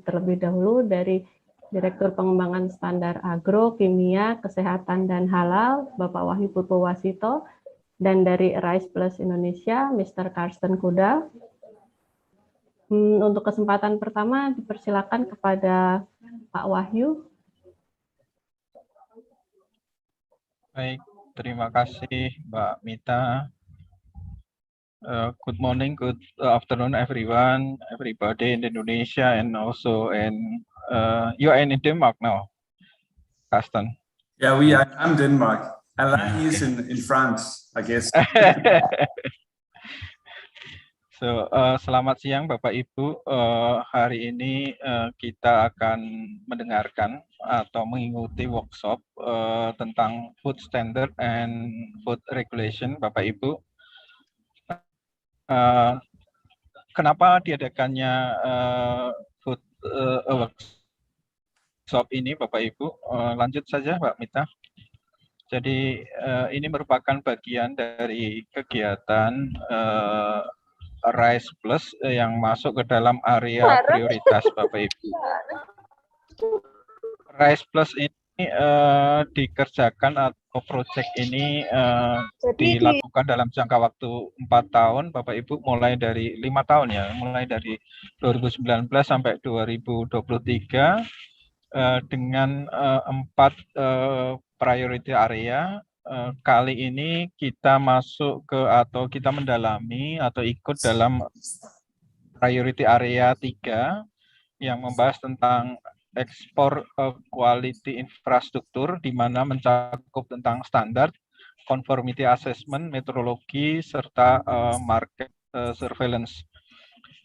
terlebih dahulu dari Direktur Pengembangan Standar Agro, Kimia, Kesehatan, dan Halal, Bapak Wahyu Purwowasito, dan dari Rice Plus Indonesia, Mr. Karsten Kudal. Untuk kesempatan pertama, dipersilakan kepada Pak Wahyu. Baik, terima kasih Mbak Mita. Good morning, good afternoon, everybody in Indonesia, and also in you are in Denmark now, Carsten. Yeah, I'm Denmark. Alain is in France, I guess. So, selamat siang Bapak Ibu. Hari ini kita akan mendengarkan atau mengikuti workshop tentang food standard and food regulation, Bapak Ibu. Kenapa diadakannya food workshop ini, Bapak Ibu? Lanjut saja, Mbak Mita. Jadi ini merupakan bagian dari kegiatan Rice Plus yang masuk ke dalam area prioritas, Bapak Ibu. Rice Plus ini dikerjakan atau proyek ini dilakukan dalam jangka waktu 4 tahun, Bapak Ibu, mulai dari 5 tahun ya, mulai dari 2019 sampai 2023 dengan 4 priority area. Kali ini kita masuk ke atau kita mendalami atau ikut dalam priority area 3 yang membahas tentang ekspor quality infrastruktur, di mana mencakup tentang standar, conformity assessment, metrologi, serta market surveillance.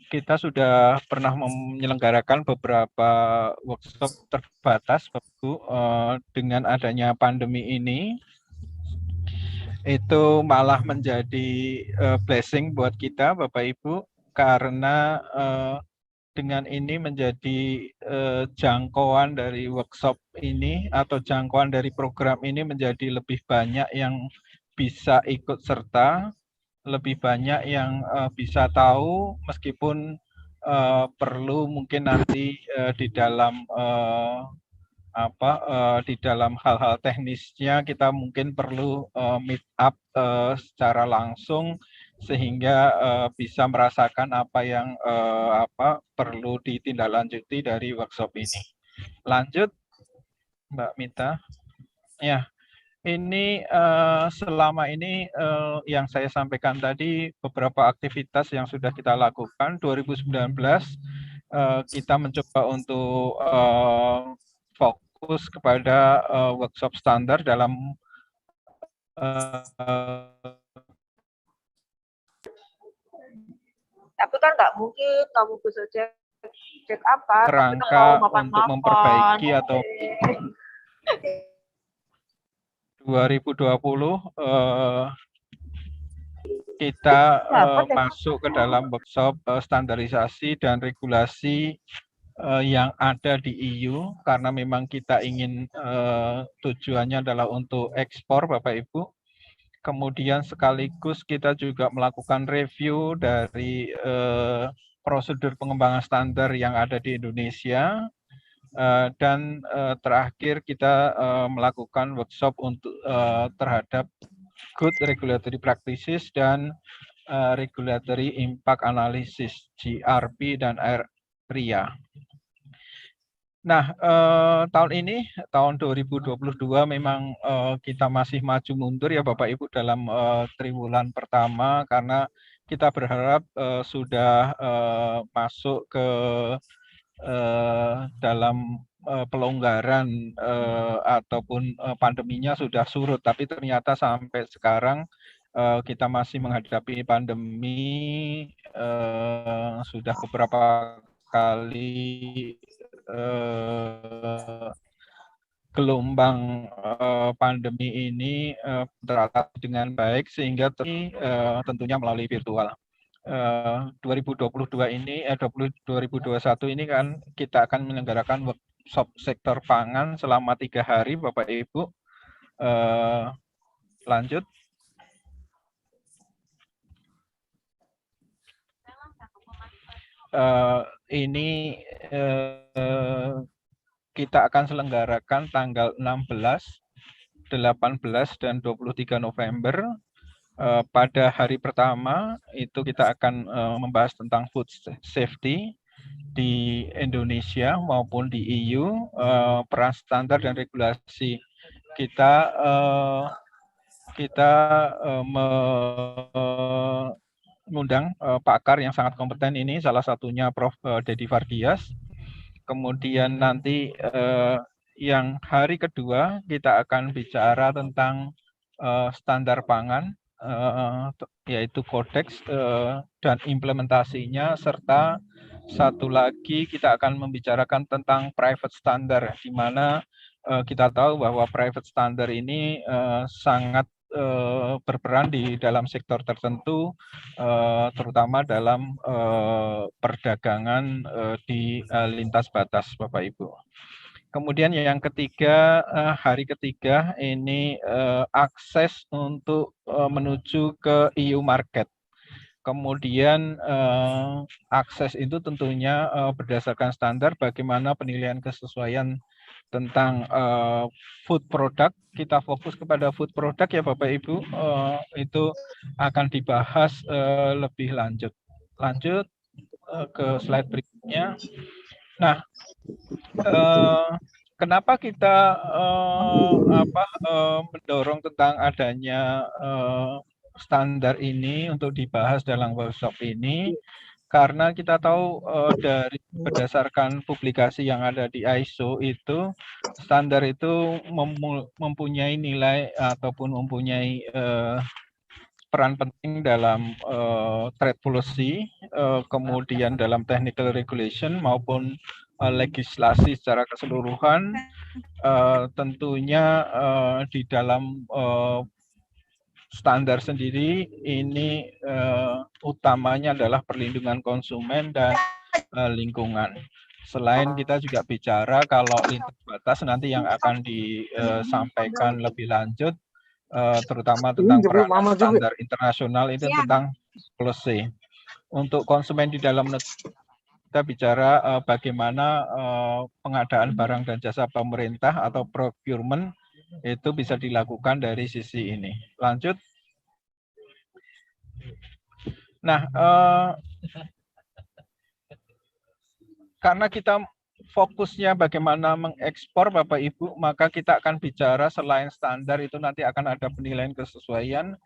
Kita sudah pernah menyelenggarakan beberapa workshop terbatas, Bapak, dengan adanya pandemi ini. Itu malah menjadi blessing buat kita, Bapak Ibu, karena dengan ini menjadi jangkauan dari workshop ini atau jangkauan dari program ini menjadi lebih banyak yang bisa ikut serta, lebih banyak yang bisa tahu, meskipun perlu mungkin nanti di dalam di dalam hal-hal teknisnya kita mungkin perlu meet up secara langsung, sehingga bisa merasakan apa yang perlu ditindaklanjuti dari workshop ini. Lanjut, Mbak Mita. Ya, ini selama ini yang saya sampaikan tadi beberapa aktivitas yang sudah kita lakukan. 2019 kita mencoba untuk fokus kepada workshop standar dalam tapi kan nggak mungkin kamu bisa cek apa kerangka untuk memperbaiki atau 2020 kita masuk ke dalam workshop standarisasi dan regulasi yang ada di EU, karena memang kita ingin tujuannya adalah untuk ekspor, Bapak Ibu. Kemudian sekaligus kita juga melakukan review dari prosedur pengembangan standar yang ada di Indonesia, dan terakhir kita melakukan workshop untuk terhadap good regulatory practices dan regulatory impact analysis (GRP) dan RIA. Nah, tahun ini, tahun 2022 memang kita masih maju mundur ya Bapak Ibu dalam triwulan pertama, karena kita berharap sudah masuk ke dalam pelonggaran ataupun pandeminya sudah surut, tapi ternyata sampai sekarang kita masih menghadapi pandemi, sudah beberapa kali gelombang pandemi ini teratasi dengan baik, sehingga tentunya melalui virtual. 2022 ini 2021 ini kan kita akan menyelenggarakan workshop sektor pangan selama 3 hari, Bapak Ibu. Lanjut. ini kita akan selenggarakan tanggal 16, 18, dan 23 November. Pada hari pertama itu kita akan membahas tentang food safety di Indonesia maupun di EU, peran standar dan regulasi. Kita mengundang pakar yang sangat kompeten ini, salah satunya Prof. Dedi Vardias. Kemudian nanti yang hari kedua kita akan bicara tentang standar pangan, yaitu Codex dan implementasinya, serta satu lagi kita akan membicarakan tentang private standard, di mana kita tahu bahwa private standard ini sangat berperan di dalam sektor tertentu, terutama dalam perdagangan di lintas batas, Bapak Ibu. Kemudian yang ketiga, hari ketiga ini akses untuk menuju ke EU market. Kemudian akses itu tentunya berdasarkan standar bagaimana penilaian kesesuaian tentang food product. Kita fokus kepada food product ya Bapak Ibu, itu akan dibahas lebih lanjut. Lanjut ke slide berikutnya. Nah, kenapa kita mendorong tentang adanya standar ini untuk dibahas dalam workshop ini? Karena kita tahu dari berdasarkan publikasi yang ada di ISO itu, standar itu mempunyai nilai ataupun mempunyai peran penting dalam trade policy, kemudian dalam technical regulation maupun legislasi secara keseluruhan. Tentunya di dalam standar sendiri ini utamanya adalah perlindungan konsumen dan lingkungan. Selain kita juga bicara kalau lintas batas nanti yang akan disampaikan lebih lanjut, terutama tentang peranan standar internasional itu tentang policy. Untuk konsumen di dalam negeri kita bicara bagaimana pengadaan barang dan jasa pemerintah atau procurement itu bisa dilakukan dari sisi ini. Lanjut. Nah, karena kita fokusnya bagaimana mengekspor Bapak Ibu, maka kita akan bicara selain standar itu nanti akan ada penilaian kesesuaian.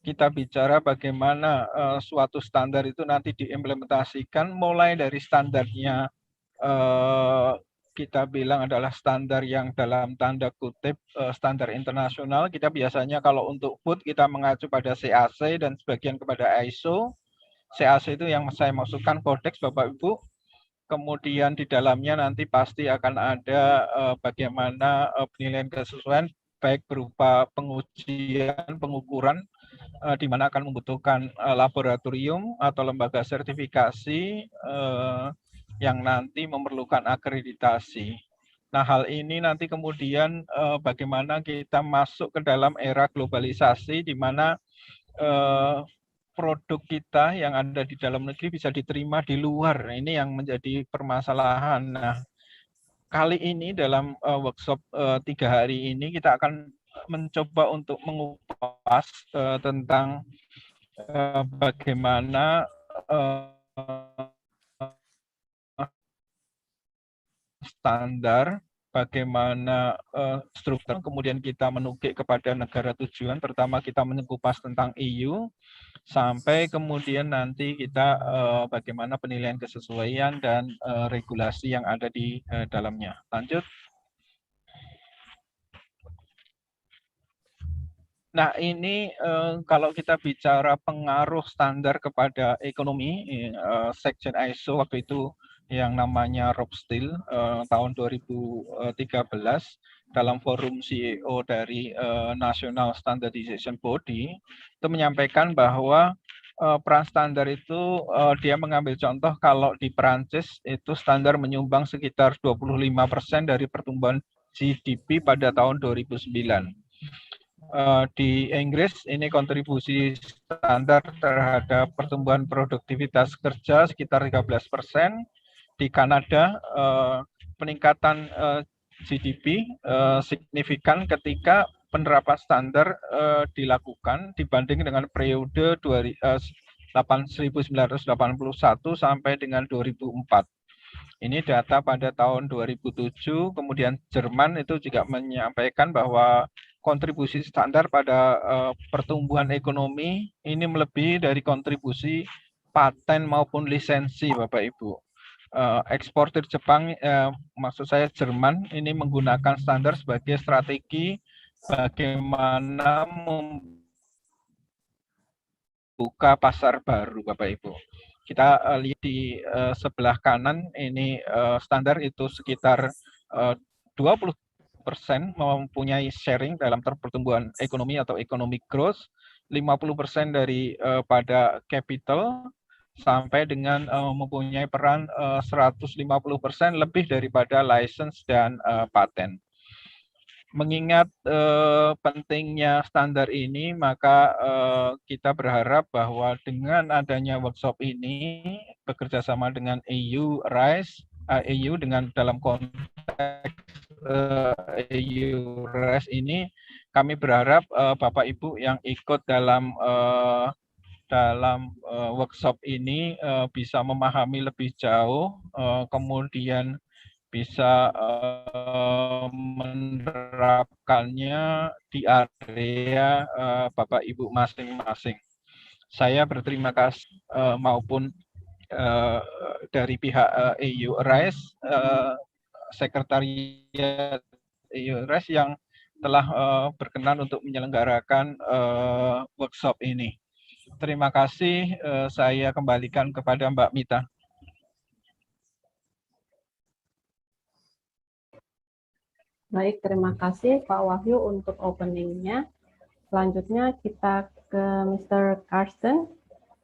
Kita bicara bagaimana suatu standar itu nanti diimplementasikan, mulai dari standarnya kita bilang adalah standar yang dalam tanda kutip standar internasional. Kita biasanya kalau untuk food kita mengacu pada CAC dan sebagian kepada ISO. CAC itu yang saya maksudkan Codex Bapak Ibu. Kemudian di dalamnya nanti pasti akan ada bagaimana penilaian kesesuaian, baik berupa pengujian, pengukuran, di mana akan membutuhkan laboratorium atau lembaga sertifikasi yang nanti memerlukan akreditasi. Nah, hal ini nanti kemudian bagaimana kita masuk ke dalam era globalisasi, di mana produk kita yang ada di dalam negeri bisa diterima di luar. Ini yang menjadi permasalahan. Nah, kali ini dalam workshop 3 hari ini kita akan mencoba untuk mengupas tentang bagaimana standar, bagaimana struktur, kemudian kita menukik kepada negara tujuan, pertama kita mengupas tentang EU, sampai kemudian nanti kita bagaimana penilaian kesesuaian dan regulasi yang ada di dalamnya. Lanjut. Nah, ini kalau kita bicara pengaruh standar kepada ekonomi, Section ISO waktu itu yang namanya Rob Steele tahun 2013 dalam forum CEO dari National Standardization Body itu menyampaikan bahwa peran standar itu dia mengambil contoh kalau di Perancis itu standar menyumbang sekitar 25% dari pertumbuhan GDP pada tahun 2009. Di Inggris ini kontribusi standar terhadap pertumbuhan produktivitas kerja sekitar 13%. Di Kanada peningkatan GDP signifikan ketika penerapan standar dilakukan dibanding dengan periode 1981 sampai dengan 2004. Ini data pada tahun 2007, kemudian Jerman itu juga menyampaikan bahwa kontribusi standar pada pertumbuhan ekonomi ini melebihi dari kontribusi paten maupun lisensi, Bapak Ibu. Eksportir Jepang, maksud saya Jerman, ini menggunakan standar sebagai strategi bagaimana membuka pasar baru, Bapak Ibu. Kita lihat di sebelah kanan ini standar itu sekitar 20% mempunyai sharing dalam pertumbuhan ekonomi atau economic growth, 50% dari pada capital, sampai dengan mempunyai peran 150% lebih daripada license dan paten. Mengingat pentingnya standar ini, maka kita berharap bahwa dengan adanya workshop ini, bekerjasama dengan EU RISE, EU dengan dalam konteks EU RISE ini, kami berharap Bapak Ibu yang ikut dalam workshop ini bisa memahami lebih jauh, kemudian bisa menerapkannya di area Bapak Ibu masing-masing. Saya berterima kasih maupun dari pihak EU RISE, Sekretariat EU RISE yang telah berkenan untuk menyelenggarakan workshop ini. Terima kasih, saya kembalikan kepada Mbak Mita. Baik, terima kasih Pak Wahyu untuk opening-nya. Selanjutnya kita ke Mr. Carsten.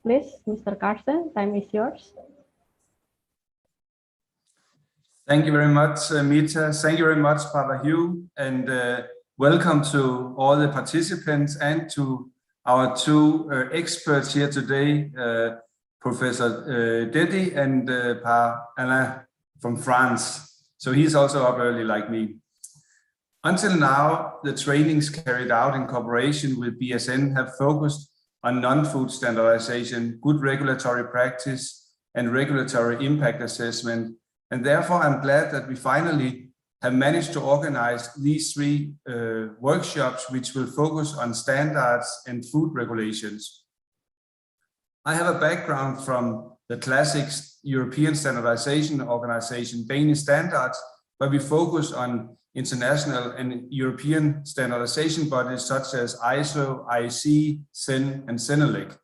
Please, Mr. Carsten, time is yours. Thank you very much, Mita. Thank you very much, Pak Wahyu, and welcome to all the participants and to our two experts here today, Professor Dedi and Pa Alain from France. So he's also up early like me. Until now, the trainings carried out in cooperation with BSN have focused on non-food standardization, good regulatory practice, and regulatory impact assessment. And therefore, I'm glad that we finally have managed to organize these three workshops, which will focus on standards and food regulations. I have a background from the classic European standardization organization, Danish Standards, where we focus on international and European standardization bodies such as ISO, IEC, CEN, and CENELEC.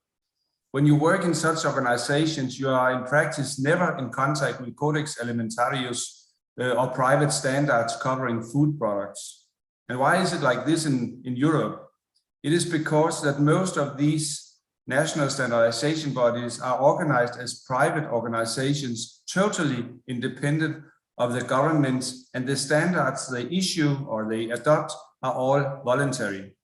When you work in such organizations, you are in practice never in contact with Codex Alimentarius or private standards covering food products. And why is it like this in Europe? It is because that most of these national standardization bodies are organized as private organizations, totally independent of the governments, and the standards they issue or they adopt are all voluntary.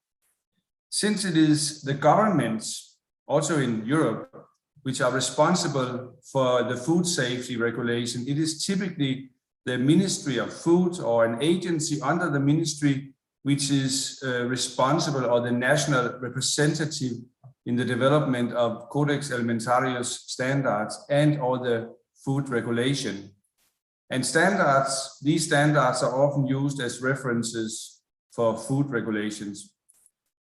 Since it is the governments, also in Europe, which are responsible for the food safety regulation, it is typically the Ministry of Food or an agency under the ministry which is responsible, or the national representative in the development of Codex Alimentarius standards and all the food regulation. And standards, these standards are often used as references for food regulations.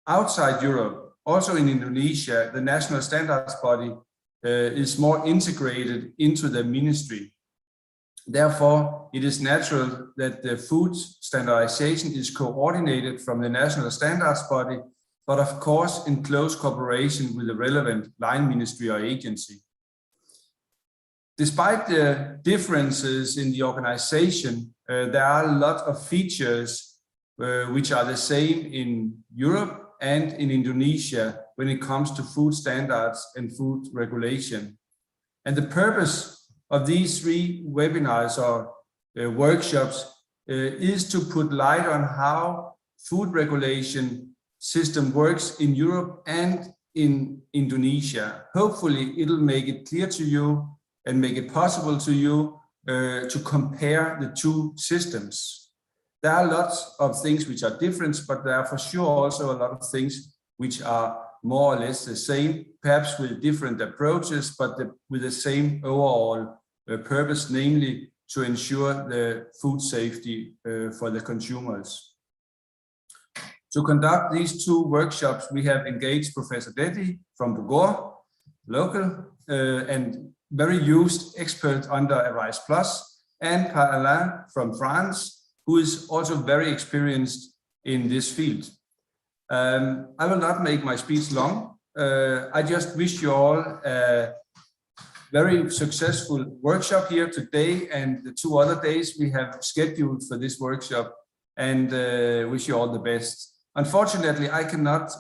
Outside Europe, also in Indonesia, the national standards body is more integrated into the ministry. Therefore, it is natural that the food standardization is coordinated from the national standards body, but of course in close cooperation with the relevant line ministry or agency. Despite the differences in the organization, there are a lot of features which are the same in Europe and in Indonesia when it comes to food standards and food regulation. And the purpose of these three webinars or workshops is to put light on how food regulation system works in Europe and in Indonesia. Hopefully it'll make it clear to you and make it possible to you to compare the two systems. There are lots of things which are different, but there are for sure also a lot of things which are more or less the same, perhaps with different approaches, but with the same overall purpose, namely to ensure the food safety for the consumers. To conduct these two workshops, we have engaged Professor Detti from Bogor, local and very used expert under Arise Plus, and Par Alain from France, who is also very experienced in this field. I will not make my speech long. I just wish you all a very successful workshop here today and the 2 other days we have scheduled for this workshop, and wish you all the best. Unfortunately, I cannot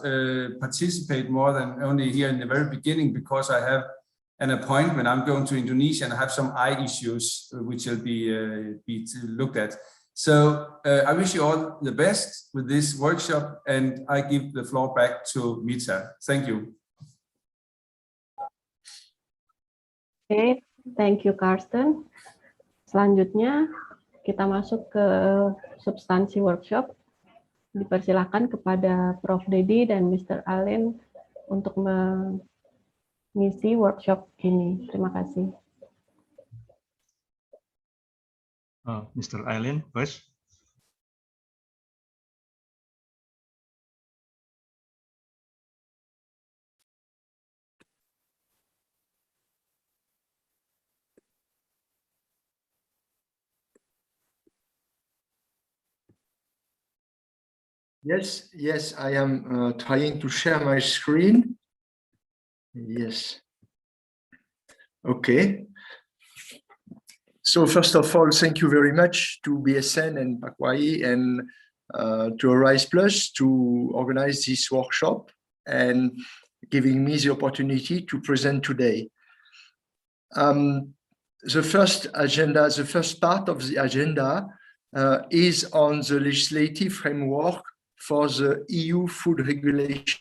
participate more than only here in the very beginning because I have an appointment. I'm going to Indonesia and I have some eye issues which will be looked at. So I wish you all the best with this workshop, and I give the floor back to Mita. Thank you. Okay, thank you, Karsten. Selanjutnya kita masuk ke substansi workshop. Dipersilakan kepada Prof. Dedi dan Mr. Allen untuk mengisi workshop ini. Terima kasih. Mr. Allen, first. Yes, I am trying to share my screen. Yes. Okay. So first of all, thank you very much to BSN and Pakwai and to Arise Plus to organize this workshop and giving me the opportunity to present today. The first part of the agenda is on the legislative framework for the EU food regulation.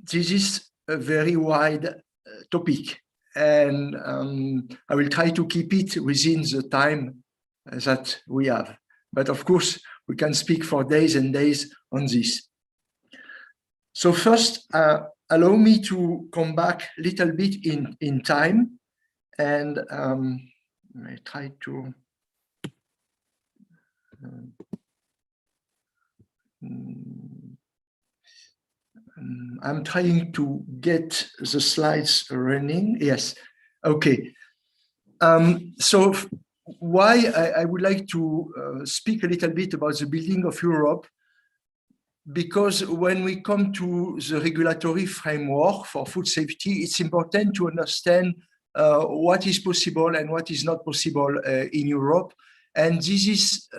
This is a very wide topic, and I will try to keep it within the time that we have. But of course, we can speak for days and days on this. So first, allow me to come back a little bit in time, and I try to I'm trying to get the slides running. Yes, okay. So why I would like to speak a little bit about the building of Europe, because when we come to the regulatory framework for food safety, it's important to understand what is possible and what is not possible in Europe. And this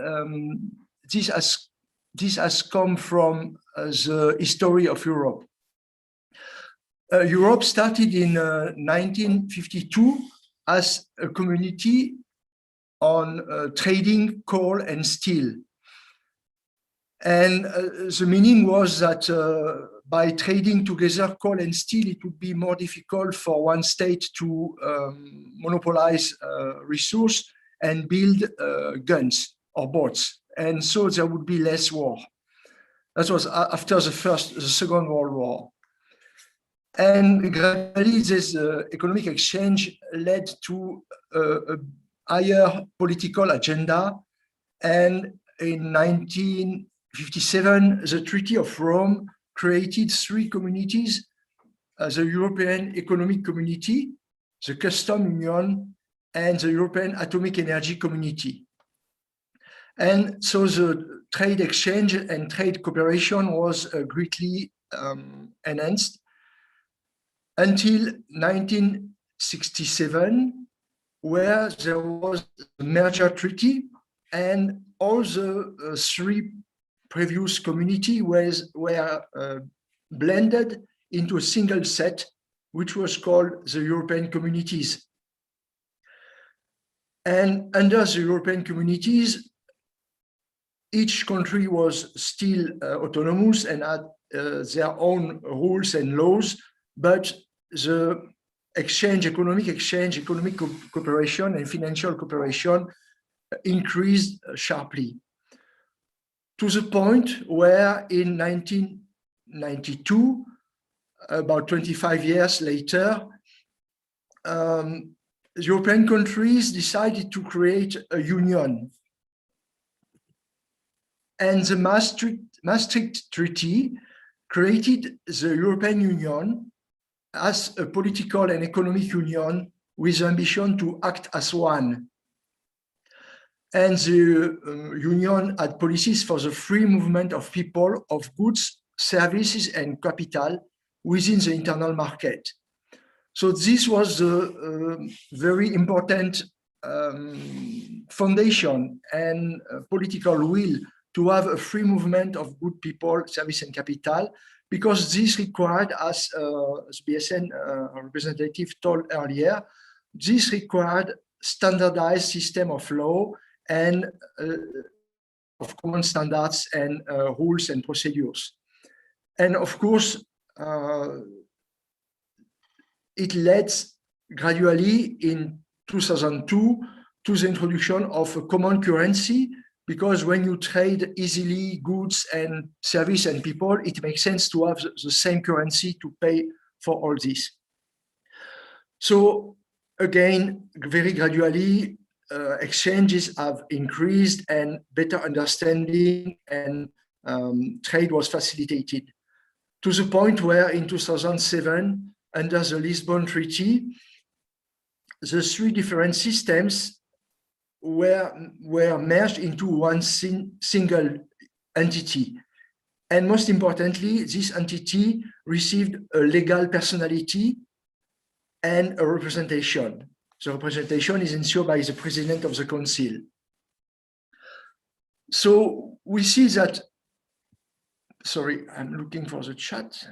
has come from the history of Europe. Europe started in 1952 as a community on trading coal and steel. And the meaning was that by trading together coal and steel, it would be more difficult for one state to monopolize resource and build guns or boats. And so there would be less war. That was after the Second World War. And gradually this economic exchange led to a higher political agenda. And in 1957, the Treaty of Rome created 3 communities: the European Economic Community, the Custom Union, and the European Atomic Energy Community. And so the trade exchange and trade cooperation was greatly enhanced until 1967, where there was a merger treaty, and all the 3 previous communities were blended into a single set, which was called the European Communities. And under the European Communities, each country was still autonomous and had their own rules and laws, but the economic cooperation and financial cooperation increased sharply, to the point where in 1992, about 25 years later, European countries decided to create a union. And the Maastricht Treaty created the European Union as a political and economic union with the ambition to act as one. And the union had policies for the free movement of people, of goods, services, and capital within the internal market. So this was the very important foundation and political will to have a free movement of good people, service, and capital, because this required, as BSN representative told earlier, this required standardized system of law and of common standards and rules and procedures. And of course, it led gradually in 2002 to the introduction of a common currency, because when you trade easily goods and service and people, it makes sense to have the same currency to pay for all this. So again, very gradually, exchanges have increased and better understanding and trade was facilitated, to the point where in 2007, under the Lisbon Treaty, the three different systems were merged into one single entity. And most importantly, this entity received a legal personality and a representation. The representation is ensured by the President of the Council. So we see that, sorry, I'm looking for the chat.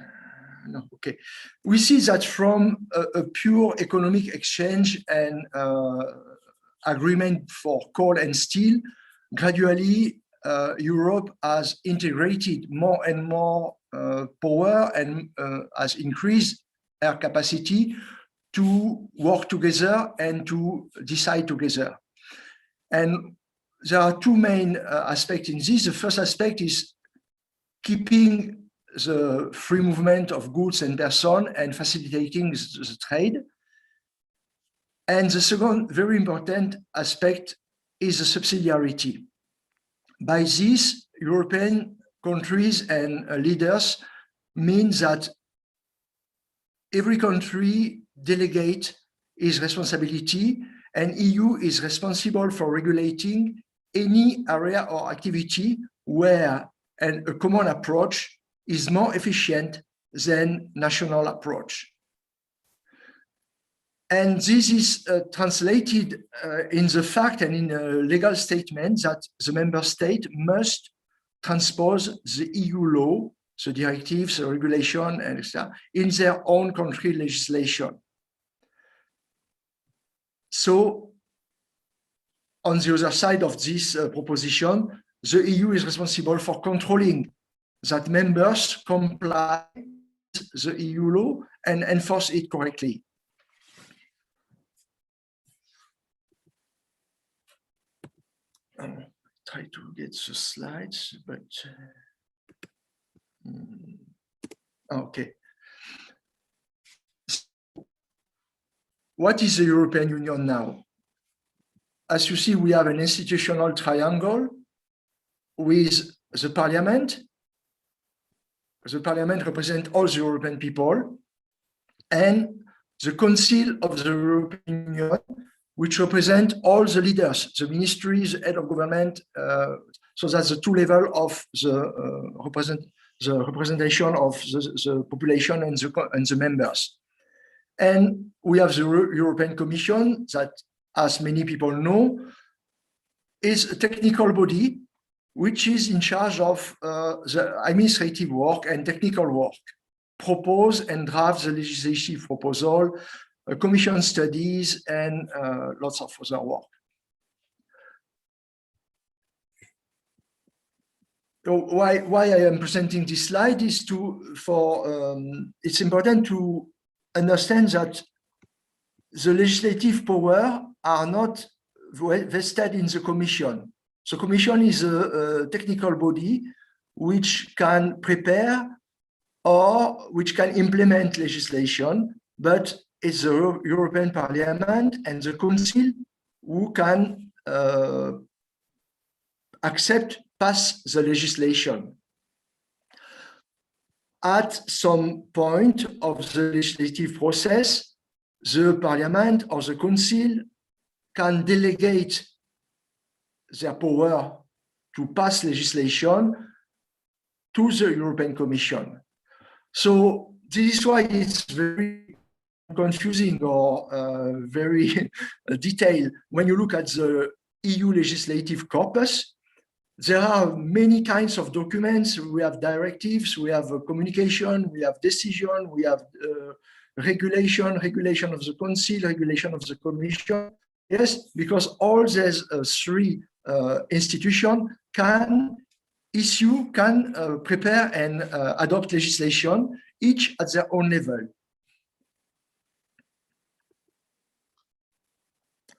No, okay. We see that from a pure economic exchange and agreement for coal and steel, gradually Europe has integrated more and more power and has increased our capacity to work together and to decide together. And there are two main aspects in this. The first aspect is keeping the free movement of goods and persons and facilitating the trade. And the second very important aspect is the subsidiarity. By this, European countries and leaders mean that every country delegates its responsibility, and EU is responsible for regulating any area or activity where a common approach is more efficient than national approach. And this is translated in the fact and in a legal statement that the member state must transpose the EU law, the directives, the regulation, and etc., in their own country legislation. So, on the other side of this proposition, the EU is responsible for controlling that members comply with the EU law and enforce it correctly. Try to get the slides, but okay. What is the European Union now? As you see, we have an institutional triangle with the Parliament. The Parliament represents all the European people, and the Council of the European Union, which represent all the leaders, the ministries, the head of government, so that's the two levels of the representation of the population and the members. And we have the European Commission that, as many people know, is a technical body which is in charge of the administrative work and technical work, propose and draft the legislative proposal, commission studies, and lots of other work. why I am presenting this slide is it's important to understand that the legislative power are not vested in the Commission. The Commission is a technical body which can prepare or which can implement legislation, but it's the European Parliament and the Council who can pass the legislation. At some point of the legislative process, the Parliament or the Council can delegate their power to pass legislation to the European Commission. So this is why it's very confusing or very detailed. When you look at the EU legislative corpus, there are many kinds of documents. We have directives, we have communication, we have decision, we have regulation of the Council, regulation of the Commission. Yes, because all these three institutions can prepare and adopt legislation, each at their own level.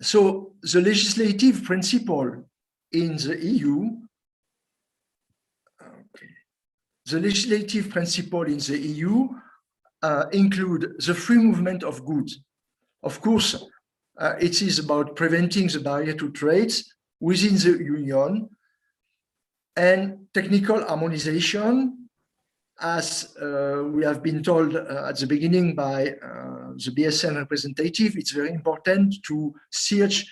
So the legislative principle in the EU, the legislative principle in the EU include the free movement of goods. Of course, it is about preventing the barrier to trade within the Union, and technical harmonization, as we have been told at the beginning by the BSN representative. It's very important to search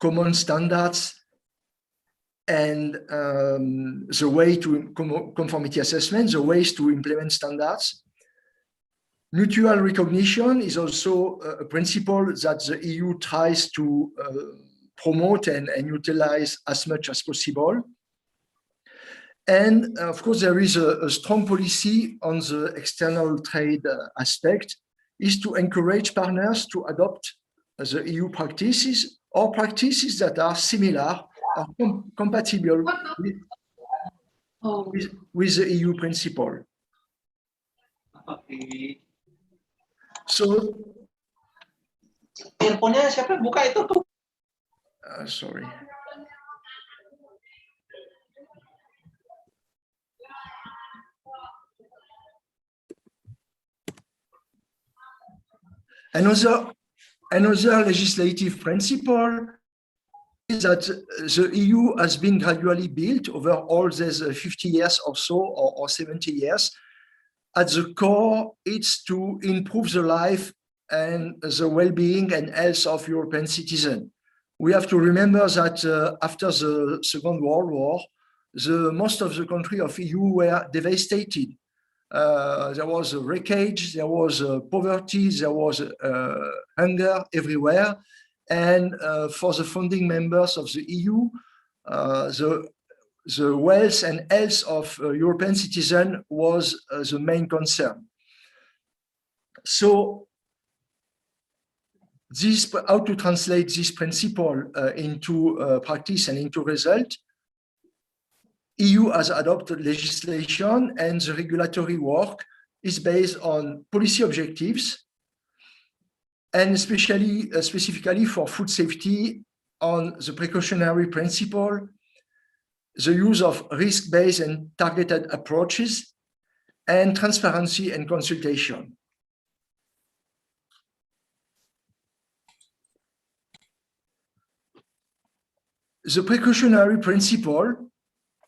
common standards and the way to conformity assessment, the ways to implement standards. Mutual recognition is also a principle that the EU tries to promote and utilize as much as possible. And of course, there is a strong policy on the external trade aspect, is to encourage partners to adopt the EU practices or practices that are similar or compatible with the EU principle. So, sorry. Another legislative principle is that the EU has been gradually built over all these 50 years or so, or 70 years. At the core, it's to improve the life and the well-being and health of European citizens. We have to remember that after the Second World War, most of the countries of EU were devastated. There was a wreckage, there was poverty, there was hunger everywhere. And for the founding members of the EU, the wealth and health of European citizens was the main concern. So how to translate this principle into practice and into result? EU has adopted legislation, and the regulatory work is based on policy objectives, and especially specifically for food safety, on the precautionary principle, the use of risk-based and targeted approaches, and transparency and consultation. The precautionary principle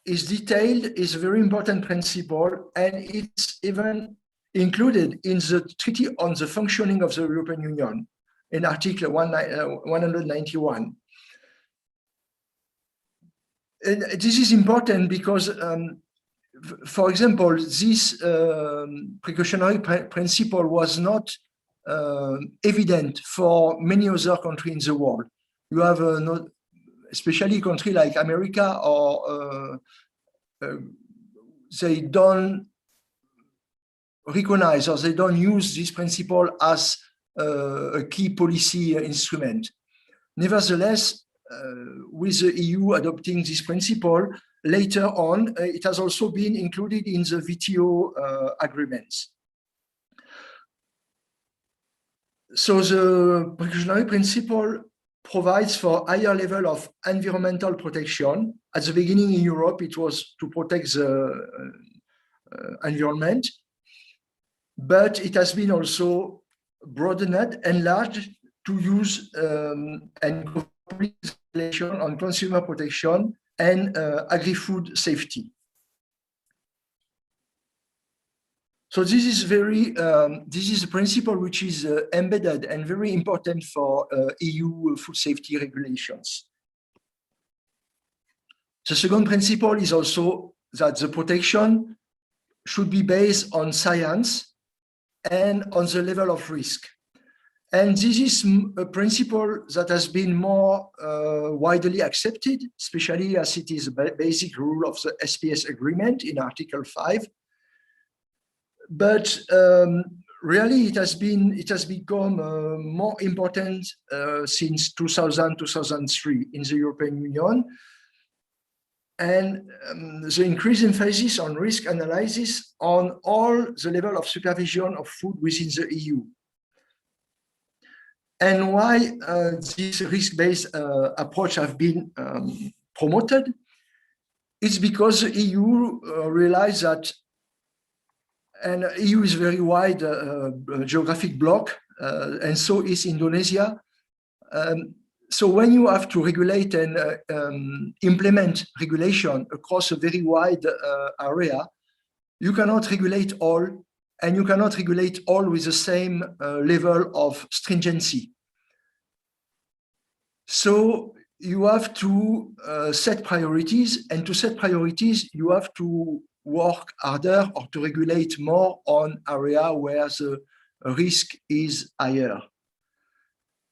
is detailed, is a very important principle, and it's even included in the Treaty on the Functioning of the European Union in Article 191. And this is important because, for example, this precautionary principle was not evident for many other countries in the world. You have especially a country like America, or they don't recognize or they don't use this principle as a key policy instrument. Nevertheless, with the EU adopting this principle, later on, it has also been included in the WTO agreements. So the precautionary principle provides for higher level of environmental protection. At the beginning in Europe, it was to protect the environment, but it has been also broadened, enlarged to use and on consumer protection and agri-food safety. So this is this is a principle which is embedded and very important for EU food safety regulations. The second principle is also that the protection should be based on science and on the level of risk. And this is a principle that has been more widely accepted, especially as it is a basic rule of the SPS agreement in Article 5. But really, it has become more important since 2000-2003 in the European Union. And the increased emphasis on risk analysis on all the level of supervision of food within the EU. And why this risk-based approach have been promoted? It's because the EU realized that, and EU is a very wide geographic bloc, and so is Indonesia. So when you have to regulate and implement regulation across a very wide area, you cannot regulate all, and you cannot regulate all with the same level of stringency. So you have to set priorities, and to set priorities, you have to work harder or to regulate more on area where the risk is higher.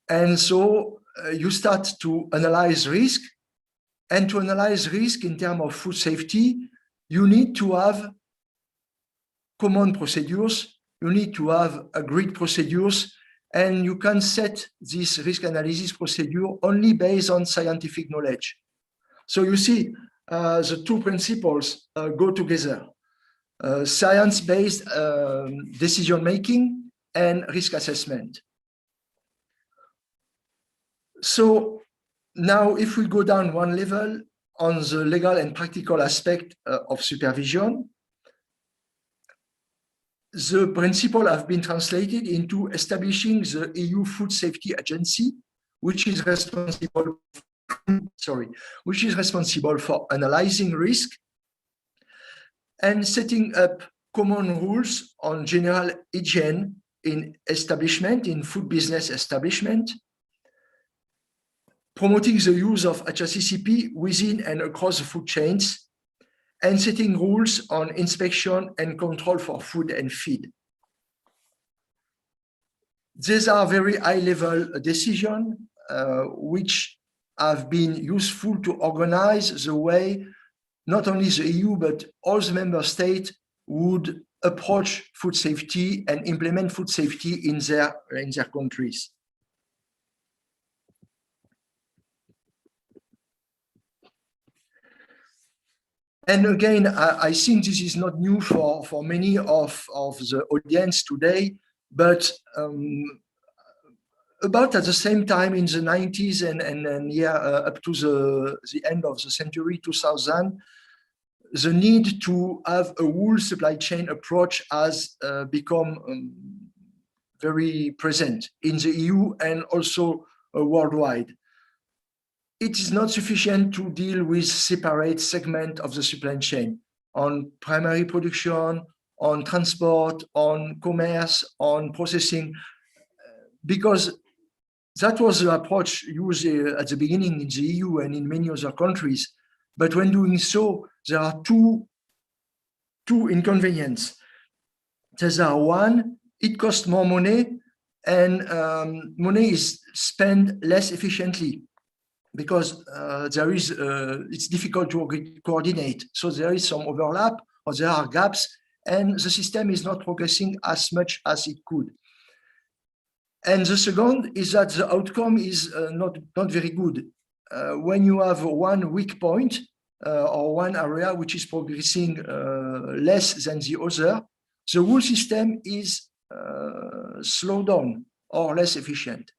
And so you start to analyze risk, and to analyze risk in terms of food safety, you need to have common procedures, you need to have agreed procedures, and you can set this risk analysis procedure only based on scientific knowledge. So you see, the two principles go together, science-based decision-making and risk assessment. So now if we go down one level on the legal and practical aspect of supervision, the principle have been translated into establishing the EU Food Safety Agency, which is responsible for analyzing risk and setting up common rules on general hygiene in establishment, in food business establishment, promoting the use of HACCP within and across the food chains, and setting rules on inspection and control for food and feed. These are very high-level decisions which have been useful to organize the way not only the EU, but all the member states would approach food safety and implement food safety in their countries. And again, I think this is not new for many of the audience today, but about at the same time in the 90s and yeah, up to the end of the century, 2000, the need to have a whole supply chain approach has become very present in the EU and also worldwide. It is not sufficient to deal with separate segments of the supply chain on primary production, on transport, on commerce, on processing, because that was the approach used at the beginning in the EU and in many other countries. But when doing so, there are two inconveniences. There are one, it costs more money, and money is spent less efficiently, because it's difficult to coordinate. So there is some overlap, or there are gaps, and the system is not progressing as much as it could. And the second is that the outcome is not very good. When you have one weak point, or one area which is progressing less than the other, the whole system is slowed down or less efficient.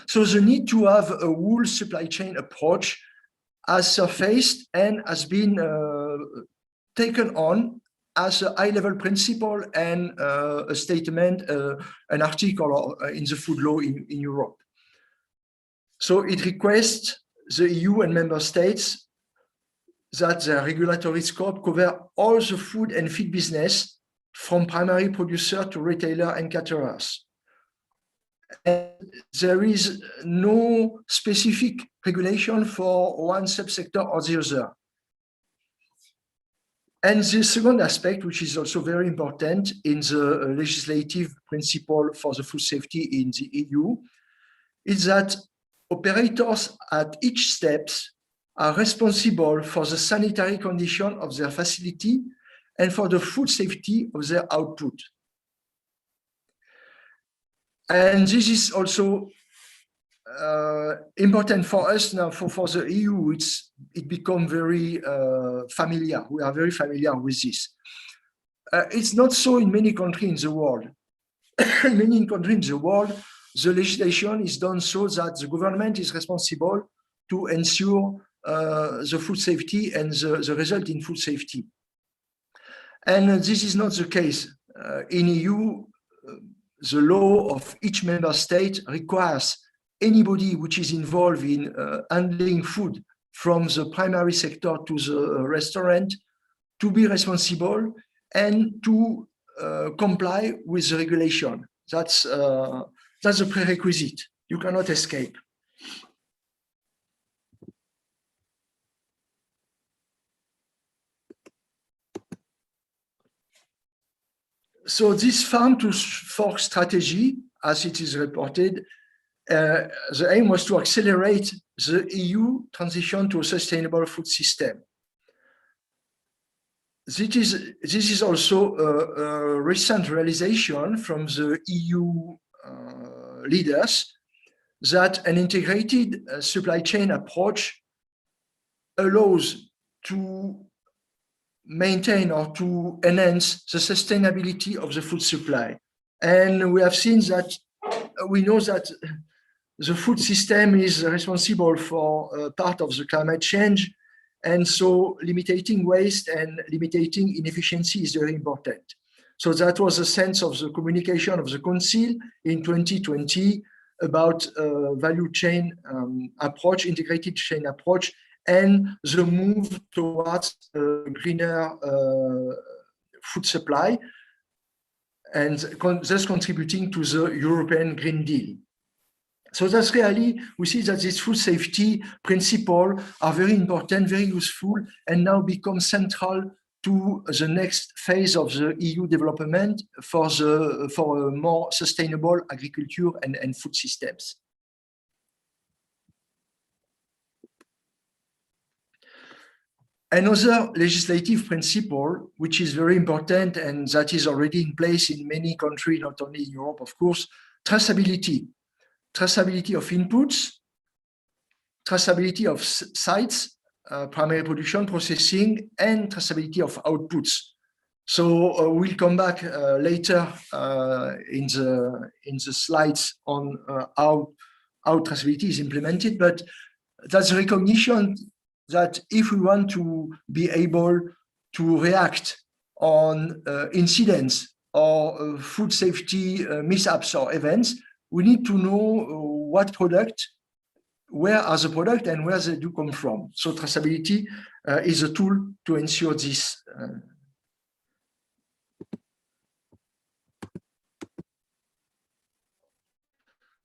So the need to have a whole supply chain approach has surfaced and has been taken on as a high-level principle and a statement, an article in the food law in Europe. So it requests the EU and member states that their regulatory scope cover all the food and feed business from primary producer to retailer and caterers. And there is no specific regulation for one subsector or the other. And the second aspect, which is also very important in the legislative principle for the food safety in the EU, is that operators at each step are responsible for the sanitary condition of their facility and for the food safety of their output. And this is also important for us now, for the EU. It become very familiar. We are very familiar with this. It's not so in many countries in the world. In many countries in the world, the legislation is done so that the government is responsible to ensure the food safety and the result in food safety. And this is not the case. In EU, the law of each member state requires anybody which is involved in handling food from the primary sector to the restaurant to be responsible and to comply with the regulation. That's a prerequisite. You cannot escape. So this farm to fork strategy, as it is reported, the aim was to accelerate the EU transition to a sustainable food system. This is also a recent realization from the EU leaders that an integrated supply chain approach allows to maintain or to enhance the sustainability of the food supply. And we have seen that, we know that the food system is responsible for part of the climate change. And so limiting waste and limiting inefficiency is very important. So that was the sense of the communication of the Council in 2020 about value chain approach, integrated chain approach, and the move towards greener food supply, and thus contributing to the European Green Deal. So that's really, we see that these food safety principles are very important, very useful, and now become central to the next phase of the EU development for a more sustainable agriculture and food systems. Another legislative principle, which is very important and that is already in place in many countries, not only in Europe, of course, traceability. Traceability of inputs, traceability of sites, primary production, processing, and traceability of outputs. So we'll come back later in the slides on how traceability is implemented, but that's a recognition that if we want to be able to react on incidents or food safety mishaps or events, we need to know what product, where are the products and where they do come from. So traceability is a tool to ensure this.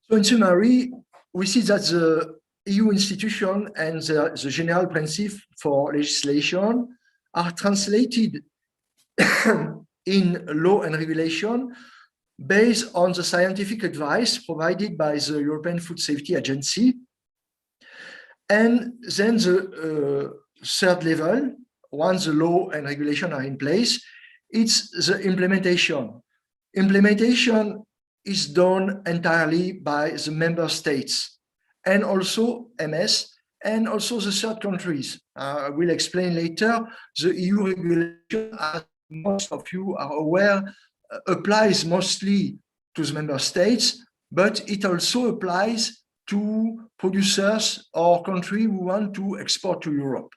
So in summary, we see that the EU institution and the general principle for legislation are translated in law and regulation based on the scientific advice provided by the European Food Safety Agency. And then the third level, once the law and regulation are in place, it's the implementation. Implementation is done entirely by the member states and also MS and also the third countries. I will explain later. The EU regulation, as most of you are aware, applies mostly to the member states, but it also applies to producers or countries who want to export to Europe.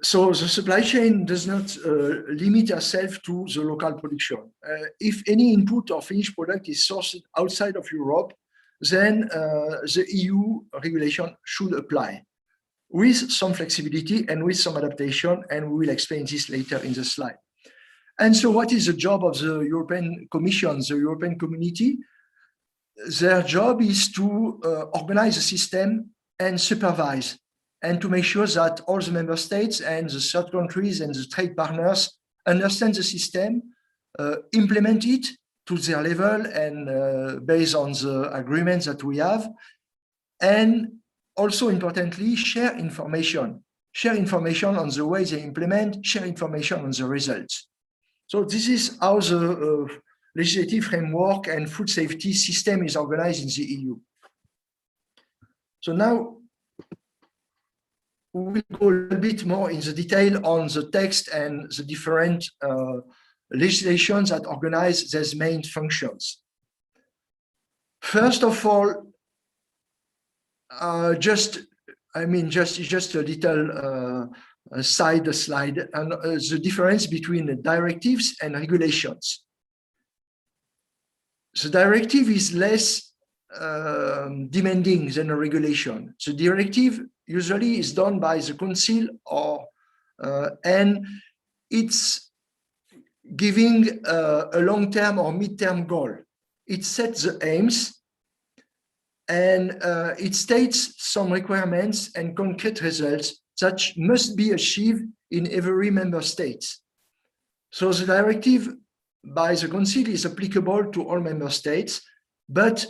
So the supply chain does not limit itself to the local production. If any input or finished product is sourced outside of Europe, then the EU regulation should apply with some flexibility and with some adaptation, and we will explain this later in the slide. And so what is the job of the European Commission, the European Community? Their job is to organize the system and supervise, and to make sure that all the member states and the third countries and the trade partners understand the system, implement it to their level and based on the agreements that we have, and also importantly, share information on the way they implement, share information on the results. So this is how the legislative framework and food safety system is organized in the EU. So now we will go a little bit more in the detail on the text and the different legislations that organize these main functions. First of all, just a little side slide and the difference between the directives and regulations. The directive is less demanding than a regulation. The directive usually is done by the council or and it's giving a long-term or mid-term goal. It sets the aims and it states some requirements and concrete results that must be achieved in every member state. So the directive by the council is applicable to all member states, but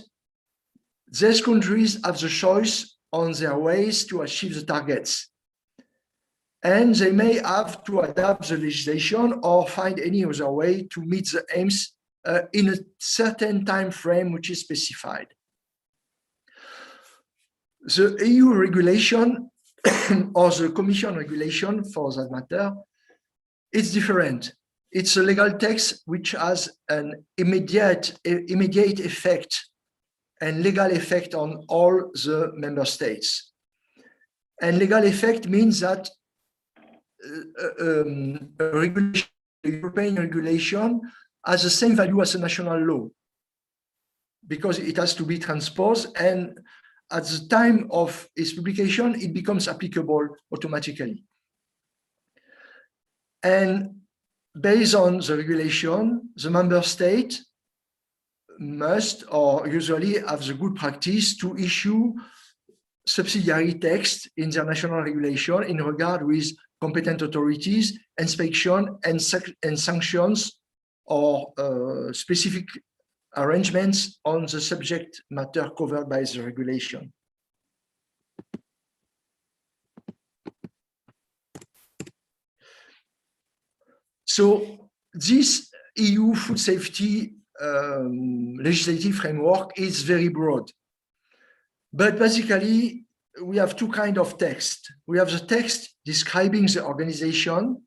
these countries have the choice on their ways to achieve the targets. And they may have to adapt the legislation or find any other way to meet the aims in a certain time frame which is specified. The EU regulation or the Commission regulation, for that matter, it's different. It's a legal text which has an immediate effect and legal effect on all the member states. And legal effect means that a European regulation has the same value as a national law because it has to be transposed, and at the time of its publication, it becomes applicable automatically. And based on the regulation, the member state must or usually have the good practice to issue subsidiary text in their national regulation in regard with competent authorities, inspection and sanctions or specific arrangements on the subject matter covered by the regulation. So this EU food safety legislative framework is very broad. But basically, we have two kinds of text. We have the text describing the organization,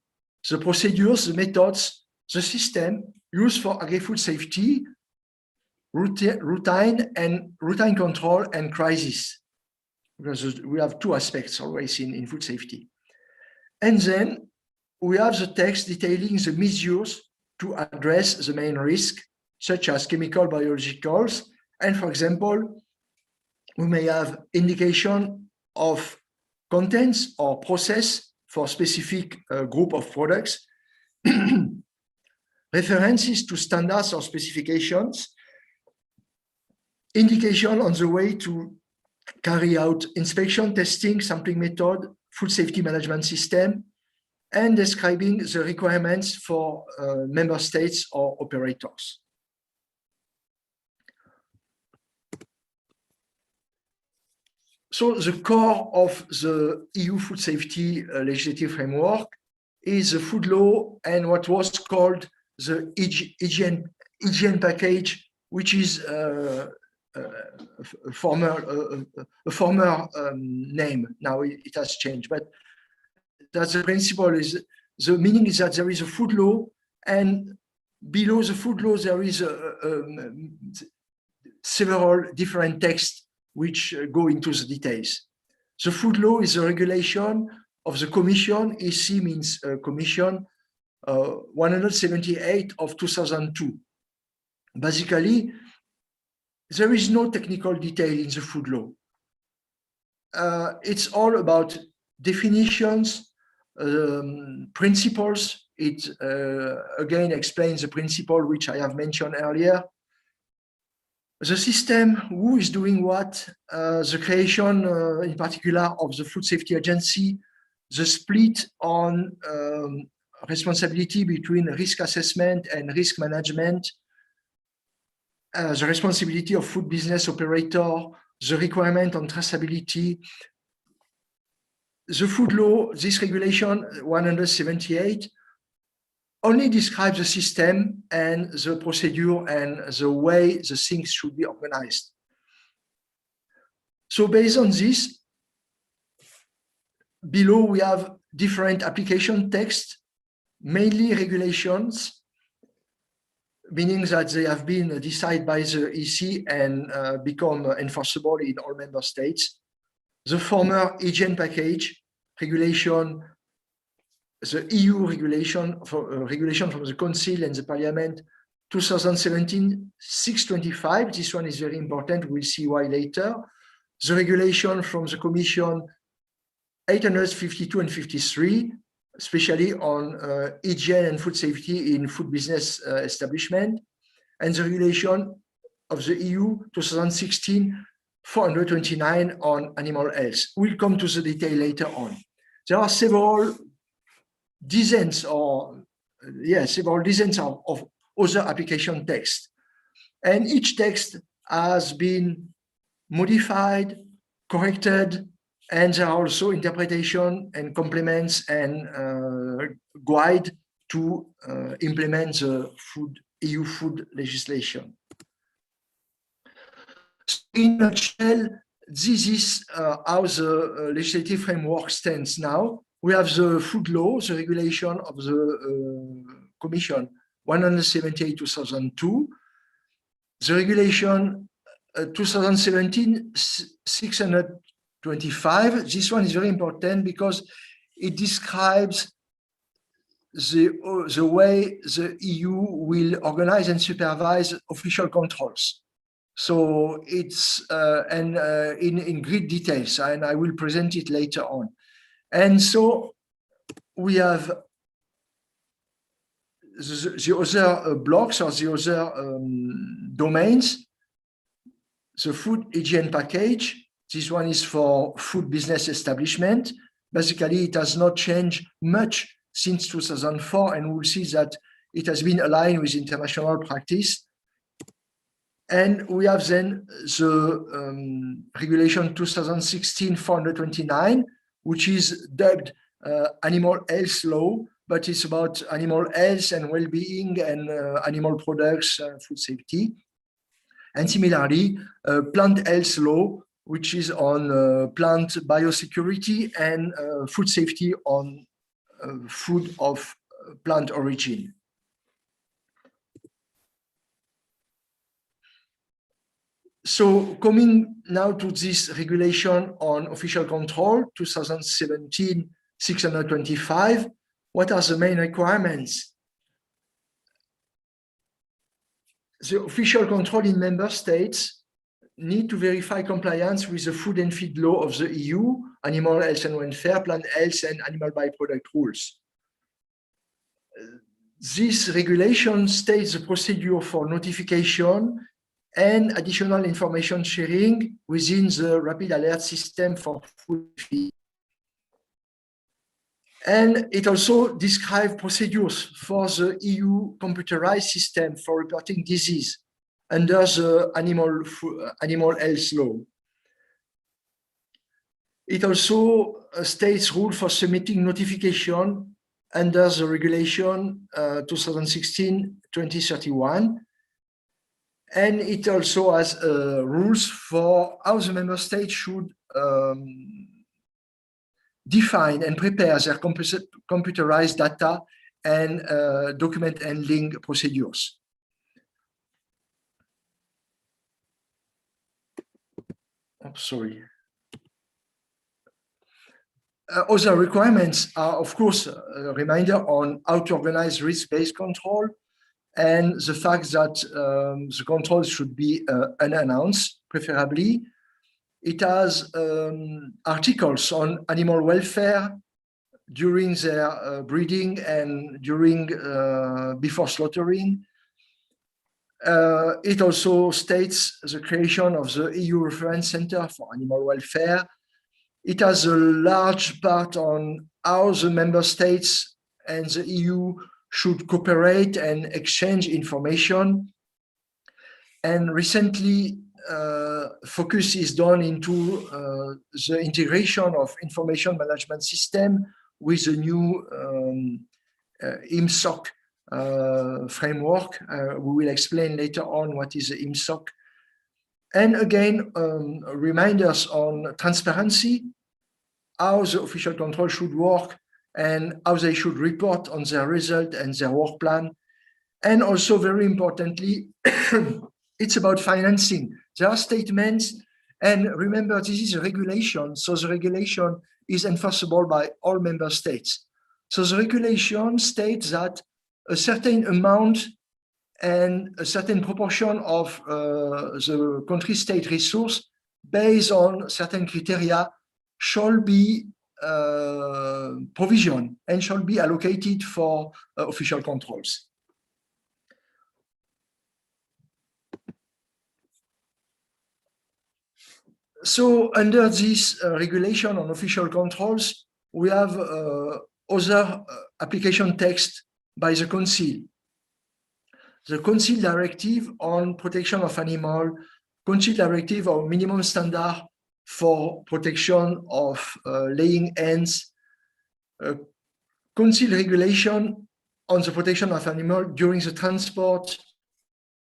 the procedures, the methods, the system used for agri-food safety, routine control, and crisis. Because we have two aspects always in food safety. And then we have the text detailing the measures to address the main risk, such as chemical, biologicals, and for example, we may have indication of contents or process for specific group of products, references to standards or specifications, indication on the way to carry out inspection, testing, sampling method, food safety management system, and describing the requirements for member states or operators. So the core of the EU food safety legislative framework is the food law and what was called the hygiene package, which is former name. Now it has changed, but that's the principle. Is the meaning is that there is a food law, and below the food law there is several different texts which go into the details. The food law is a regulation of the Commission. EC means Commission 178 of 2002. Basically, there is no technical detail in the food law. It's all about definitions, principles. It again explains the principle which I have mentioned earlier. The system, who is doing what, the creation in particular of the Food Safety Agency, the split on responsibility between risk assessment and risk management, the responsibility of food business operator, the requirement on traceability. The food law, this regulation 178, only describes the system and the procedure and the way the things should be organized. So based on this, below we have different application texts, mainly regulations, meaning that they have been decided by the EC and become enforceable in all member states. The former hygiene package regulation, the EU regulation regulation from the Council and the Parliament 2017-625. This one is very important. We'll see why later. The regulation from the Commission 852 and 53, especially on hygiene and food safety in food business establishment, and the regulation of the EU 2016-429 on animal health. We'll come to the detail later on. There are several dozens of other application texts, and each text has been modified, corrected, and there are also interpretation and complements and guide to implement the EU food legislation. In a nutshell, this is how the legislative framework stands now. We have the food law, the regulation of the Commission 178/2002, the regulation 2017-625. This one is very important because it describes the way the EU will organize and supervise official controls. So it's in great details, and I will present it later on. And so we have the other blocks or the other domains. The food hygiene package. This one is for food business establishment. Basically, it has not changed much since 2004, and we'll see that it has been aligned with international practice. And we have then the regulation 2016-429, which is dubbed animal health law, but it's about animal health and well-being and animal products, food safety. And similarly, plant health law, which is on plant biosecurity and food safety on food of plant origin. So coming now to this regulation on official control, 2017-625, what are the main requirements? The official control in member states need to verify compliance with the food and feed law of the EU, animal health and welfare, plant health and animal byproduct rules. This regulation states the procedure for notification and additional information sharing within the rapid alert system for food feed. And it also describes procedures for the EU computerized system for reporting disease under the animal health law. It also states rules for submitting notification under the regulation 2016-2031. And it also has rules for how the member states should define and prepare their computerized data and document handling procedures. Oh, sorry. Other requirements are, of course, a reminder on how to organize risk-based control and the fact that the controls should be unannounced, preferably. It has articles on animal welfare during their breeding and during before slaughtering. It also states the creation of the EU Reference Center for Animal Welfare. It has a large part on how the member states and the EU should cooperate and exchange information. And recently, focus is done into the integration of information management system with the new IMSOC framework. We will explain later on what is the IMSOC. And again, reminders on transparency, how the official control should work and how they should report on their result and their work plan. And also, very importantly, it's about financing. There are statements, and remember, this is a regulation, so the regulation is enforceable by all member states. So the regulation states that a certain amount and a certain proportion of the country state resource based on certain criteria shall be provisioned and shall be allocated for official controls. So under this regulation on official controls, we have other application text by the Council. The Council Directive on Protection of Animal, Council Directive on Minimum Standard for Protection of Laying Hens, Council Regulation on the Protection of Animal during the transport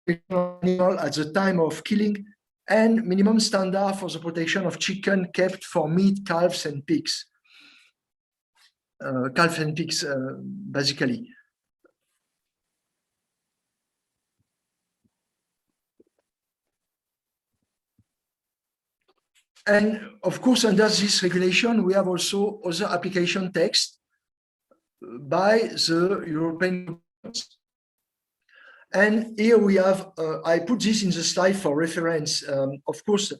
of animal at the time of killing, and minimum standard for the protection of chicken kept for meat, calves, and pigs. Basically. And of course, under this regulation, we have also other application text by the European Union. And here we have, I put this in the slide for reference. Of course,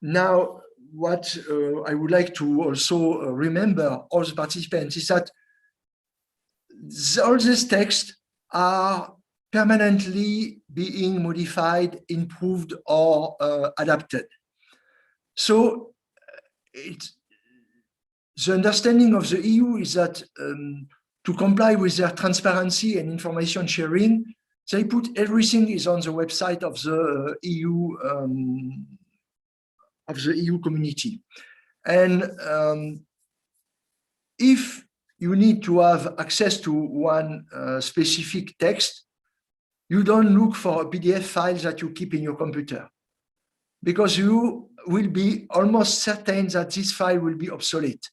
now what I would like to also remember all the participants is that all these texts are permanently being modified, improved, or adapted. So the understanding of the EU is that to comply with their transparency and information sharing, they put everything is on the website of the EU community. And if you need to have access to one specific text, you don't look for a PDF file that you keep in your computer, because you will be almost certain that this file will be obsolete.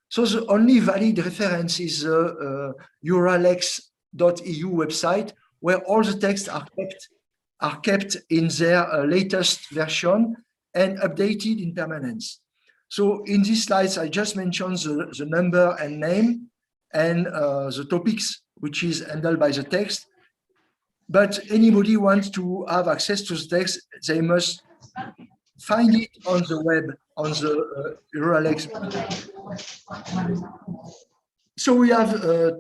So the only valid reference is the uralex.eu website, where all the texts are kept in their latest version and updated in permanence. So in these slides, I just mentioned the number and name and the topics, which is handled by the text. But anybody wants to have access to the text, they must find it on the web, on the Uralex. So we have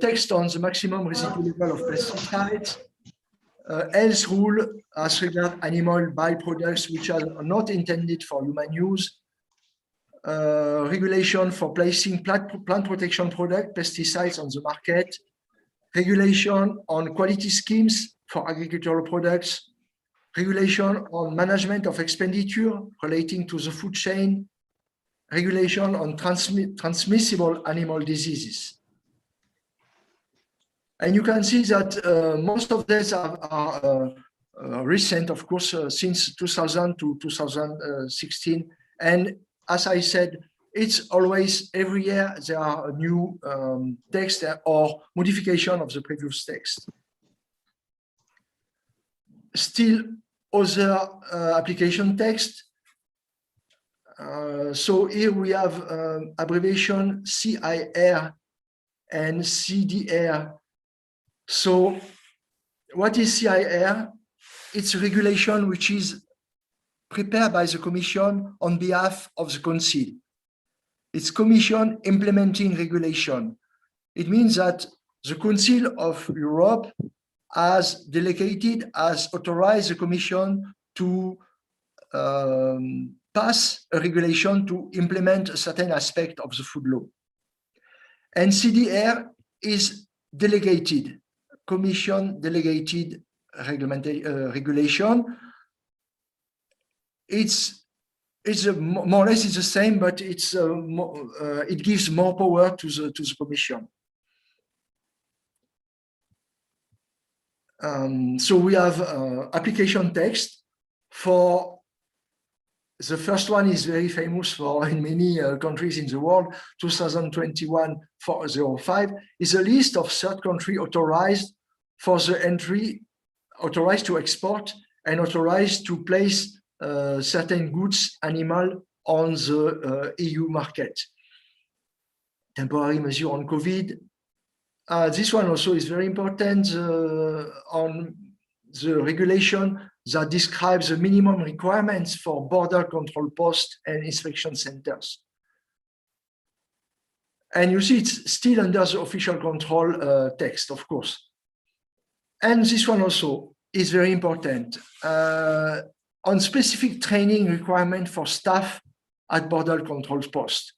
text on the maximum residual level of pesticides, health rule as regards animal byproducts which are not intended for human use, regulation for placing plant protection product, pesticides on the market, regulation on quality schemes for agricultural products, regulation on management of expenditure relating to the food chain, regulation on transmissible animal diseases. And you can see that most of these are recent, of course, since 2000 to 2016. And as I said, it's always every year there are a new text or modification of the previous text. Still other application text. So here we have abbreviation CIR and CDR. So what is CIR? It's a regulation which is prepared by the Commission on behalf of the Council. It's Commission implementing regulation. It means that the Council of Europe has delegated, has authorized the Commission to pass a regulation to implement a certain aspect of the food law. And CDR is delegated, Commission delegated regulation. It's more or less it's the same, but it's it gives more power to the Commission. So we have application text. For the first one is very famous for in many countries in the world. 2021-405 is a list of third country authorized for the entry, authorized to export, and authorized to place certain goods, animal on the EU market. Temporary measure on COVID. This one also is very important on the regulation that describes the minimum requirements for border control posts and inspection centers. And you see it's still under the official control text, of course. And this one also is very important on specific training requirement for staff at border control posts.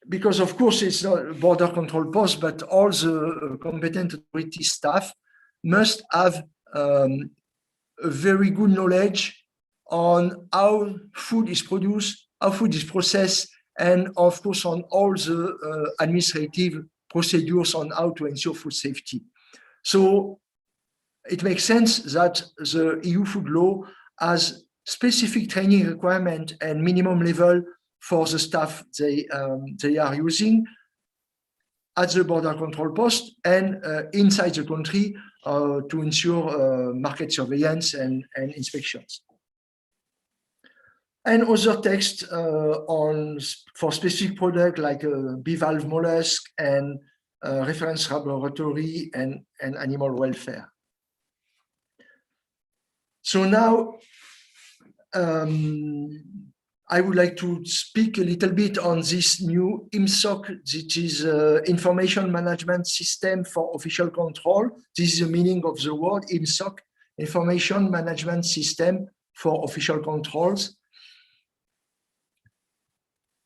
Because of course it's not a border control post, but all the competent authority staff must have a very good knowledge on how food is produced, how food is processed, and of course on all the administrative procedures on how to ensure food safety. So it makes sense that the EU food law has specific training requirement and minimum level for the staff they are using at the border control post and inside the country to ensure market surveillance and inspections. And other text for specific product like bivalve mollusk and reference laboratory and animal welfare. So now I would like to speak a little bit on this new IMSOC, which is Information Management System for Official Control. This is the meaning of the word IMSOC, Information Management System for Official Controls.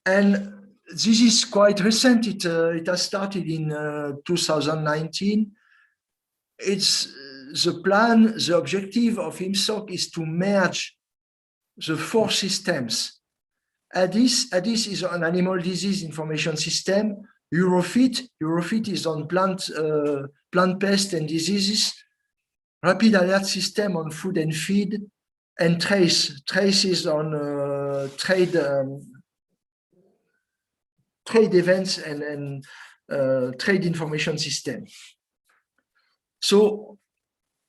And this is quite recent. It has started in 2019. It's the plan, the objective of IMSOC is to merge the 4 systems. ADIS is an animal disease information system. Eurofit is on plant pest and diseases. Rapid alert system on food and feed, and Trace is on trade events and trade information system. So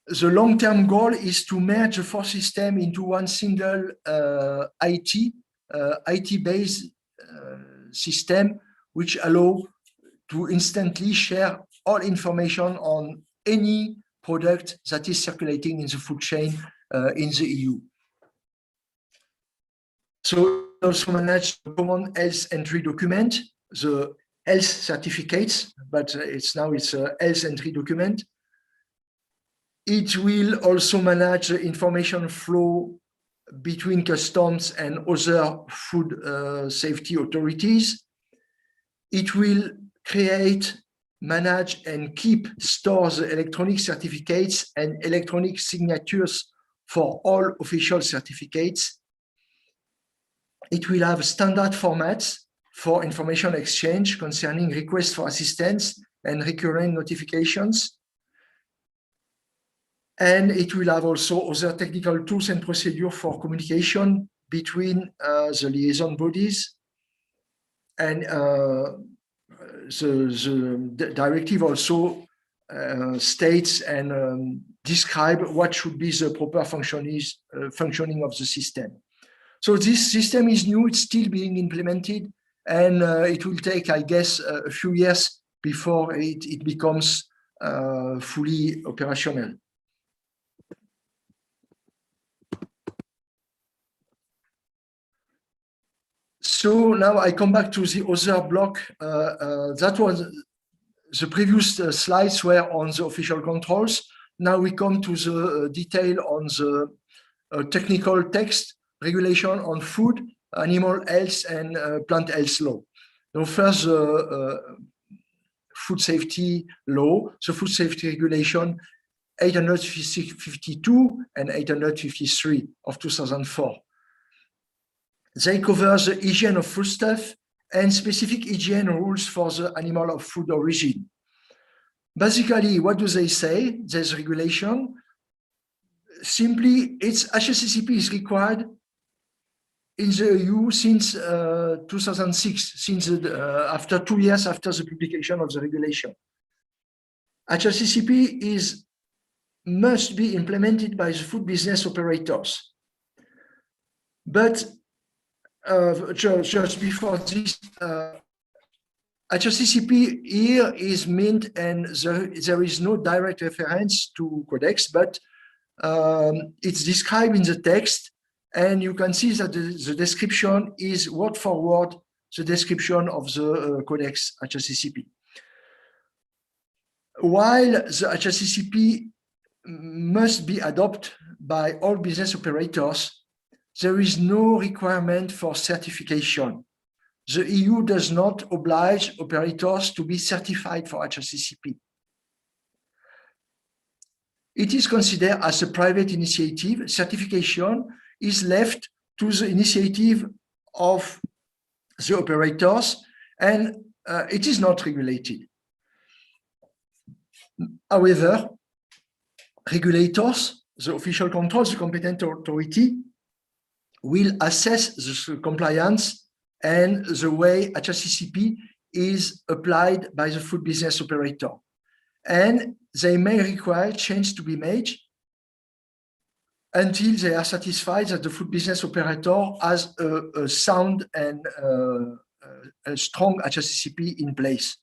the long-term goal is to merge the 4 systems into one single IT-based system, which allow to instantly share all information on any product that is circulating in the food chain in the EU. So we also manage the common health entry document, the health certificates, but it's a health entry document. It will also manage the information flow between customs and other food safety authorities. It will create, manage, and store the electronic certificates and electronic signatures for all official certificates. It will have standard formats for information exchange concerning requests for assistance and recurring notifications. And it will have also other technical tools and procedure for communication between the liaison bodies. And the directive also states and describe what should be the proper functioning of the system. So this system is new, it's still being implemented, and it will take, I guess, a few years before it becomes fully operational. So now I come back to the other block. That was the previous slides were on the official controls. Now we come to the detail on the technical text regulation on food, animal health, and plant health law. So first, food safety law, the food safety regulation 852 and 853 of 2004. They cover the hygiene of foodstuff and specific hygiene rules for the animal of food origin. Basically, what do they say? There's regulation. Simply, its HACCP is required in the EU since 2006, since after 2 years after the publication of the regulation. HACCP must be implemented by the food business operators. But just before this, HACCP here is meant, and there is no direct reference to Codex, but it's described in the text, and you can see that the description is word for word the description of the Codex HACCP. While the HACCP must be adopted by all business operators, there is no requirement for certification. The EU does not oblige operators to be certified for HACCP. It is considered as a private initiative. Certification is left to the initiative of the operators, and it is not regulated. However, regulators, the official control, the competent authority, will assess the compliance and the way HACCP is applied by the food business operator. And they may require change to be made until they are satisfied that the food business operator has a sound and a strong HACCP in place.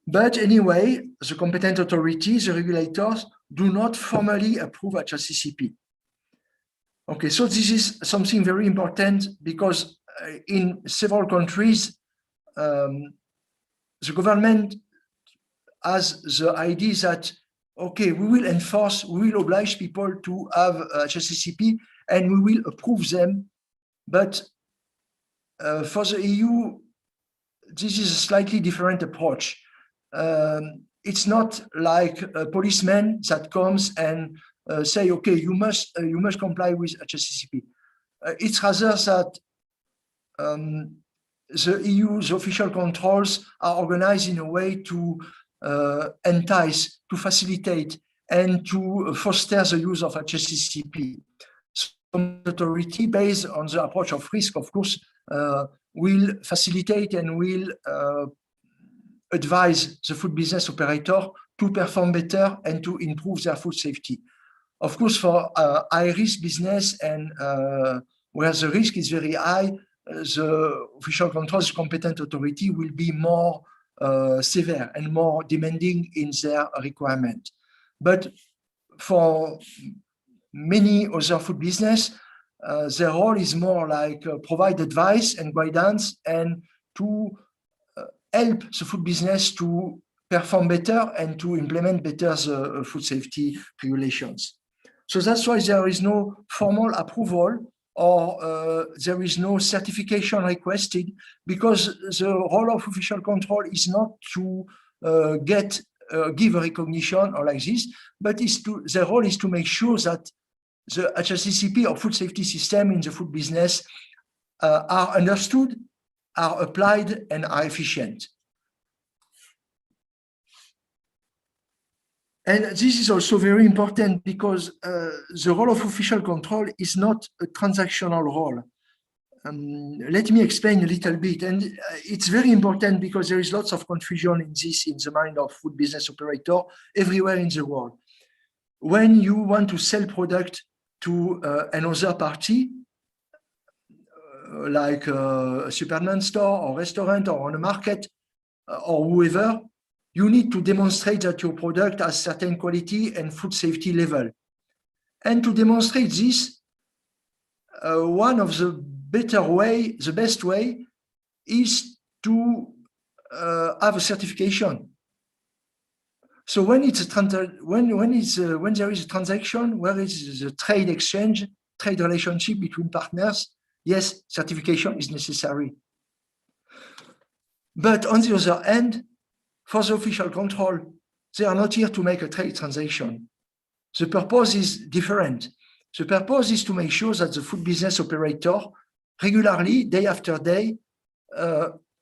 But anyway, the competent authorities, the regulators, do not formally approve HACCP. Okay, so this is something very important because in several countries, the government has the idea that, okay, we will enforce, we will oblige people to have HACCP and we will approve them. But for the EU, this is a slightly different approach. It's not like a policeman that comes and say, okay, you must comply with HACCP. It's rather that the EU's official controls are organized in a way to entice, to facilitate, and to foster the use of HACCP. Some authority, based on the approach of risk, of course, will facilitate and will advise the food business operator to perform better and to improve their food safety. Of course, for high-risk business and where the risk is very high, the official controls competent authority will be more severe and more demanding in their requirement. But for many other food business, their role is more like provide advice and guidance and to help the food business to perform better and to implement better the food safety regulations. So that's why there is no formal approval or there is no certification requested, because the role of official control is not to give a recognition or like this, but the role is to make sure that the HACCP or food safety system in the food business are understood, are applied, and are efficient. And this is also very important because the role of official control is not a transactional role. Let me explain a little bit. And it's very important because there is lots of confusion in this in the mind of food business operator everywhere in the world. When you want to sell product to another party, like a supermarket store or restaurant or on a market or whoever, you need to demonstrate that your product has certain quality and food safety level. And to demonstrate this, one of the best way is to have a certification. So when it's when there is a transaction, where is the trade exchange, trade relationship between partners, yes, certification is necessary. But on the other hand, for the official control, they are not here to make a trade transaction. The purpose is different. The purpose is to make sure that the food business operator regularly, day after day,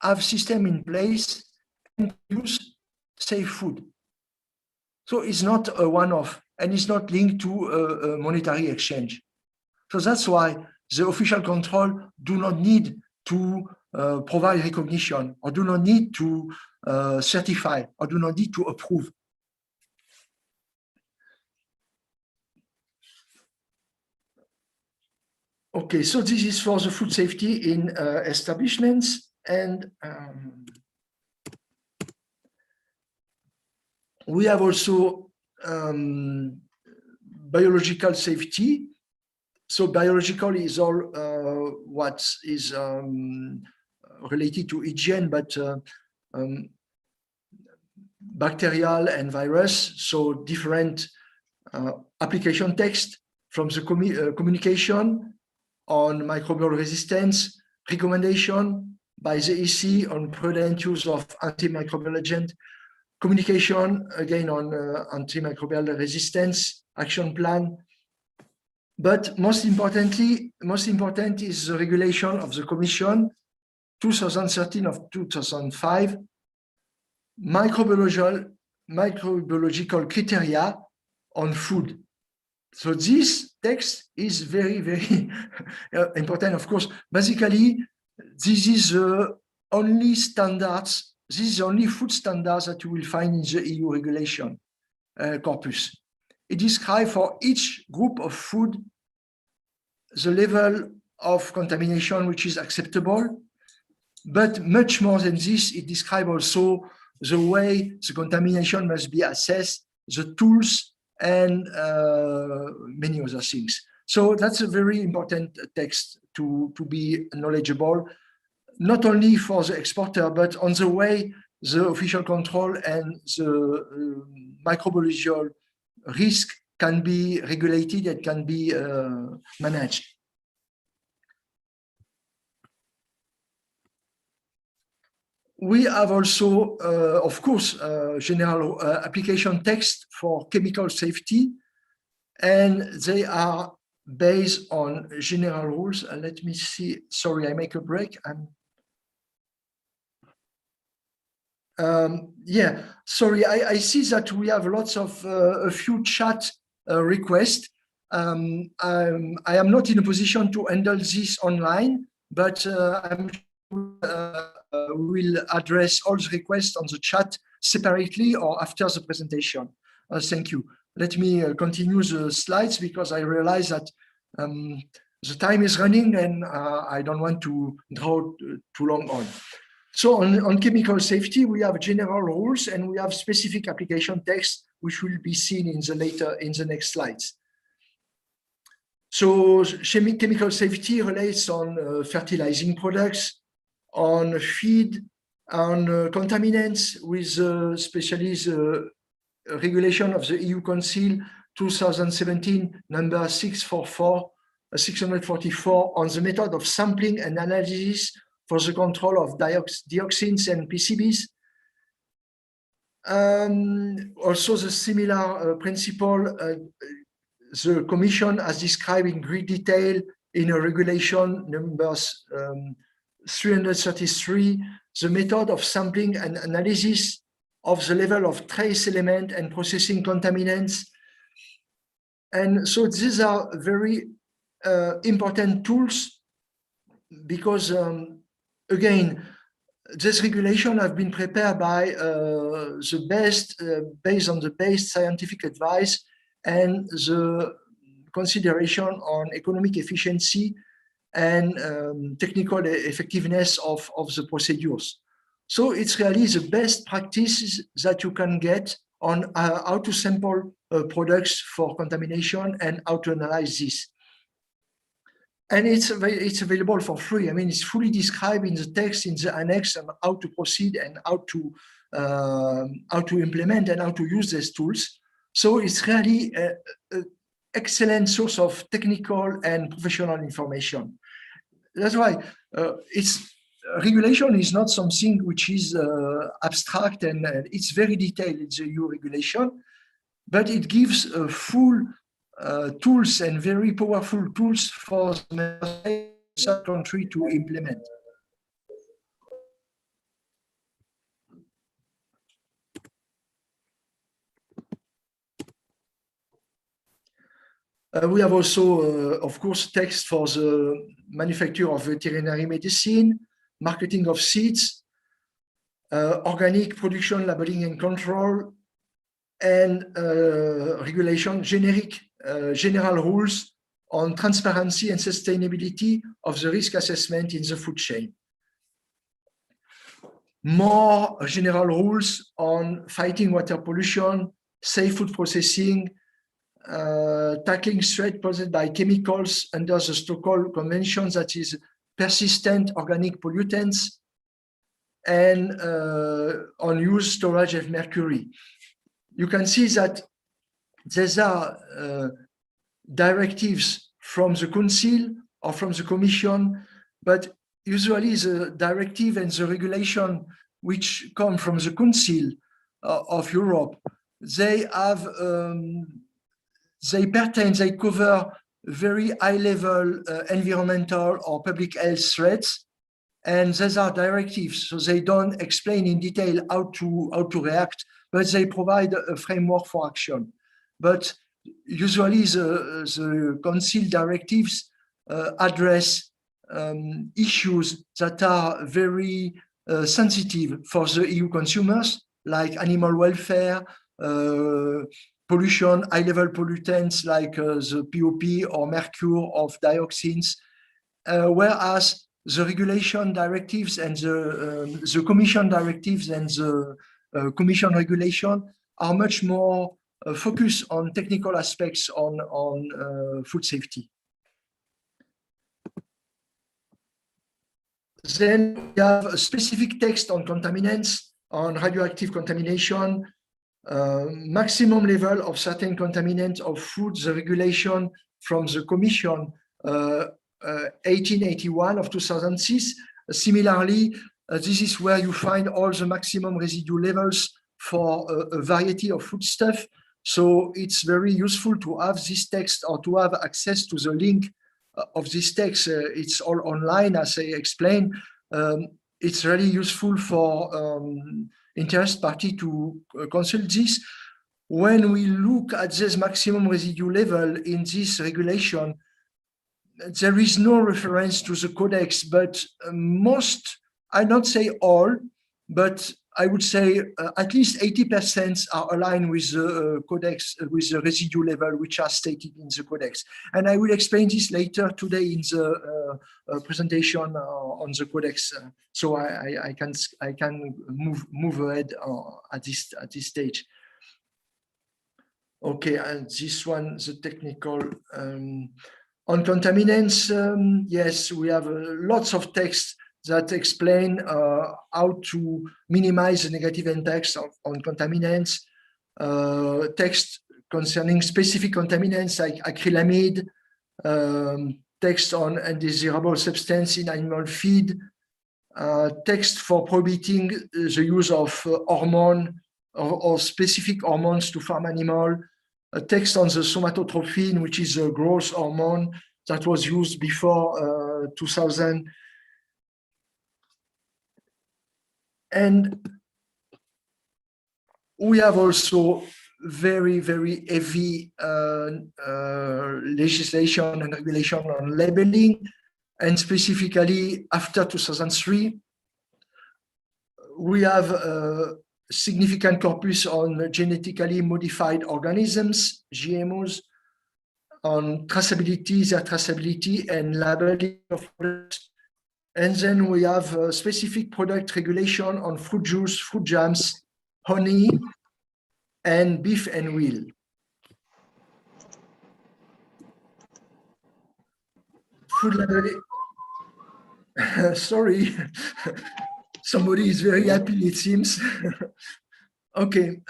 have system in place and use safe food. So it's not a one-off and it's not linked to a monetary exchange. So that's why the official control do not need to provide recognition or do not need to certify or do not need to approve. Okay, so this is for the food safety in establishments, and we have also biological safety. So biological is all what is related to hygiene, but bacterial and virus. So different application text from the communication on microbial resistance, recommendation by the EC on prudent use of antimicrobial agent, communication again on antimicrobial resistance, action plan. But most important is the regulation of the Commission 2013 of 2005, microbiological criteria on food. So this text is very, very important, of course. Basically, this is the only standards, this is the only food standards that you will find in the EU regulation corpus. It describes for each group of food the level of contamination which is acceptable, but much more than this, it describes also the way the contamination must be assessed, the tools, and many other things. So that's a very important text to be knowledgeable, not only for the exporter, but on the way the official control and the microbiological risk can be regulated and can be managed. We have also, of course, general application text for chemical safety, and they are based on general rules. Let me see. Sorry, I make a break. Yeah, sorry. I see that we have lots of a few chat requests. I am not in a position to handle this online, but I'm will address all the requests on the chat separately or after the presentation. Thank you. Let me continue the slides because I realize that the time is running and I don't want to draw too long on. So on chemical safety, we have general rules and we have specific application text, which will be seen in the next slides. So chemical safety relates on fertilizing products, on feed, on contaminants, with especially the regulation of the EU Council 2017 number 644 on the method of sampling and analysis for the control of dioxins and PCBs. Also the similar principle, the Commission has described in great detail in a regulation numbers 333, the method of sampling and analysis of the level of trace element and processing contaminants. And so these are very important tools because, again, this regulation have been prepared by the best, based on the best scientific advice and the consideration on economic efficiency and technical effectiveness of the procedures. So it's really the best practices that you can get on how to sample products for contamination and how to analyze this. And it's available for free. I mean, it's fully described in the text, in the annex, and how to proceed and how to implement and how to use these tools. So it's really an excellent source of technical and professional information. That's why regulation is not something which is abstract and it's very detailed. It's a EU regulation, but it gives a full tools and very powerful tools for the country to implement. We have also, of course, text for the manufacture of veterinary medicine, marketing of seeds, organic production, labeling and control, and regulation, general rules on transparency and sustainability of the risk assessment in the food chain. More general rules on fighting water pollution, safe food processing, tackling threats posed by chemicals under the Stockholm Convention, that is persistent organic pollutants, and on use storage of mercury. You can see that these are directives from the Council or from the Commission, but usually the directive and the regulation which come from the Council of Europe, they have they cover very high-level environmental or public health threats, and these are directives, so they don't explain in detail how to react, but they provide a framework for action. But usually the Council directives address issues that are very sensitive for the EU consumers, like animal welfare, pollution, high-level pollutants like the POP or mercury of dioxins, whereas the regulation directives and the Commission directives and the Commission regulation are much more focused on technical aspects on food safety. Then we have a specific text on contaminants, on radioactive contamination, maximum level of certain contaminants of food, the regulation from the Commission 1881 of 2006. Similarly, this is where you find all the maximum residue levels for a variety of foodstuff. So it's very useful to have this text or to have access to the link of this text. It's all online, as I explained. It's really useful for interest party to consult this. When we look at this maximum residue level in this regulation, there is no reference to the Codex, but most, I not say all, but I would say at least 80% are aligned with the Codex, with the residue level which are stated in the Codex. And I will explain this later today in the presentation on the Codex. So I can move ahead at this stage. Okay, and this one, the technical. On contaminants, yes, we have lots of text that explain how to minimize the negative impacts on contaminants, text concerning specific contaminants like acrylamide, text on undesirable substance in animal feed, text for prohibiting the use of hormone or specific hormones to farm animal, a text on the somatotrophin, which is a growth hormone that was used before 2000. And We have also very, very heavy legislation and regulation on labeling, and specifically after 2003, we have a significant corpus on genetically modified organisms, GMOs, on traceability, their traceability and labeling of products. And then we have a specific product regulation on fruit juice, fruit jams, honey, and beef and wheel. Food labeling. Sorry, somebody is very happy, it seems. Okay,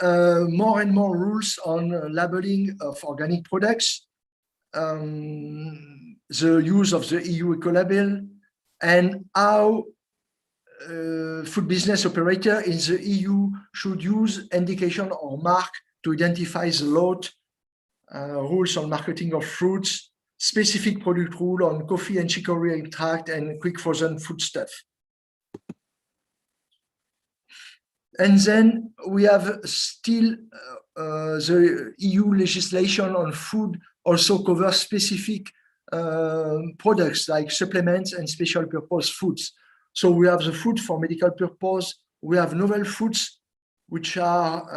more and more rules on labeling of organic products, the use of the EU eco-label, and how food business operator in the EU should use indication or mark to identify the lot, rules on marketing of fruits, specific product rule on coffee and chicory extract and quick frozen foodstuff. And then we have still the EU legislation on food also covers specific products like supplements and special purpose foods. So we have the food for medical purpose. We have novel foods, which are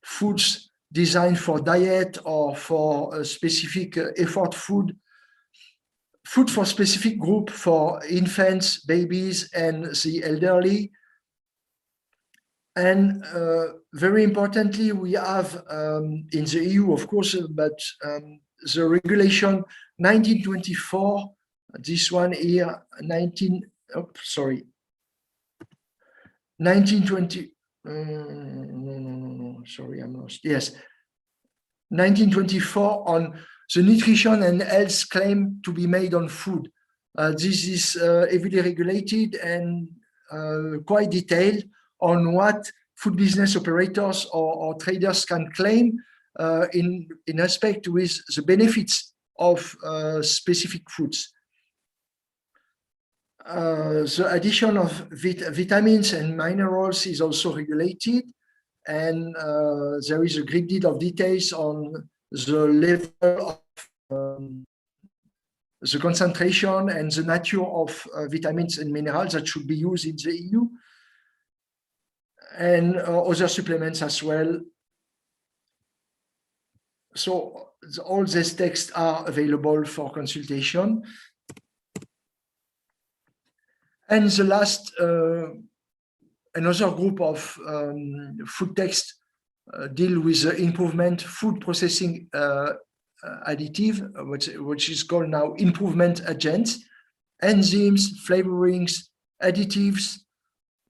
foods designed for diet or for a specific effort food. Food for specific group for infants, babies, and the elderly. And very importantly, we have in the EU, of course, but the regulation 1924, this one here, 1920, sorry, I'm lost. Yes, 1924 on the nutrition and health claim to be made on food. This is heavily regulated and quite detailed on what food business operators or traders can claim in respect with the benefits of specific foods. The addition of vitamins and minerals is also regulated, and there is a great deal of details on the level of the concentration and the nature of vitamins and minerals that should be used in the EU, and other supplements as well. So all these texts are available for consultation. And the last, another group of food texts deal with the improvement food processing additive, which is called now improvement agents, enzymes, flavorings, additives,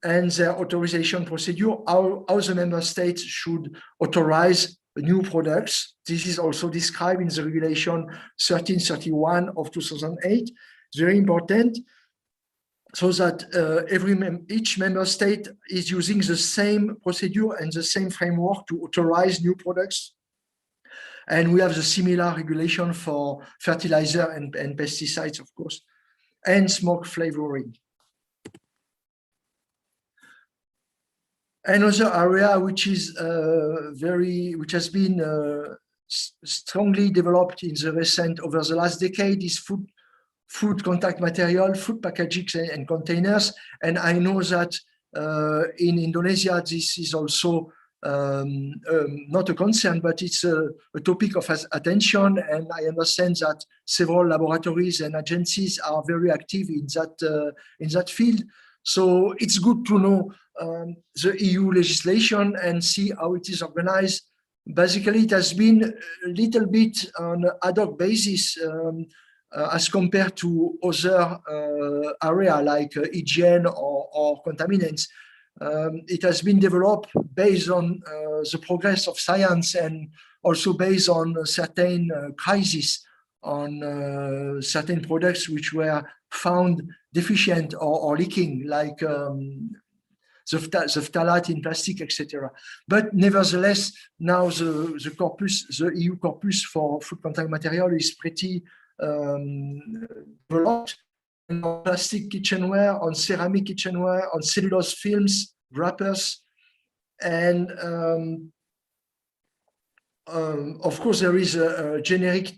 and their authorization procedure, how the member states should authorize new products. This is also described in the regulation 1331 of 2008. It's very important, so that each member state is using the same procedure and the same framework to authorize new products. And we have the similar regulation for fertilizer and pesticides, of course, and smoke flavoring. Another area which is which has been strongly developed in the recent, over the last decade, is food contact material, food packaging and containers. And I know that in Indonesia, this is also not a concern, but it's a topic of attention. And I understand that several laboratories and agencies are very active in that field. So it's good to know the EU legislation and see how it is organized. Basically, it has been a little bit on an ad hoc basis as compared to other areas like hygiene or contaminants. It has been developed based on the progress of science and also based on certain crises on certain products which were found deficient or leaking, like the phthalate in plastic, etc. But nevertheless, now the corpus, the EU corpus for food contact material is pretty developed on plastic kitchenware, on ceramic kitchenware, on cellulose films, wrappers, And of course, there is a generic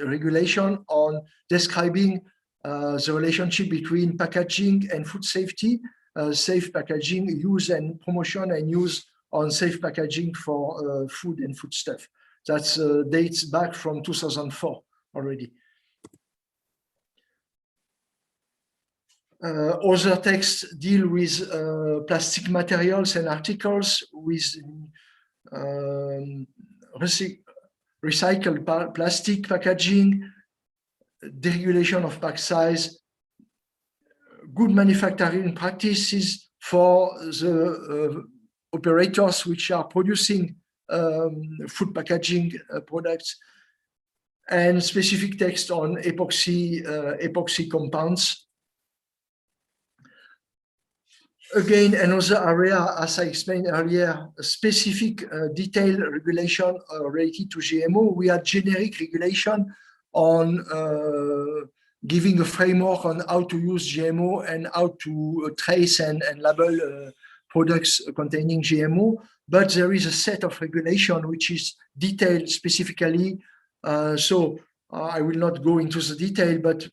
regulation on describing the relationship between packaging and food safety, safe packaging use and promotion and use on safe packaging for food and foodstuff. That dates back from 2004 already. Other texts deal with plastic materials and articles with recycled plastic packaging, deregulation of pack size, good manufacturing practices for the operators which are producing food packaging products, and specific text on epoxy compounds. Again, another area, as I explained earlier, a specific detailed regulation related to GMO. We have generic regulation on giving a framework on how to use GMO and how to trace and label products containing GMO. But there is a set of regulation which is detailed specifically. So I will not go into the detail, but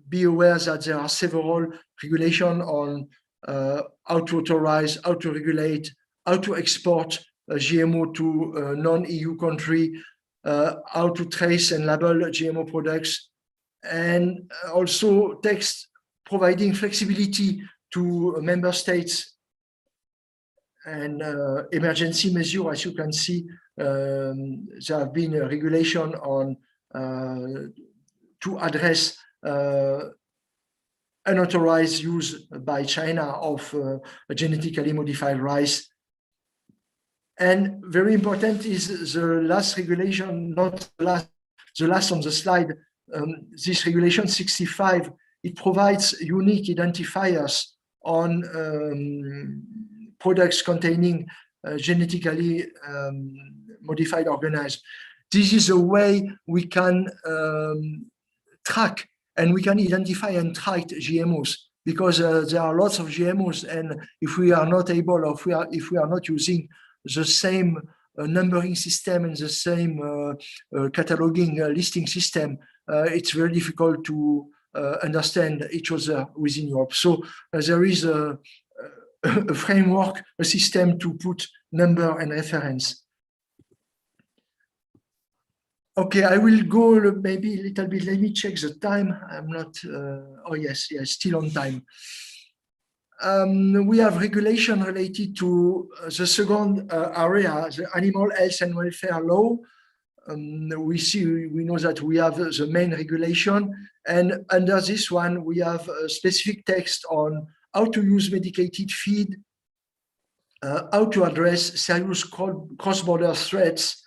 be aware that there are several regulations on how to authorize, how to regulate, how to export GMO to a non-EU country, how to trace and label GMO products, and also text providing flexibility to member states and emergency measures. As you can see, there have been a regulation on to address unauthorized use by China of genetically modified rice. And very important is the last regulation, not the last on the slide, this regulation 65, it provides unique identifiers on products containing genetically modified organisms. This is a way we can track and we can identify and track GMOs, because there are lots of GMOs, and if we are not able, or if we are not using the same numbering system and the same cataloging listing system, it's very difficult to understand each other within Europe. So there is a framework, a system to put number and reference. Okay, I will go maybe a little bit. Let me check the time. I'm not, oh yes, still on time. We have regulation related to the second area, the animal health and welfare law. We know that we have the main regulation, and under this one, we have a specific text on how to use medicated feed, how to address serious cross-border threats,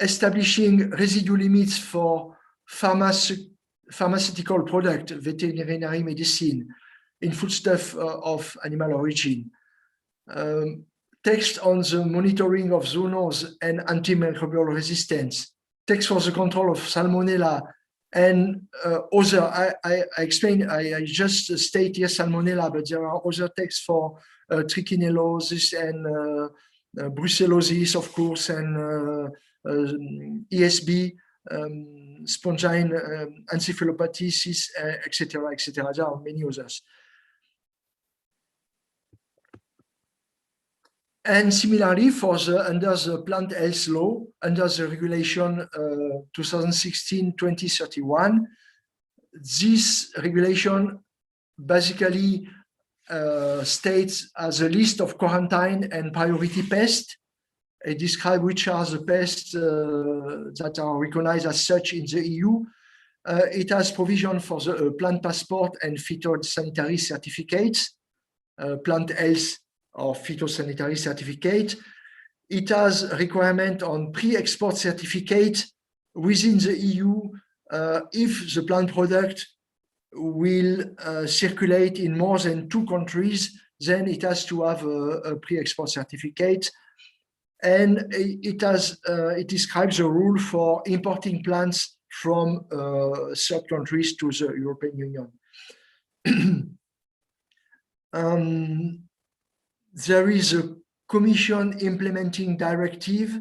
establishing residual limits for pharmaceutical product, veterinary medicine, in foodstuff of animal origin. Text on the monitoring of zoonose and antimicrobial resistance. Text for the control of salmonella and other. I explained, I just state here salmonella, but there are other texts for trichinellosis and brucellosis, of course, and ESB, spongine encephalopathisis, etc., etc. There are many others. And similarly, for under the plant health law, under the regulation 2016-2031, this regulation basically states as a list of quarantine and priority pests. It describes which are the pests that are recognized as such in the EU. It has provision for the plant passport and phytosanitary certificates, plant health or phytosanitary certificate. It has a requirement on pre-export certificate within the EU if the plant product will circulate in more than 2 countries, then it has to have a pre-export certificate. And it describes a rule for importing plants from third countries to the European Union. there is a Commission Implementing Directive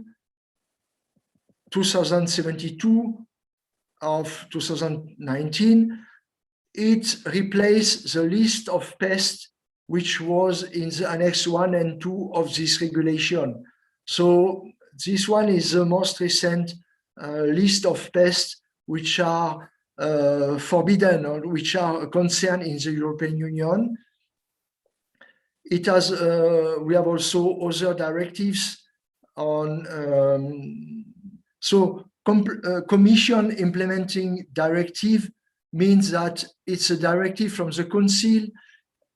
2072 of 2019. It replaced the list of pests which was in the Annex 1 and 2 of this regulation. So this one is the most recent list of pests which are forbidden or which are a concern in the European Union. It has, we have also other directives on, Commission Implementing Directive means that it's a directive from the Council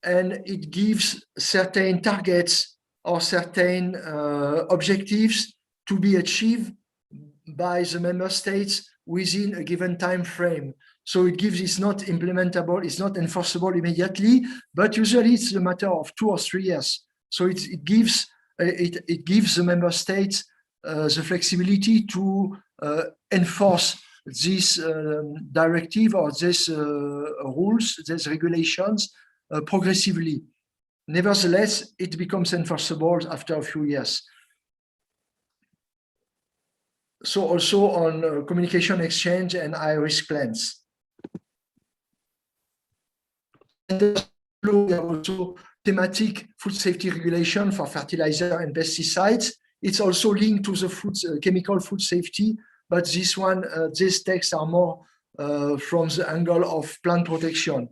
and it gives certain targets or certain objectives to be achieved by the member states within a given time frame. So it gives, it's not implementable, it's not enforceable immediately, but usually it's a matter of 2 or 3 years. So it gives the member states the flexibility to enforce this directive or these rules, these regulations progressively. Nevertheless, it becomes enforceable after a few years. So also on communication exchange and high-risk plants. And we have also thematic food safety regulation for fertilizer and pesticides. It's also linked to the food, chemical food safety, but this one, these texts are more from the angle of plant protection.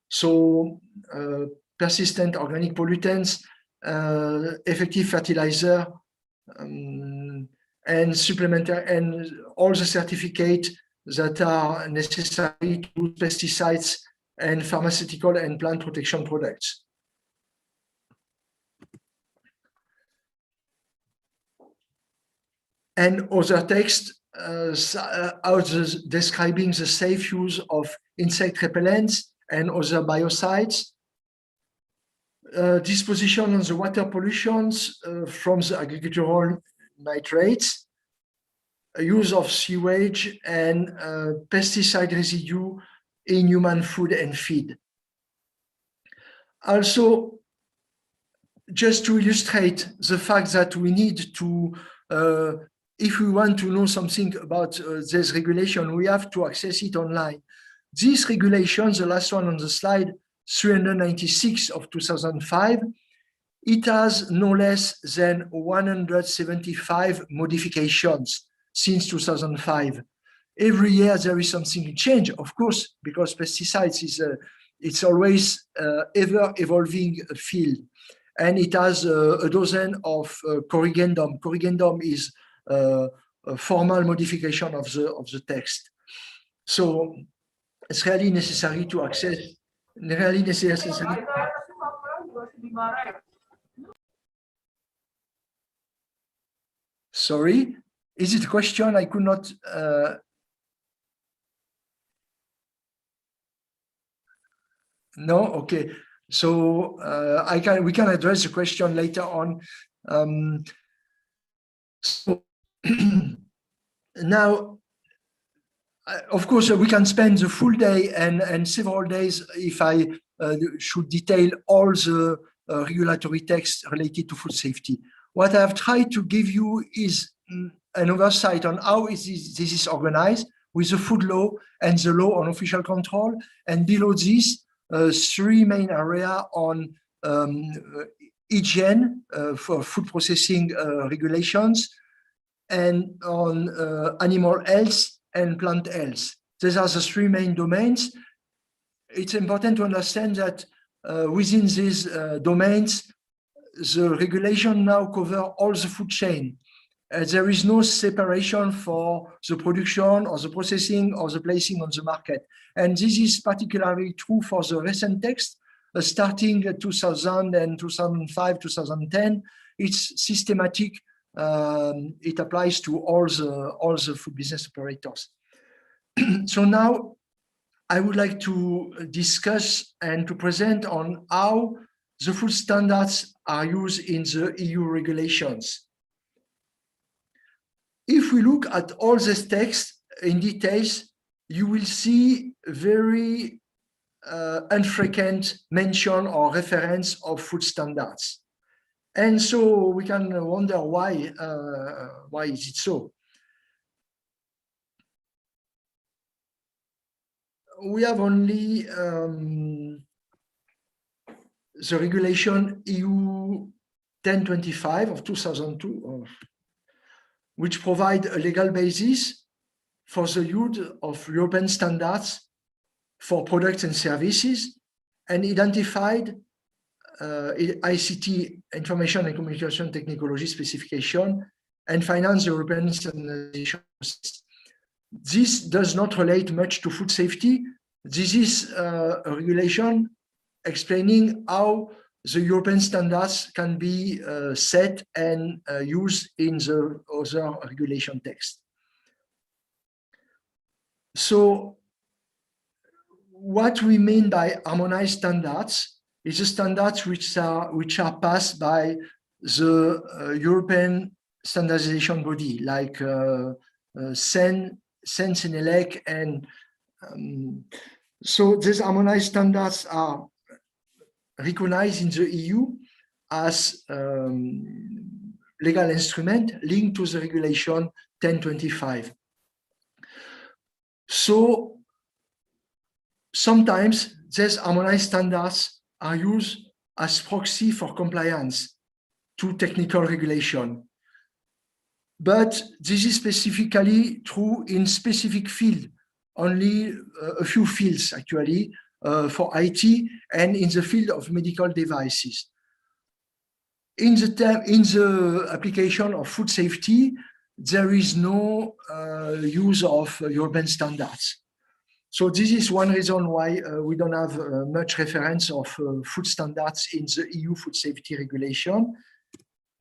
So persistent organic pollutants, effective fertilizer, and supplementary, and all the certificates that are necessary to use pesticides and pharmaceutical and plant protection products. And other texts describing the safe use of insect repellents and other biocides. Disposition on the water pollutions from the agricultural nitrates, use of sewage and pesticide residue in human food and feed. Also, just to illustrate the fact that we need to, if we want to know something about this regulation, we have to access it online. This regulation, the last one on the slide, 396 of 2005, it has no less than 175 modifications since 2005. Every year there is something change, of course, because pesticides is it's always ever evolving field, and it has a dozen of corrigendum. Corrigendum is a formal modification of the text. So it's really necessary to access. Really necessary. Sorry, is it a question? I could not. No, okay. So we can address the question later on. So now, of course, we can spend the full day and several days if I should detail all the regulatory texts related to food safety. What I've tried to give you is an oversight on how this is organized with the food law and the law on official control, and below this, 3 main areas on hygiene for food processing regulations, and on animal health and plant health. These are the 3 main domains. It's important to understand that within these domains, the regulation now covers all the food chain. There is no separation for the production or the processing or the placing on the market. And this is particularly true for the recent text, starting 2000 and 2005, 2010. It's systematic. It applies to all the food business operators. So now I would like to discuss and to present on how the food standards are used in the EU regulations. If we look at all this text in details, you will see very infrequent mention or reference of food standards. And so we can wonder why is it so? We have only the regulation EU 1025 of 2002, which provide a legal basis for the use of European standards for products and services, and identified ICT, Information and Communication Technology specification, and finance European standardization process. This does not relate much to food safety. This is a regulation explaining how the European standards can be set and used in the other regulation text. So what we mean by harmonized standards is the standards which are passed by the European standardization body, like Senelec, and so these harmonized standards are recognized in the EU as legal instrument linked to the regulation 1025. So sometimes these harmonized standards are used as proxy for compliance to technical regulation. But this is specifically true in specific fields, only a few fields actually, for IT and in the field of medical devices. In the application of food safety, there is no use of European standards. So this is one reason why we don't have much reference of food standards in the EU food safety regulation.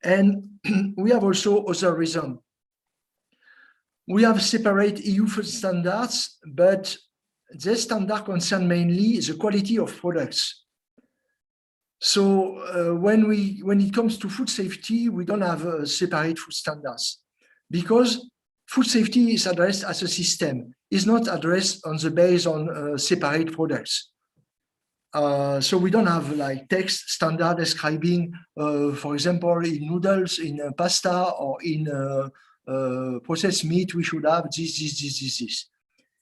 And we have also other reason. We have separate EU food standards, but this standard concern mainly the quality of products. So when it comes to food safety, we don't have separate food standards, because food safety is addressed as a system. It's not addressed on the base on separate products. So we don't have like text standard describing, for example, in noodles, in pasta, or in processed meat, we should have this.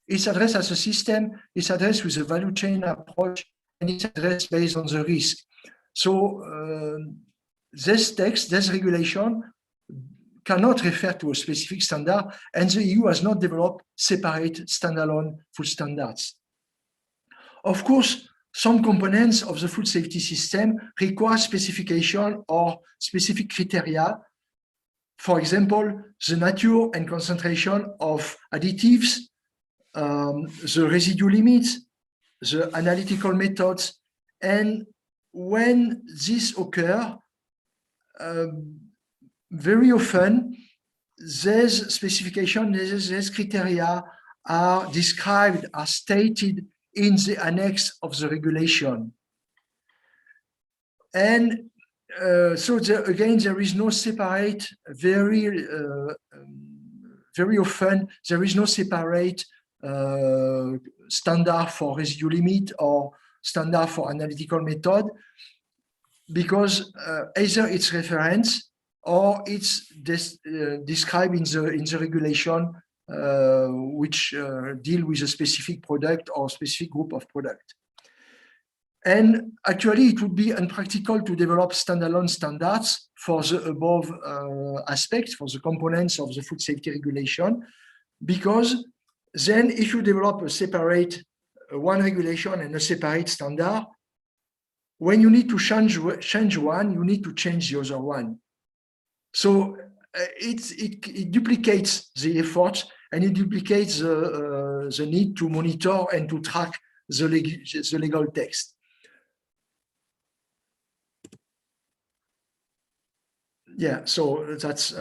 It's addressed as a system. It's addressed with a value chain approach, and it's addressed based on the risk. So this text, this regulation cannot refer to a specific standard, and the EU has not developed separate standalone food standards. Of course, some components of the food safety system require specification or specific criteria. For example, the nature and concentration of additives, the residue limits, the analytical methods, and when this occurs, very often, these specifications, these criteria are described, are stated in the annex of the regulation. And so again, there is no separate, very often, there is no separate standard for residue limit or standard for analytical method, because either it's reference or it's described in the regulation which deal with a specific product or specific group of product. And actually, it would be impractical to develop standalone standards for the above aspects, for the components of the food safety regulation, because then if you develop a separate one regulation and a separate standard, when you need to change one, you need to change the other one. So it duplicates the effort, and it duplicates the need to monitor and to track the legal text. Yeah, so that's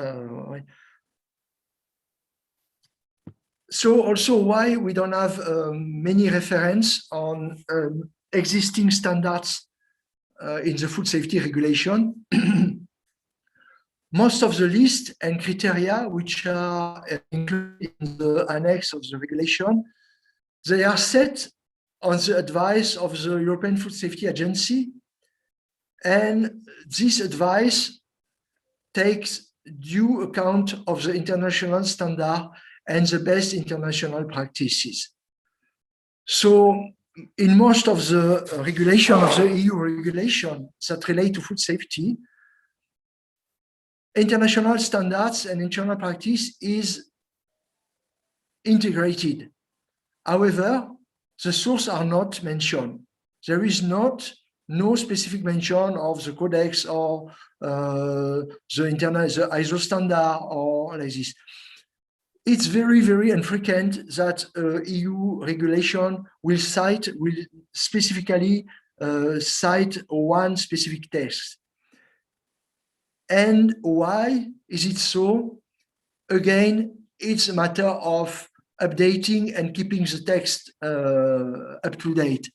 so also why we don't have many reference on existing standards in the food safety regulation. Most of the list and criteria which are included in the annex of the regulation, they are set on the advice of the European Food Safety Agency. And this advice takes due account of the international standard and the best international practices. So in most of the regulation of the EU regulation that relate to food safety, international standards and internal practice is integrated. However, the sources are not mentioned. There is no specific mention of the Codex or the ISO standard or like this. It's very, very infrequent that EU regulation will specifically cite one specific text. And why is it so? Again, it's a matter of updating and keeping the text up to date.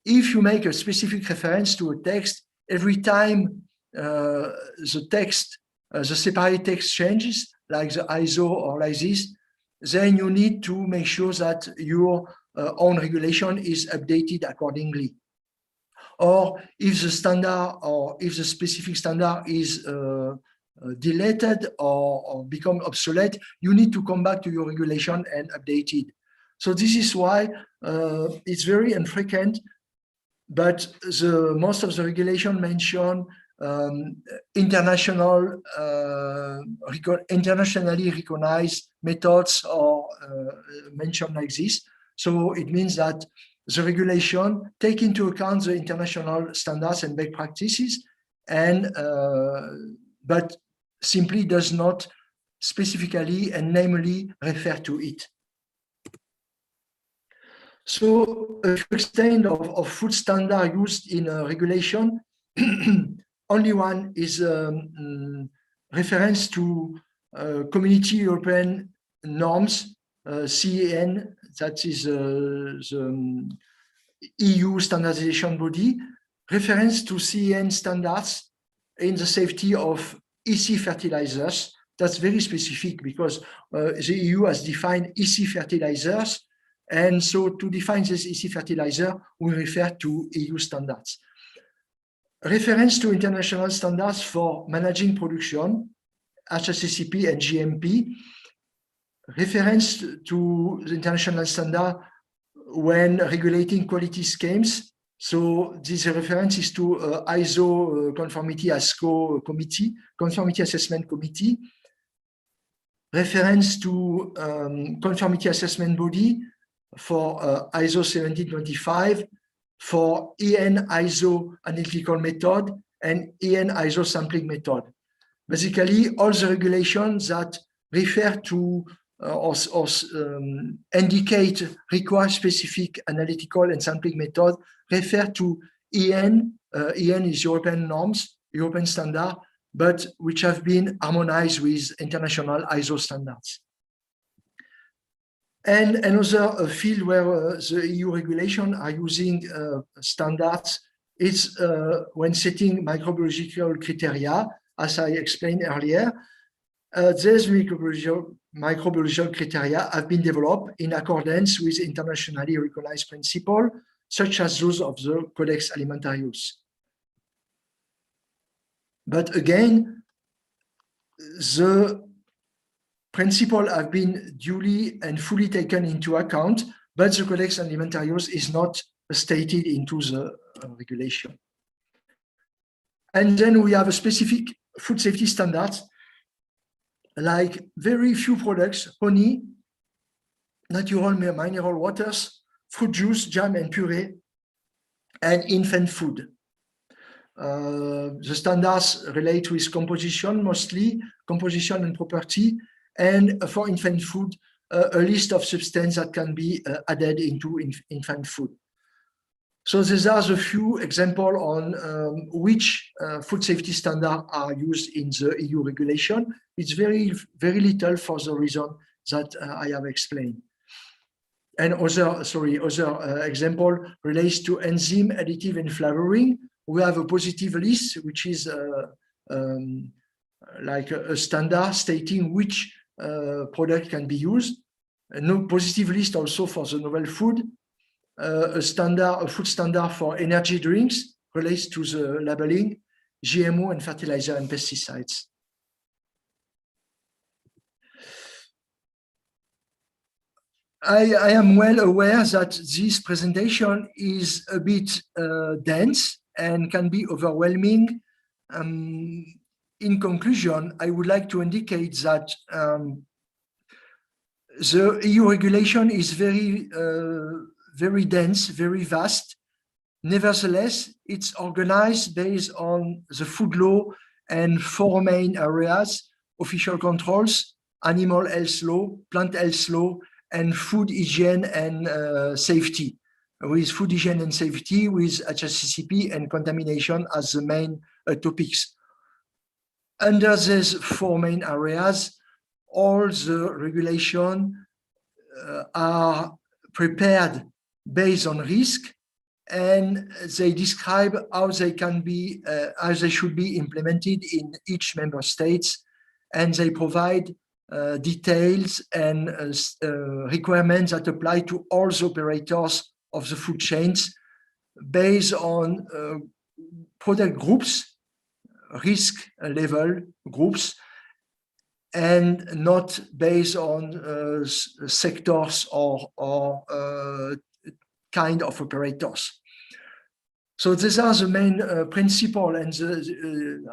If you make a specific reference to a text, every time the text, the separate text changes, like the ISO or like this, then you need to make sure that your own regulation is updated accordingly. Or if the standard or if the specific standard is deleted or become obsolete, you need to come back to your regulation and update it. So this is why it's very infrequent, but most of the regulation mention internationally recognized methods or mention like this. So it means that the regulation take into account the international standards and best practices, and but simply does not specifically and namely refer to it. So a few extent of food standard used in regulation. Only one is reference to Community European Norms, CEN, that is the EU standardization body, reference to CEN standards in the safety of EC fertilizers. That's very specific because the EU has defined EC fertilizers. And so to define this EC fertilizer, we refer to EU standards. Reference to international standards for managing production, HACCP and GMP. Reference to the international standard when regulating quality schemes. So this reference is to ISO conformity ASCO committee, conformity assessment committee. Reference to conformity assessment body for ISO 1725, for EN ISO analytical method and EN ISO sampling method. Basically, all the regulations that refer to or indicate require specific analytical and sampling method refer to EN. EN is European norms, European standard, but which have been harmonized with international ISO standards. And another field where the EU regulation are using standards is when setting microbiological criteria, as I explained earlier. These microbiological criteria have been developed in accordance with internationally recognized principles, such as those of the Codex Alimentarius. But again, the principles have been duly and fully taken into account, but the Codex Alimentarius is not stated into the regulation. And then we have a specific food safety standards, like very few products: honey, natural mineral waters, fruit juice, jam and puree, and infant food. The standards relate with composition, mostly composition and property, and for infant food, a list of substances that can be added into infant food. So these are the few examples on which food safety standards are used in the EU regulation. It's very, very little for the reason that I have explained. And other example relates to enzyme, additive, and flavoring. We have a positive list, which is like a standard stating which product can be used. A no positive list also for the novel food. a food standard for energy drinks relates to the labeling, GMO and fertilizer and pesticides. I am well aware that this presentation is a bit dense and can be overwhelming. In conclusion, I would like to indicate that the EU regulation is very dense, very vast. Nevertheless, it's organized based on the food law and 4 main areas: official controls, animal health law, plant health law, and food hygiene and safety. With food hygiene and safety, with HACCP and contamination as the main topics. Under these 4 main areas, all the regulations are prepared based on risk, and they describe how they can be, how they should be implemented in each member states, and they provide details and requirements that apply to all the operators of the food chains based on product groups, risk level groups, and not based on sectors or kind of operators. So these are the main principles, and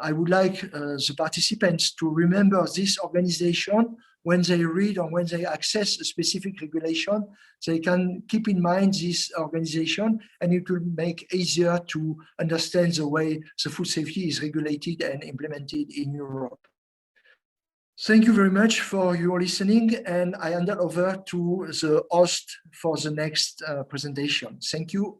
I would like the participants to remember this organization when they read or when they access a specific regulation. They can keep in mind this organization, and it will make easier to understand the way the food safety is regulated and implemented in Europe. Thank you very much for your listening, and I hand it over to the host for the next presentation. Thank you.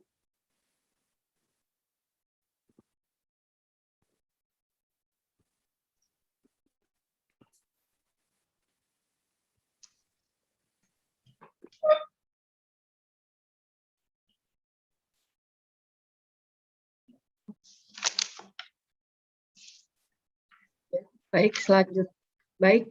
Baik,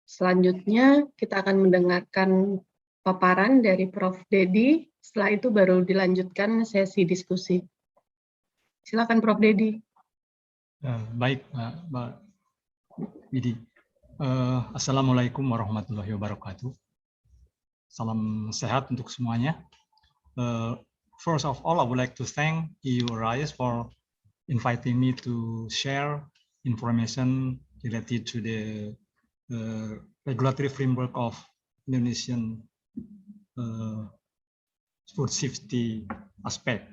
selanjutnya kita akan mendengarkan paparan dari Prof. Dedi. Setelah itu baru dilanjutkan sesi diskusi. Silakan Prof. Dedi. Baik, Mbak Widi. Assalamualaikum warahmatullahi wabarakatuh. Salam sehat untuk semuanya. First of all, I would like to thank EU RISE for inviting me to share information related to the regulatory framework of Indonesian food safety aspect.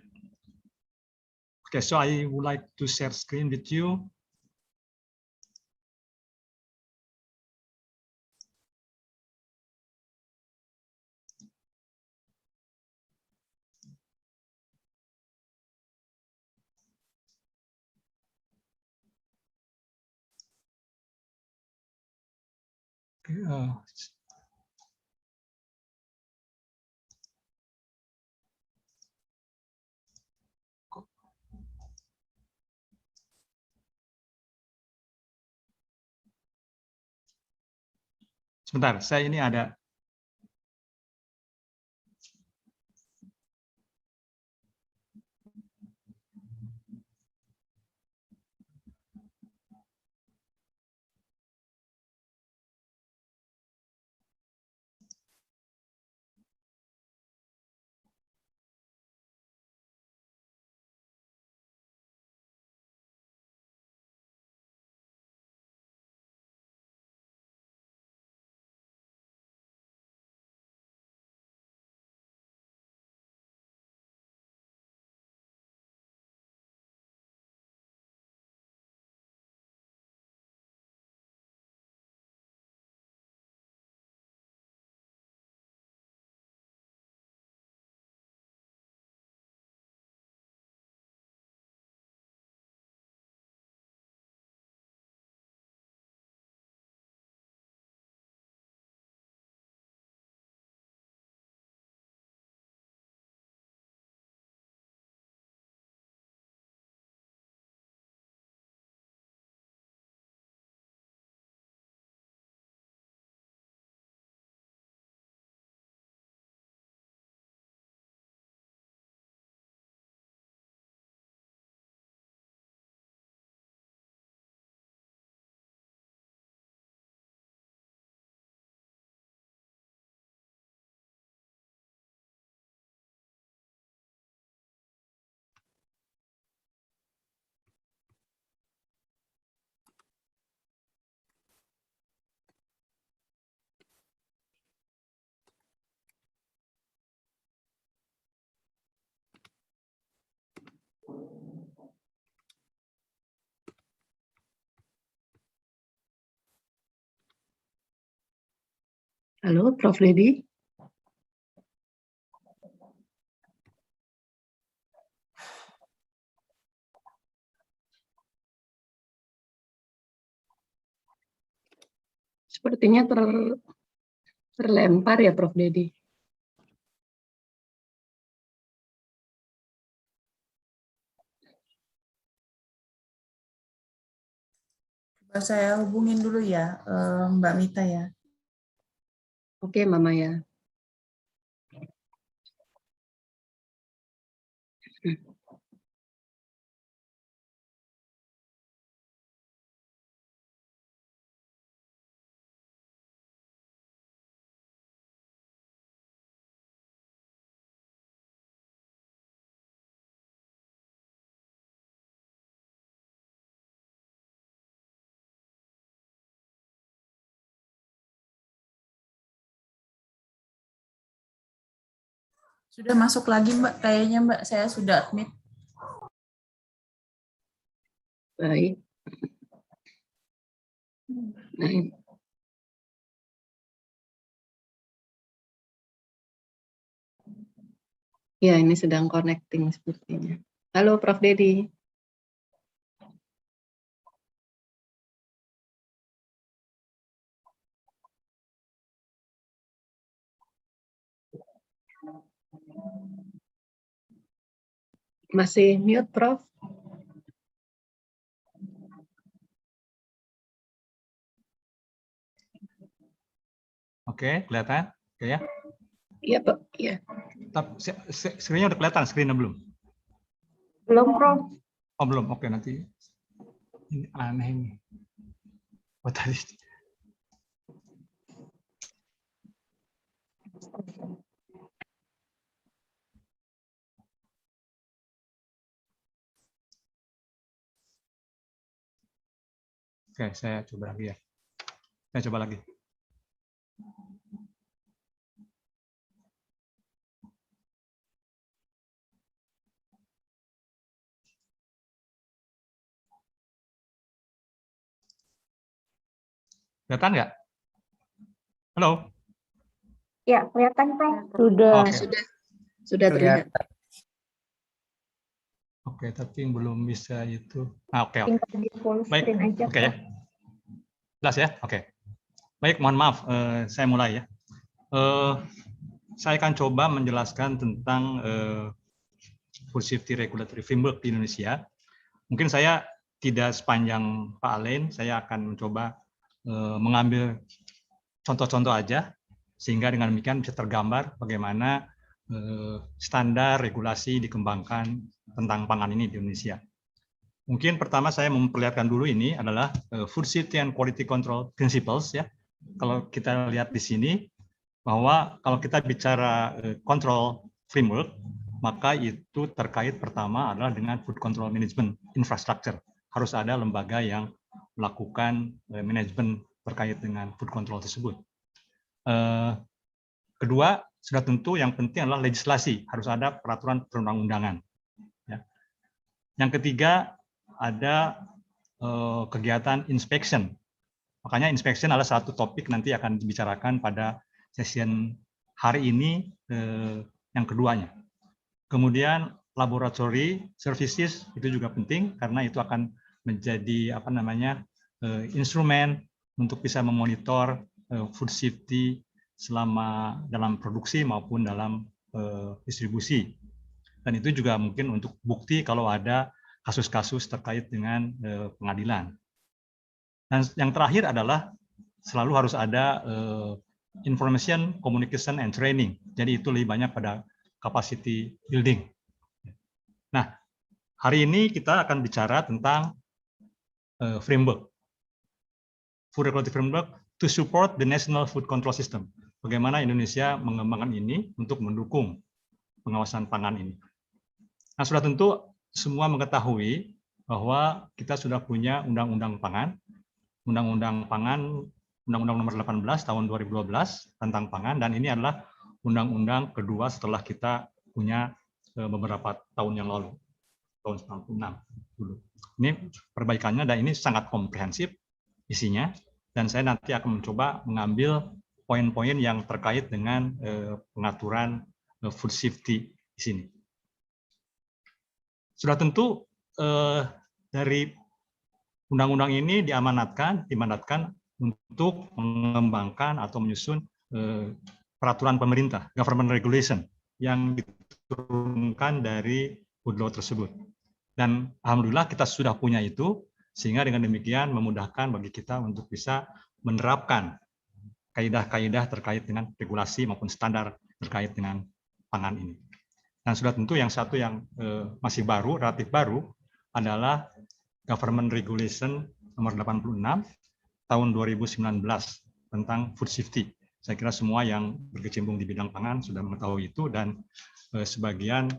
Okay, so I would like to share screen with you. Sebentar, saya ini ada Halo, Prof. Dedi. Sepertinya terlempar ya, Prof. Dedi. Saya hubungin dulu ya, Mbak Mita ya. Oke, Mama ya. Sudah masuk lagi Mbak, kayaknya Mbak, saya sudah admit. Baik. Nah, ya, ini sedang connecting sepertinya. Halo, Prof. Dedi. Masih mute, Prof. Oke, kelihatan? Oke ya. Iya, Pak. Iya. Screen-nya udah kelihatan, screen-nya belum? Belum, Prof. Oh, belum. Oke, nanti. Ini aneh ini. Oh, tadi. Oke, saya coba lagi ya. Saya coba lagi. Kelihatan nggak? Halo? Ya, kelihatan Pak. Sudah. Oke. Sudah terlihat. Oke, tapi belum bisa itu. Ah, oke. Tinggal di full Baik, screen aja. oke ya. Jelas ya? Oke. Baik, mohon maaf, saya mulai ya. Saya akan coba menjelaskan tentang Food Safety Regulatory Framework di Indonesia. Mungkin saya tidak sepanjang Pak Alen, saya akan mencoba mengambil contoh-contoh aja, sehingga dengan demikian bisa tergambar bagaimana standar regulasi dikembangkan tentang pangan ini di Indonesia. Mungkin pertama saya memperlihatkan dulu ini adalah Food Safety and Quality Control Principles ya. Kalau kita lihat di sini bahwa kalau kita bicara control framework, maka itu terkait pertama adalah dengan food control management infrastructure. Harus ada lembaga yang melakukan manajemen terkait dengan food control tersebut. Kedua, sudah tentu yang penting adalah legislasi, harus ada peraturan perundang-undangan. Ya. Yang ketiga, ada kegiatan inspection. Makanya inspection adalah satu topik nanti akan dibicarakan pada session hari ini yang keduanya. Kemudian laboratory services itu juga penting karena itu akan menjadi instrumen untuk bisa memonitor food safety selama dalam produksi maupun dalam distribusi. Dan itu juga mungkin untuk bukti kalau ada kasus-kasus terkait dengan pengadilan. Dan yang terakhir adalah selalu harus ada information, communication, and training. Jadi itu lebih banyak pada capacity building. Nah, hari ini kita akan bicara tentang framework. Food Regulatory Framework to support the national food control system. Bagaimana Indonesia mengembangkan ini untuk mendukung pengawasan pangan ini. Nah, sudah tentu semua mengetahui bahwa kita sudah punya Undang-Undang Pangan, Undang-Undang Nomor 18 tahun 2012 tentang pangan, dan ini adalah undang-undang kedua setelah kita punya beberapa tahun yang lalu, tahun 96 dulu. Ini perbaikannya dan ini sangat komprehensif isinya, dan saya nanti akan mencoba mengambil poin-poin yang terkait dengan pengaturan food safety di sini. Sudah tentu dari undang-undang ini dimandatkan untuk mengembangkan atau menyusun peraturan pemerintah, government regulation, yang diturunkan dari food law tersebut. Dan alhamdulillah kita sudah punya itu, sehingga dengan demikian memudahkan bagi kita untuk bisa menerapkan kaidah-kaidah terkait dengan regulasi maupun standar terkait dengan pangan ini. Dan sudah tentu yang satu yang masih baru, relatif baru, adalah Government Regulation nomor 86 tahun 2019 tentang food safety. Saya kira semua yang berkecimpung di bidang pangan sudah mengetahui itu, dan sebagian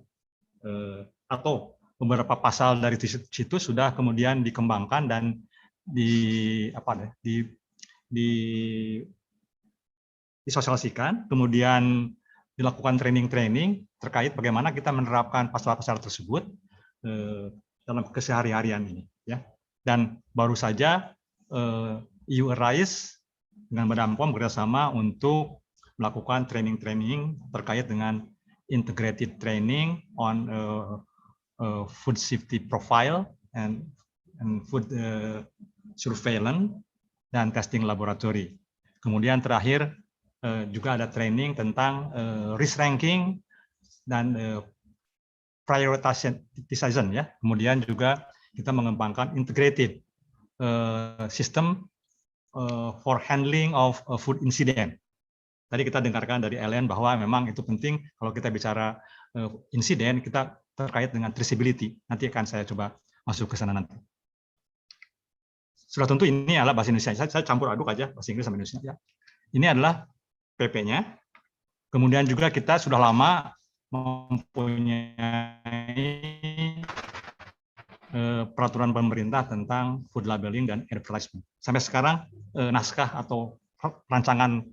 atau beberapa pasal dari situ sudah kemudian dikembangkan dan disosialisasikan, kemudian dilakukan training-training terkait bagaimana kita menerapkan pasal-pasal tersebut dalam kesehari-harian ini, ya. Dan baru saja EU Arise dengan Badan POM bekerjasama untuk melakukan training-training terkait dengan integrated training on food safety profile and food surveillance dan testing laboratory. Kemudian terakhir juga ada training tentang risk ranking dan prioritization, ya. Kemudian juga kita mengembangkan integrated system for handling of food incident. Tadi kita dengarkan dari Ellen bahwa memang itu penting kalau kita bicara insiden, kita terkait dengan traceability. Nanti akan saya coba masuk ke sana nanti. Sudah tentu ini adalah bahasa Indonesia. Saya campur aduk aja bahasa Inggris sama Indonesia. Ya. Ini adalah PP-nya. Kemudian juga kita sudah lama mempunyai peraturan pemerintah tentang food labeling dan advertisement. Sampai sekarang naskah atau rancangan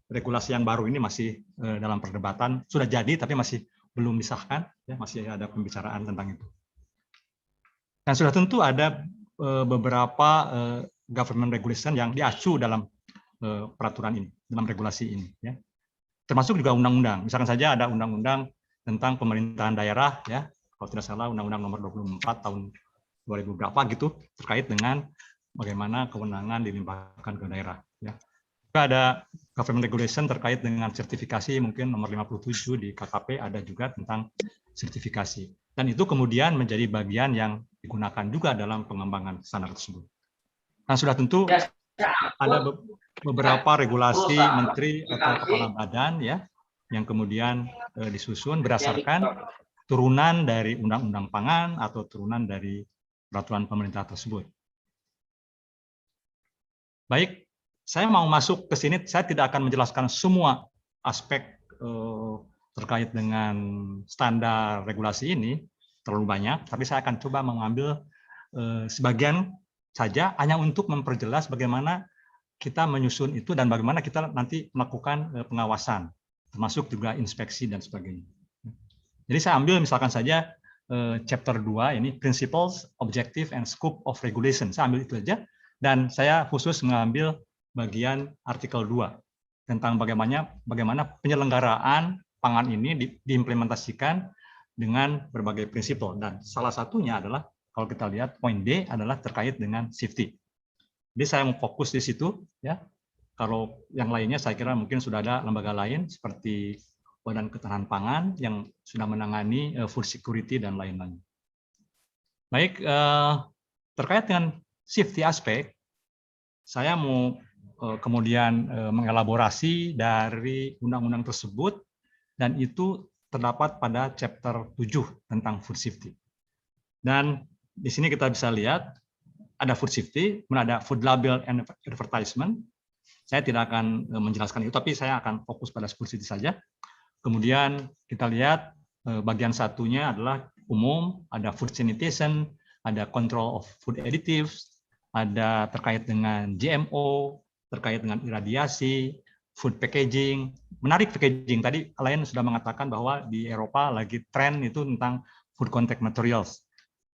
regulasi yang baru ini masih dalam perdebatan. Sudah jadi tapi masih belum disahkan, ya, masih ada pembicaraan tentang itu. Dan sudah tentu ada beberapa government regulation yang diacu dalam peraturan ini, dalam regulasi ini, ya. Termasuk juga undang-undang. Misalkan saja ada undang-undang tentang pemerintahan daerah, ya, kalau tidak salah undang-undang nomor 24 tahun 2000 berapa gitu, terkait dengan bagaimana kewenangan dilimpahkan ke daerah, ya. Juga ada government regulation terkait dengan sertifikasi, mungkin nomor 57 di KKP ada juga tentang sertifikasi. Dan itu kemudian menjadi bagian yang digunakan juga dalam pengembangan standar tersebut. Nah, sudah tentu ada beberapa regulasi menteri atau kepala badan, ya, yang kemudian disusun berdasarkan turunan dari undang-undang pangan atau turunan dari peraturan pemerintah tersebut. Baik, saya mau masuk ke sini, saya tidak akan menjelaskan semua aspek terkait dengan standar regulasi ini, terlalu banyak, tapi saya akan coba mengambil sebagian saja hanya untuk memperjelas bagaimana kita menyusun itu dan bagaimana kita nanti melakukan pengawasan, termasuk juga inspeksi dan sebagainya. Jadi saya ambil misalkan saja chapter 2 ini Principles, Objective, and Scope of Regulation. Saya ambil itu saja dan saya khusus mengambil bagian artikel 2 tentang bagaimana penyelenggaraan pangan ini diimplementasikan dengan berbagai prinsipal, dan salah satunya adalah kalau kita lihat poin D adalah terkait dengan safety. Jadi saya mau fokus di situ, ya. Kalau yang lainnya saya kira mungkin sudah ada lembaga lain seperti Badan Ketahanan Pangan yang sudah menangani food security dan lain-lain. Baik, terkait dengan safety aspek, saya mau kemudian mengelaborasi dari undang-undang tersebut, dan itu terdapat pada chapter 7 tentang food safety. Dan di sini kita bisa lihat ada food safety, kemudian ada food label and advertisement. Saya tidak akan menjelaskan itu, tapi saya akan fokus pada food safety saja. Kemudian kita lihat bagian satunya adalah umum, ada food sanitation, ada control of food additives, ada terkait dengan GMO, terkait dengan iradiasi, food packaging. Menarik packaging, tadi kalian sudah mengatakan bahwa di Eropa lagi tren itu tentang food contact materials.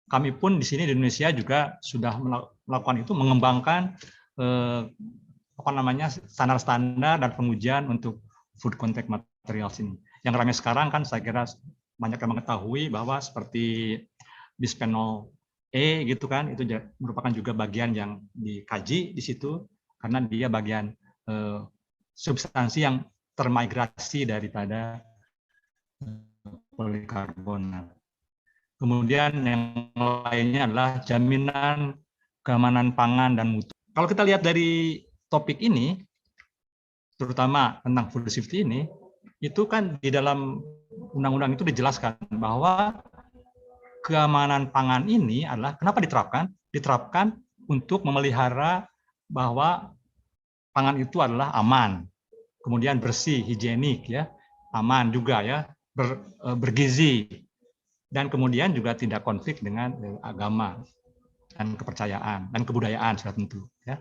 Kami pun di sini di Indonesia juga sudah melakukan itu, mengembangkan standar-standar dan pengujian untuk food contact materials ini. Yang ramai sekarang kan saya kira banyak yang mengetahui bahwa seperti bisphenol E gitu kan, itu merupakan juga bagian yang dikaji di situ karena dia bagian substansi yang termigrasi daripada polikarbonat. Kemudian yang lainnya adalah jaminan keamanan pangan dan mutu. Kalau kita lihat dari topik ini, terutama tentang food safety ini, itu kan di dalam undang-undang itu dijelaskan bahwa keamanan pangan ini adalah kenapa diterapkan? Diterapkan untuk memelihara bahwa pangan itu adalah aman, kemudian bersih, higienik, ya, aman juga ya, bergizi, dan kemudian juga tidak konflik dengan agama dan kepercayaan dan kebudayaan sudah tentu. Ya.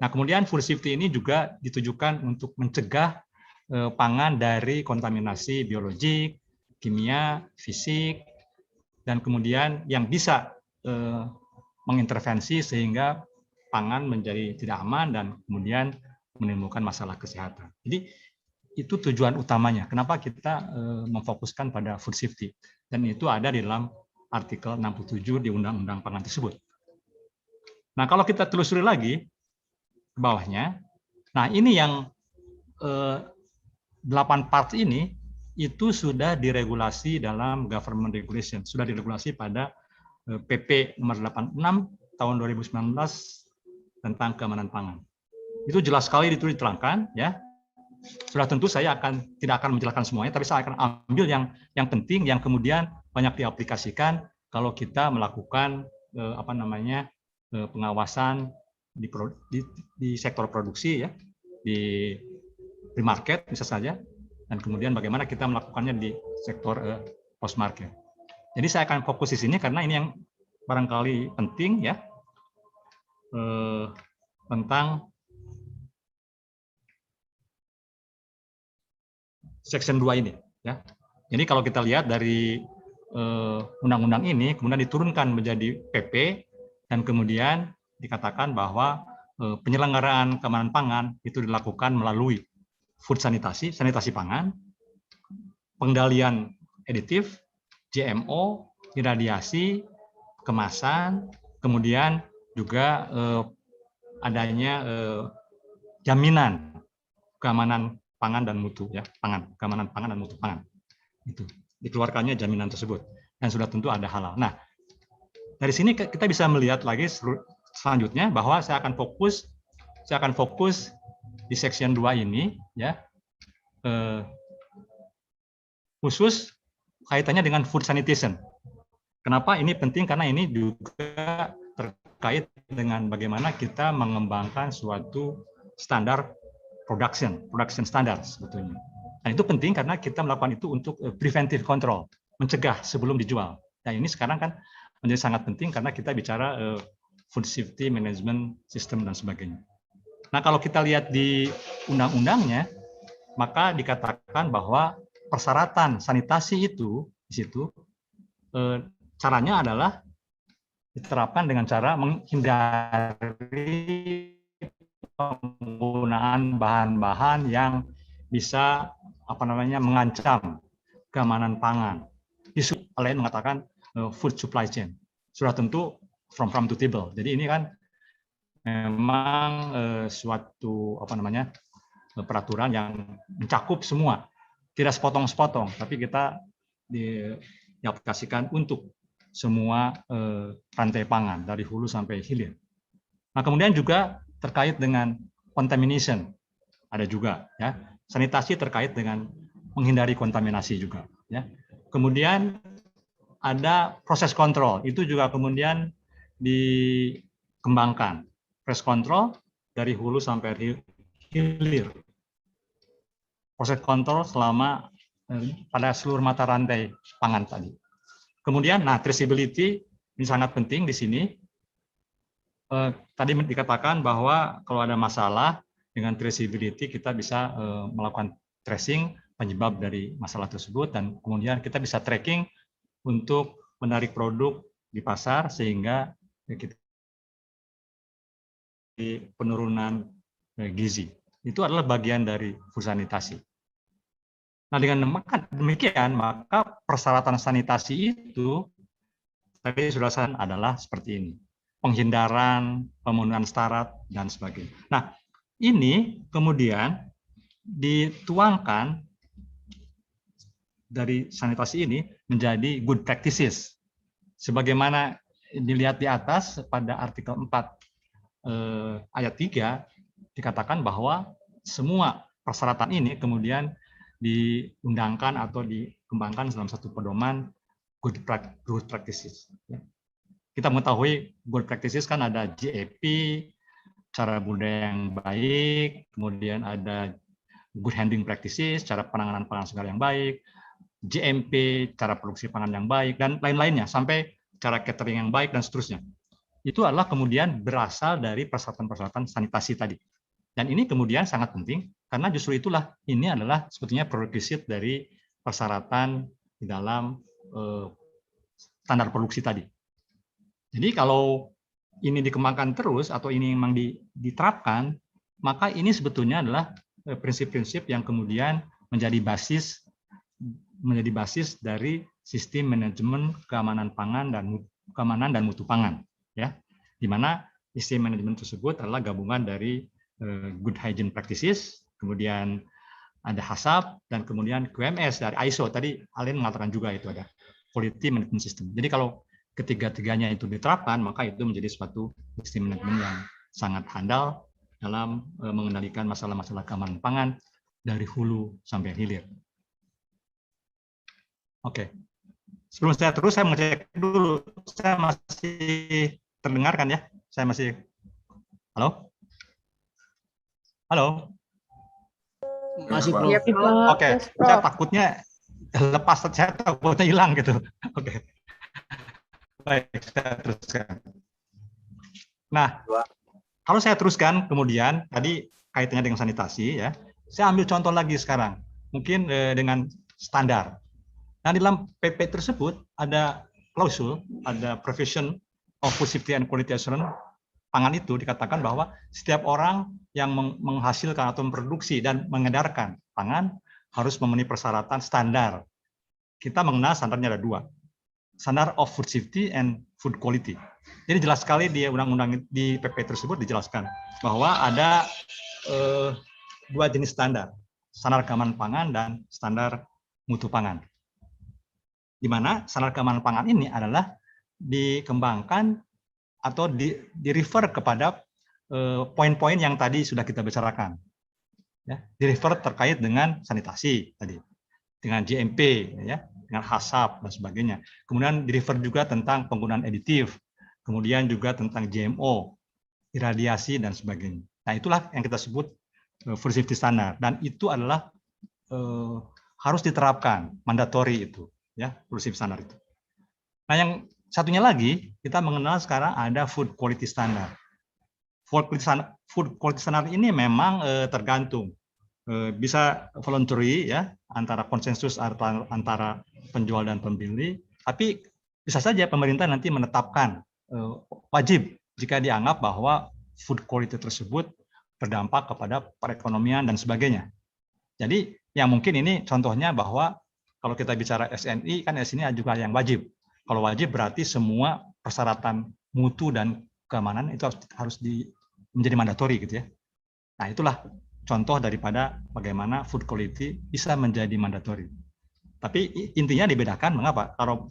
Nah, kemudian food safety ini juga ditujukan untuk mencegah pangan dari kontaminasi biologik, kimia, fisik, dan kemudian yang bisa mengintervensi sehingga pangan menjadi tidak aman dan kemudian menimbulkan masalah kesehatan. Jadi itu tujuan utamanya. Kenapa kita memfokuskan pada food safety? Dan itu ada di dalam artikel 67 di Undang-Undang Pangan tersebut. Nah, kalau kita telusuri lagi ke bawahnya, nah ini yang 8 part ini itu sudah diregulasi dalam government regulation, sudah diregulasi pada PP nomor 86 tahun 2019 tentang keamanan pangan. Itu jelas sekali diterangkan, ya. Sudah tentu saya tidak akan menjelaskan semuanya, tapi saya akan ambil yang penting, yang kemudian banyak diaplikasikan kalau kita melakukan pengawasan di sektor produksi, ya, di pre-market bisa saja, dan kemudian bagaimana kita melakukannya di sektor post-market. Jadi saya akan fokus di sini karena ini yang barangkali penting, ya, tentang Section 2 ini, ya. Jadi kalau kita lihat dari undang-undang ini kemudian diturunkan menjadi PP dan kemudian dikatakan bahwa penyelenggaraan keamanan pangan itu dilakukan melalui food sanitasi pangan, pengendalian aditif, GMO, iradiasi, kemasan, kemudian juga adanya jaminan keamanan pangan dan mutu, ya, keamanan pangan dan mutu pangan. Itu dikeluarkannya jaminan tersebut dan sudah tentu ada halal. Nah, dari sini kita bisa melihat lagi selanjutnya bahwa saya akan fokus di section 2 ini, ya, khusus kaitannya dengan food sanitation. Kenapa ini penting? Karena ini juga terkait dengan bagaimana kita mengembangkan suatu standar production standar sebetulnya. Nah, itu penting karena kita melakukan itu untuk preventive control, mencegah sebelum dijual. Nah, ini sekarang kan menjadi sangat penting karena kita bicara food safety management system dan sebagainya. Nah, kalau kita lihat di undang-undangnya, maka dikatakan bahwa persyaratan sanitasi itu di situ caranya adalah diterapkan dengan cara menghindari penggunaan bahan-bahan yang bisa mengancam keamanan pangan. Isu lain mengatakan food supply chain. Sudah tentu from farm to table. Jadi ini kan memang suatu peraturan yang mencakup semua, tidak sepotong-sepotong, tapi kita diaplikasikan untuk semua rantai pangan dari hulu sampai hilir. Nah, kemudian juga terkait dengan contamination ada juga, ya. Sanitasi terkait dengan menghindari kontaminasi juga, ya. Kemudian ada proses kontrol, itu juga kemudian dikembangkan. Proses kontrol dari hulu sampai hilir. Proses kontrol selama pada seluruh mata rantai pangan tadi. Kemudian, nah, traceability ini sangat penting di sini. Tadi dikatakan bahwa kalau ada masalah dengan traceability kita bisa melakukan tracing penyebab dari masalah tersebut dan kemudian kita bisa tracking untuk menarik produk di pasar sehingga kita penurunan gizi. Itu adalah bagian dari food sanitasi. Nah, dengan demikian, maka persyaratan sanitasi itu tadi sudah saya adalah seperti ini. Penghindaran, pemenuhan syarat, dan sebagainya. Nah, ini kemudian dituangkan dari sanitasi ini menjadi good practices. Sebagaimana dilihat di atas pada artikel 4 ayat 3 dikatakan bahwa semua persyaratan ini kemudian diundangkan atau dikembangkan dalam satu pedoman good practices. Kita mengetahui good practices kan ada GAP, cara budaya yang baik, kemudian ada good handling practices, cara penanganan pangan segar yang baik, GMP, cara produksi pangan yang baik, dan lain-lainnya, sampai cara catering yang baik, dan seterusnya. Itu adalah kemudian berasal dari persyaratan-persyaratan sanitasi tadi. Dan ini kemudian sangat penting, karena justru itulah ini adalah sebetulnya prerequisite dari persyaratan di dalam standar produksi tadi. Jadi kalau ini dikembangkan terus, atau ini memang diterapkan, maka ini sebetulnya adalah prinsip-prinsip yang kemudian menjadi basis dari sistem manajemen keamanan pangan dan mutu pangan, ya, di mana sistem manajemen tersebut adalah gabungan dari good hygiene practices, kemudian ada HACCP, dan kemudian QMS dari ISO. Tadi Alin mengatakan juga itu ada quality management system. Jadi kalau ketiga-tiganya itu diterapkan, maka itu menjadi suatu sistem manajemen yang sangat handal dalam mengendalikan masalah-masalah keamanan pangan dari hulu sampai hilir. Oke. Sebelum saya terus, saya mengecek dulu. Saya masih terdengar kan ya? Saya masih... Halo? Halo? Masih, Bro. Oke. Saya takutnya lepas, saya takutnya hilang gitu. Oke. Baik, saya teruskan. Nah, kalau saya teruskan, kemudian tadi kaitannya dengan sanitasi, ya. Saya ambil contoh lagi sekarang, mungkin dengan standar. Nah, di dalam PP tersebut ada klausul, ada provision of food safety and quality assurance pangan itu dikatakan bahwa setiap orang yang menghasilkan atau memproduksi dan mengedarkan pangan harus memenuhi persyaratan standar. Kita mengenal standarnya ada dua, standard of food safety and food quality. Jadi jelas sekali di undang-undang di PP tersebut dijelaskan bahwa ada dua jenis standar, standar keamanan pangan dan standar mutu pangan. Di mana standar keamanan pangan ini adalah dikembangkan atau di-refer kepada poin-poin yang tadi sudah kita bicarakan. Ya, di-refer terkait dengan sanitasi tadi, dengan GMP, ya, dengan HACCP dan sebagainya. Kemudian di-refer juga tentang penggunaan aditif, kemudian juga tentang GMO, iradiasi dan sebagainya. Nah, itulah yang kita sebut food safety standard, dan itu adalah harus diterapkan, mandatory itu, ya, food safety standard itu. Nah, yang satunya lagi, kita mengenal sekarang ada food quality standard. Food quality standard ini memang tergantung, bisa voluntary, ya, antara konsensus antara penjual dan pembeli, tapi bisa saja pemerintah nanti menetapkan wajib jika dianggap bahwa food quality tersebut berdampak kepada perekonomian dan sebagainya. Jadi yang mungkin ini contohnya bahwa kalau kita bicara SNI, kan SNI juga yang wajib. Kalau wajib berarti semua persyaratan mutu dan keamanan itu harus menjadi mandatori gitu ya. Nah, itulah contoh daripada bagaimana food quality bisa menjadi mandatori. Tapi intinya dibedakan mengapa? Kalau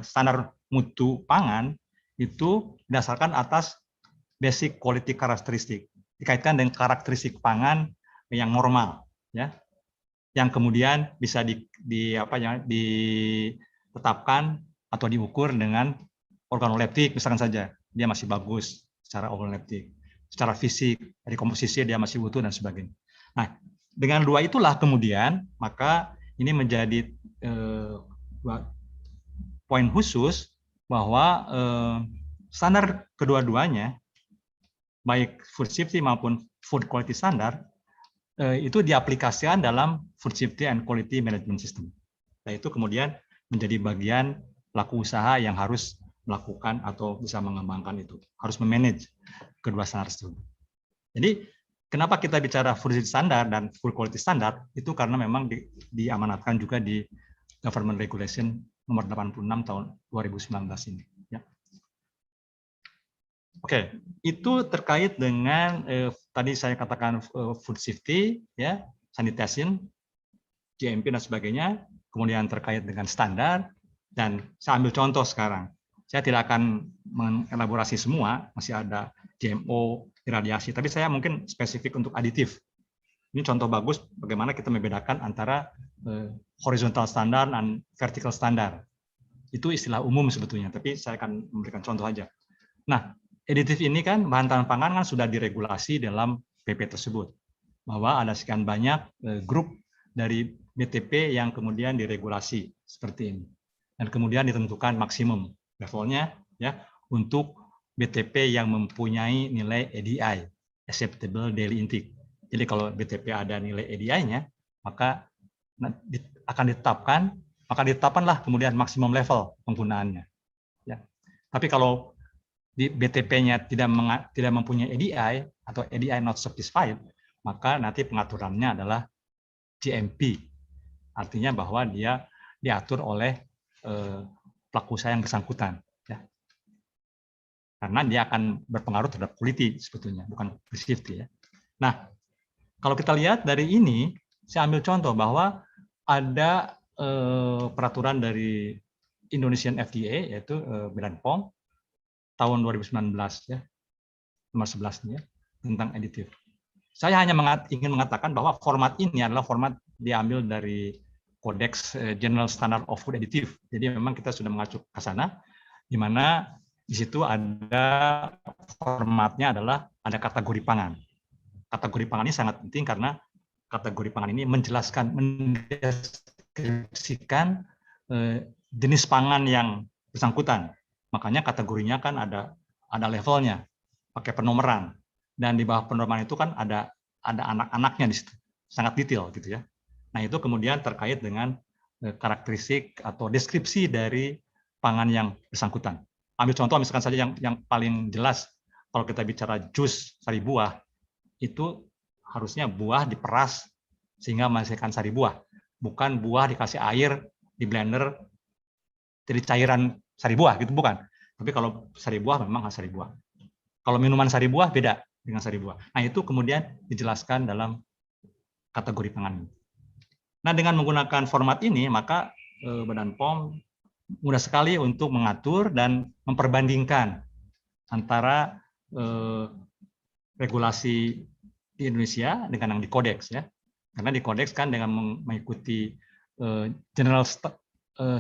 standar mutu pangan itu berdasarkan atas basic quality karakteristik, dikaitkan dengan karakteristik pangan yang normal, ya, yang kemudian bisa ditetapkan atau diukur dengan organoleptik, misalkan saja dia masih bagus secara organoleptik, secara fisik dari komposisi dia masih utuh dan sebagainya. Nah, dengan dua itulah kemudian maka ini menjadi poin khusus bahwa standar kedua-duanya, baik food safety maupun food quality standard, itu diaplikasikan dalam food safety and quality management system. Nah, itu kemudian menjadi bagian pelaku usaha yang harus melakukan atau bisa mengembangkan itu, harus memanage kedua standar tersebut. Jadi kenapa kita bicara food safety standard dan food quality standard itu karena memang diamanatkan juga di Government Regulation nomor 86 tahun 2019 ini. Ya. Oke, itu terkait dengan tadi saya katakan food safety, ya, sanitation, GMP dan sebagainya. Kemudian terkait dengan standar, dan saya ambil contoh sekarang. Saya tidak akan mengelaborasi semua, masih ada GMO, iradiasi, tapi saya mungkin spesifik untuk aditif. Ini contoh bagus bagaimana kita membedakan antara horizontal standar dan vertical standar. Itu istilah umum sebetulnya, tapi saya akan memberikan contoh aja. Nah, aditif ini kan bahan tahan pangan kan sudah diregulasi dalam PP tersebut, bahwa ada sekian banyak grup dari BTP yang kemudian diregulasi seperti ini, dan kemudian ditentukan maksimum levelnya ya untuk BTP yang mempunyai nilai ADI, acceptable daily intake. Jadi kalau BTP ada nilai ADI-nya, maka akan ditetapkanlah kemudian maksimum level penggunaannya. Ya. Tapi kalau di BTP-nya tidak mempunyai ADI atau ADI not satisfied, maka nanti pengaturannya adalah GMP. Artinya bahwa dia diatur oleh pelaku usaha yang bersangkutan, ya. Karena dia akan berpengaruh terhadap quality sebetulnya, bukan safety, ya. Nah, kalau kita lihat dari ini, saya ambil contoh bahwa ada peraturan dari Indonesian FDA, yaitu Badan POM tahun 2019, ya, nomor 11 ya, tentang aditif. Saya hanya ingin mengatakan bahwa format ini adalah format diambil dari Codex General Standard of Food Additive. Jadi memang kita sudah mengacu ke sana, di mana di situ ada formatnya adalah ada kategori pangan. Kategori pangan ini sangat penting karena kategori pangan ini mendeskripsikan jenis pangan yang bersangkutan. Makanya kategorinya kan ada levelnya, pakai penomoran. Dan di bawah penomoran itu kan ada anak-anaknya di situ, sangat detail gitu ya. Nah, itu kemudian terkait dengan karakteristik atau deskripsi dari pangan yang bersangkutan. Ambil contoh misalkan saja yang paling jelas, kalau kita bicara jus sari buah, itu harusnya buah diperas sehingga menghasilkan sari buah, bukan buah dikasih air di blender jadi cairan sari buah gitu, bukan. Tapi kalau sari buah memang sari buah. Kalau minuman sari buah beda dengan sari buah. Nah, itu kemudian dijelaskan dalam kategori pangan. Nah, dengan menggunakan format ini, maka Badan POM mudah sekali untuk mengatur dan memperbandingkan antara regulasi di Indonesia dengan yang di Codex, ya. Karena di Codex kan dengan mengikuti General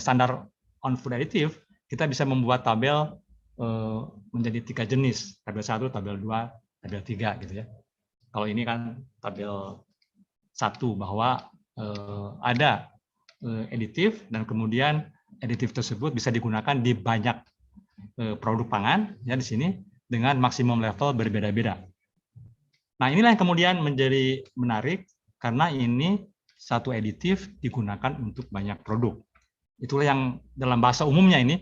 Standard on Food Additive, kita bisa membuat tabel menjadi 3 jenis, tabel 1, tabel 2, tabel 3 gitu ya. Kalau ini kan tabel 1 bahwa ada aditif dan kemudian aditif tersebut bisa digunakan di banyak produk pangan ya di sini dengan maksimum level berbeda-beda. Nah, inilah yang kemudian menjadi menarik karena ini satu aditif digunakan untuk banyak produk. Itulah yang dalam bahasa umumnya ini,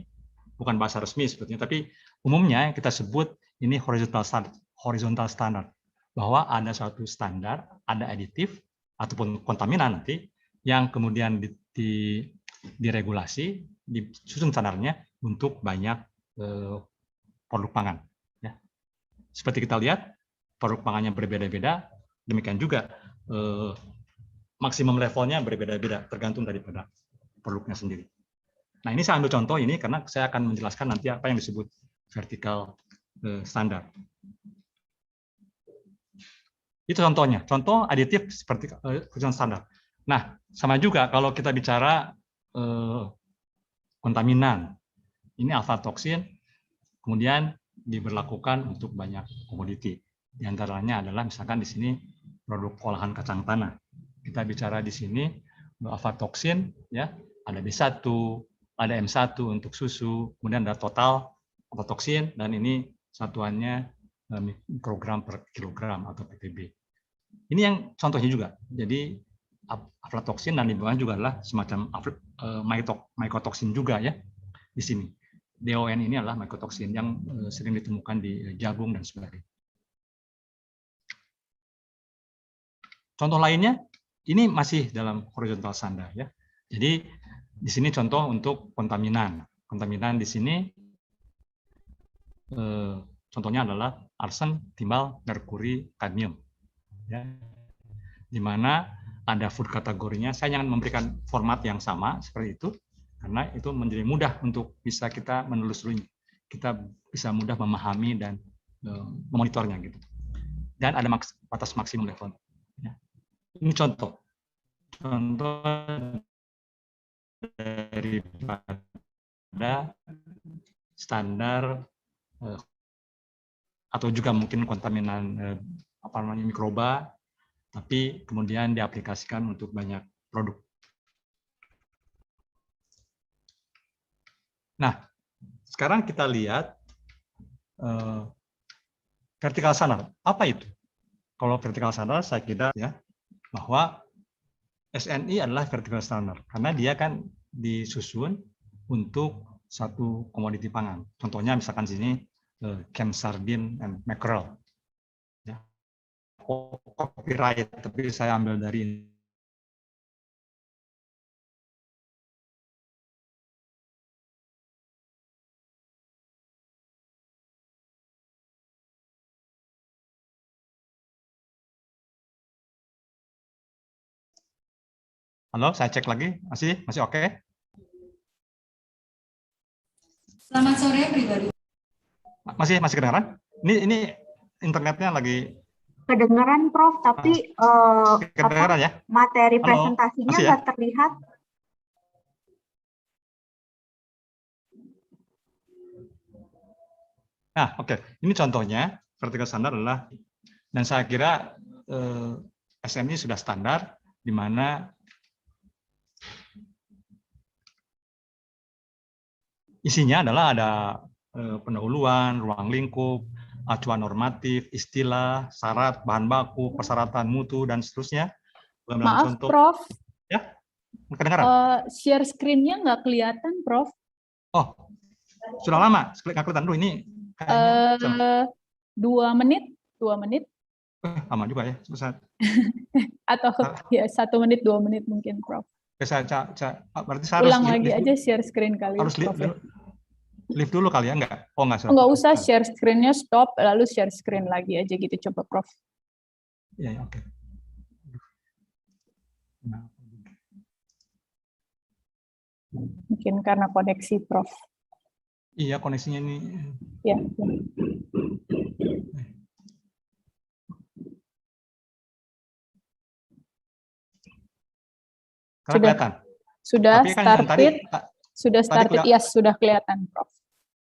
bukan bahasa resmi sebetulnya, tapi umumnya kita sebut ini horizontal standard, bahwa ada suatu standar, ada aditif ataupun kontaminan nanti yang kemudian diregulasi, disusun standarnya untuk banyak produk pangan. Ya. Seperti kita lihat, produk pangannya berbeda-beda, demikian juga maksimum levelnya berbeda-beda, tergantung daripada produknya sendiri. Nah, ini saya ambil contoh ini karena saya akan menjelaskan nanti apa yang disebut vertical standar. Itu contohnya, contoh aditif seperti vertical standar. Nah, sama juga kalau kita bicara kontaminan, ini aflatoksin, kemudian diberlakukan untuk banyak komoditi. Di antaranya adalah misalkan di sini produk olahan kacang tanah. Kita bicara di sini aflatoksin, ya, ada B1, ada M1 untuk susu, kemudian ada total aflatoksin, dan ini satuannya mikrogram per kilogram atau ppb. Ini yang contohnya juga. Jadi aflatoksin dan di bawah juga adalah semacam mycotoksin juga ya di sini. DON ini adalah mycotoksin yang sering ditemukan di jagung dan sebagainya. contoh lainnya ini masih dalam horizontal standar ya. Jadi di sini contoh untuk kontaminan. Kontaminan di sini contohnya adalah arsen, timbal, merkuri, kadmium. Ya. Di mana ada food kategorinya. Saya jangan memberikan format yang sama seperti itu, karena itu menjadi mudah untuk bisa kita menelusuri, kita bisa mudah memahami dan memonitornya gitu. Dan ada batas maksimum level. Ya. Ini contoh daripada standar atau juga mungkin kontaminan mikroba, tapi kemudian diaplikasikan untuk banyak produk. Nah, sekarang kita lihat vertical standard. Apa itu? Kalau vertical standard saya kira ya bahwa SNI adalah vertical standard karena dia kan disusun untuk satu komoditi pangan. Contohnya misalkan sini canned sardine and mackerel. Ya. Copyright, tapi saya ambil dari Halo, saya cek lagi, masih oke? Selamat sore pribadi. Masih kedengaran? Ini internetnya lagi Kedengeran Prof, tapi kedengaran ya? materi Halo, presentasinya ya? nggak terlihat. Nah, oke. Ini contohnya vertical standard adalah, dan saya kira SNI sudah standar di mana isinya adalah ada pendahuluan, ruang lingkup, acuan normatif, istilah, syarat, bahan baku, persyaratan mutu, dan seterusnya. Maaf, contoh, Prof. Ya, kedengaran? Share screen-nya nggak kelihatan, Prof. Oh, sudah lama. Nggak kelihatan dulu ini. Kayaknya 2 menit. Lama juga ya. Atau ya 1 menit, 2 menit mungkin, Prof. Berarti saya ulang harus lagi aja share screen kali. Harus live dulu kali ya, enggak? Oh, enggak. Nggak usah, share screen-nya stop, lalu share screen lagi aja gitu, coba Prof. Ya, oke. Mungkin karena koneksi, Prof. Iya, koneksinya ini. Ya. Sudah started. Sudah started, yes, sudah kelihatan, Prof.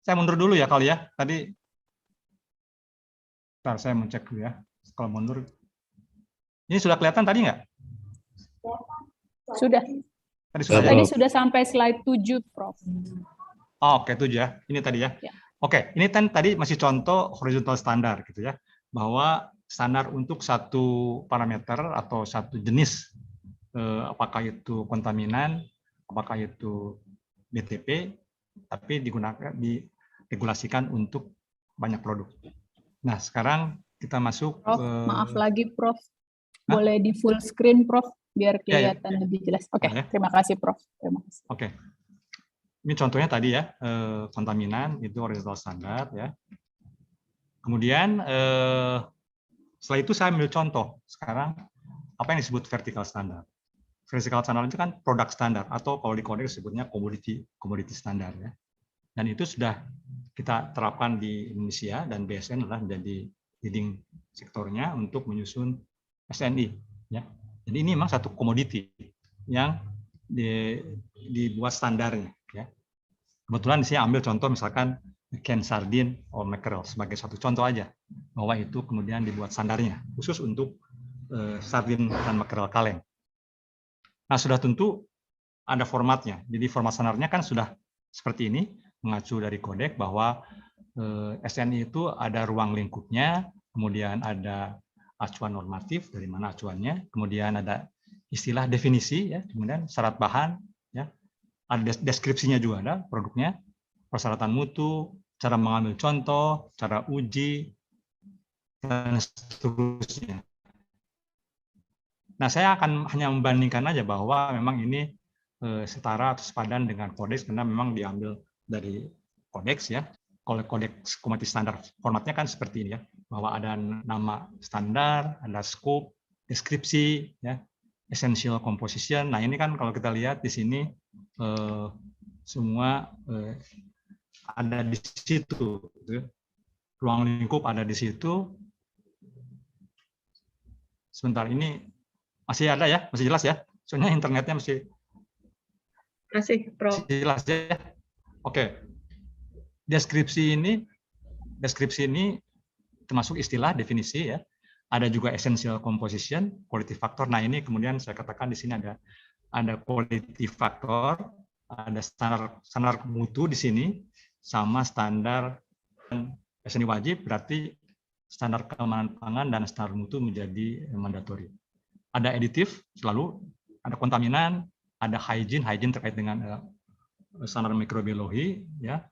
Saya mundur dulu ya kali ya. Tadi, bentar, saya mau cek dulu ya. Kalau mundur. Ini sudah kelihatan tadi nggak? Sudah. Tadi sudah sampai slide 7, Prof. Oh, oke, 7 ya. Ini tadi ya. Oke, ini kan tadi masih contoh horizontal standar gitu ya. Bahwa standar untuk satu parameter atau satu jenis, apakah itu kontaminan, apakah itu BTP, tapi diregulasikan untuk banyak produk. Nah, sekarang kita masuk. Prof, maaf lagi, Prof. Boleh di full screen, Prof, biar kelihatan lebih jelas. Oke, terima kasih, Prof. Terima kasih. Oke. Ini contohnya tadi ya, kontaminan itu horizontal standar ya. Kemudian setelah itu saya ambil contoh sekarang apa yang disebut vertical standar. Vertical standar itu kan produk standar atau kalau di Codex disebutnya commodity standar ya. Dan itu sudah kita terapkan di Indonesia dan BSN adalah menjadi leading sektornya untuk menyusun SNI ya. Jadi ini memang satu komoditi yang dibuat standarnya ya. Kebetulan di sini ambil contoh misalkan canned sardine or mackerel sebagai satu contoh aja bahwa itu kemudian dibuat standarnya khusus untuk sardine dan mackerel kaleng. Nah, sudah tentu ada formatnya. Jadi format standarnya kan sudah seperti ini, mengacu dari Codex bahwa SNI itu ada ruang lingkupnya, kemudian ada acuan normatif, dari mana acuannya, kemudian ada istilah definisi, ya, kemudian syarat bahan, ya, ada deskripsinya juga ada produknya, persyaratan mutu, cara mengambil contoh, cara uji, dan seterusnya. Nah, saya akan hanya membandingkan aja bahwa memang ini setara atau sepadan dengan Codex karena memang diambil dari Codex ya. Kalau Codex Conformity Standard formatnya kan seperti ini ya, bahwa ada nama standar, ada scope, deskripsi, ya, essential composition. Nah, ini kan kalau kita lihat di sini semua ada di situ. Ruang lingkup ada di situ. Sebentar, ini masih ada ya, masih jelas ya. Soalnya internetnya masih jelas ya. Oke. Deskripsi ini termasuk istilah definisi ya. Ada juga essential composition, quality factor. Nah, ini kemudian saya katakan di sini ada quality factor, ada standar mutu di sini sama standar SNI wajib, berarti standar keamanan pangan dan standar mutu menjadi mandatori. Ada aditif selalu, ada kontaminan, ada hygiene terkait dengan standar mikrobiologi ya.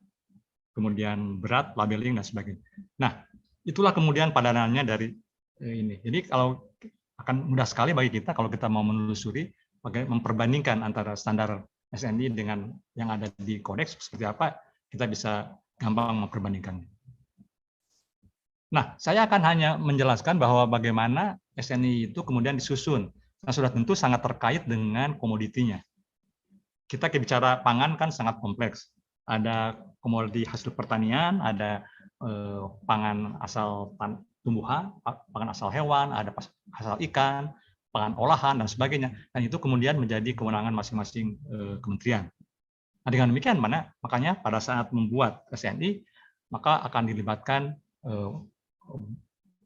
Kemudian berat, labeling, dan sebagainya. Nah, itulah kemudian padanannya dari ini. Jadi kalau akan mudah sekali bagi kita kalau kita mau menelusuri, memperbandingkan antara standar SNI dengan yang ada di Codex seperti apa, kita bisa gampang memperbandingkannya. Nah, saya akan hanya menjelaskan bahwa bagaimana SNI itu kemudian disusun. Nah, sudah tentu sangat terkait dengan komoditinya. Kita bicara pangan kan sangat kompleks. Ada komoditi hasil pertanian, ada pangan asal tumbuhan, pangan asal hewan, ada asal ikan, pangan olahan, dan sebagainya. Dan itu kemudian menjadi kewenangan masing-masing kementerian. Nah, dengan demikian, makanya pada saat membuat SNI, maka akan dilibatkan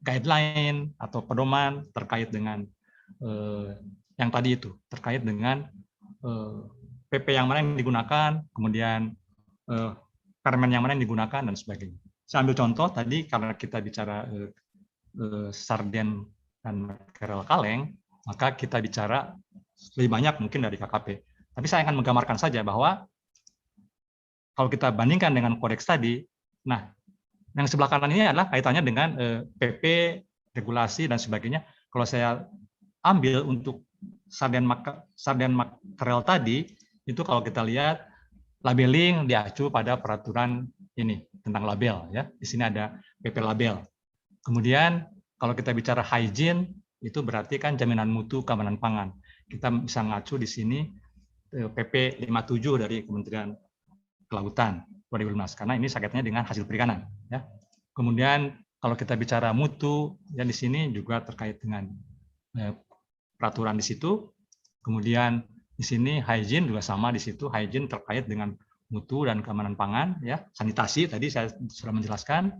guideline atau pedoman terkait dengan yang tadi itu, terkait dengan PP yang mana yang digunakan, kemudian permen yang mana yang digunakan, dan sebagainya. Saya ambil contoh tadi, karena kita bicara sarden dan makrel kaleng, maka kita bicara lebih banyak mungkin dari KKP. Tapi saya akan menggambarkan saja bahwa kalau kita bandingkan dengan Codex tadi, nah, yang sebelah kanan ini adalah kaitannya dengan PP, regulasi, dan sebagainya. Kalau saya ambil untuk sarden makrel tadi, itu kalau kita lihat, labeling diacu pada peraturan ini tentang label ya. Di sini ada PP label. Kemudian kalau kita bicara hygiene itu berarti kan jaminan mutu keamanan pangan. Kita bisa ngacu di sini PP 57 dari Kementerian Kelautan 2015 karena ini sakitnya dengan hasil perikanan ya. Kemudian kalau kita bicara mutu ya di sini juga terkait dengan peraturan di situ. Kemudian di sini hygiene juga sama di situ, hygiene terkait dengan mutu dan keamanan pangan, ya, sanitasi tadi saya sudah menjelaskan.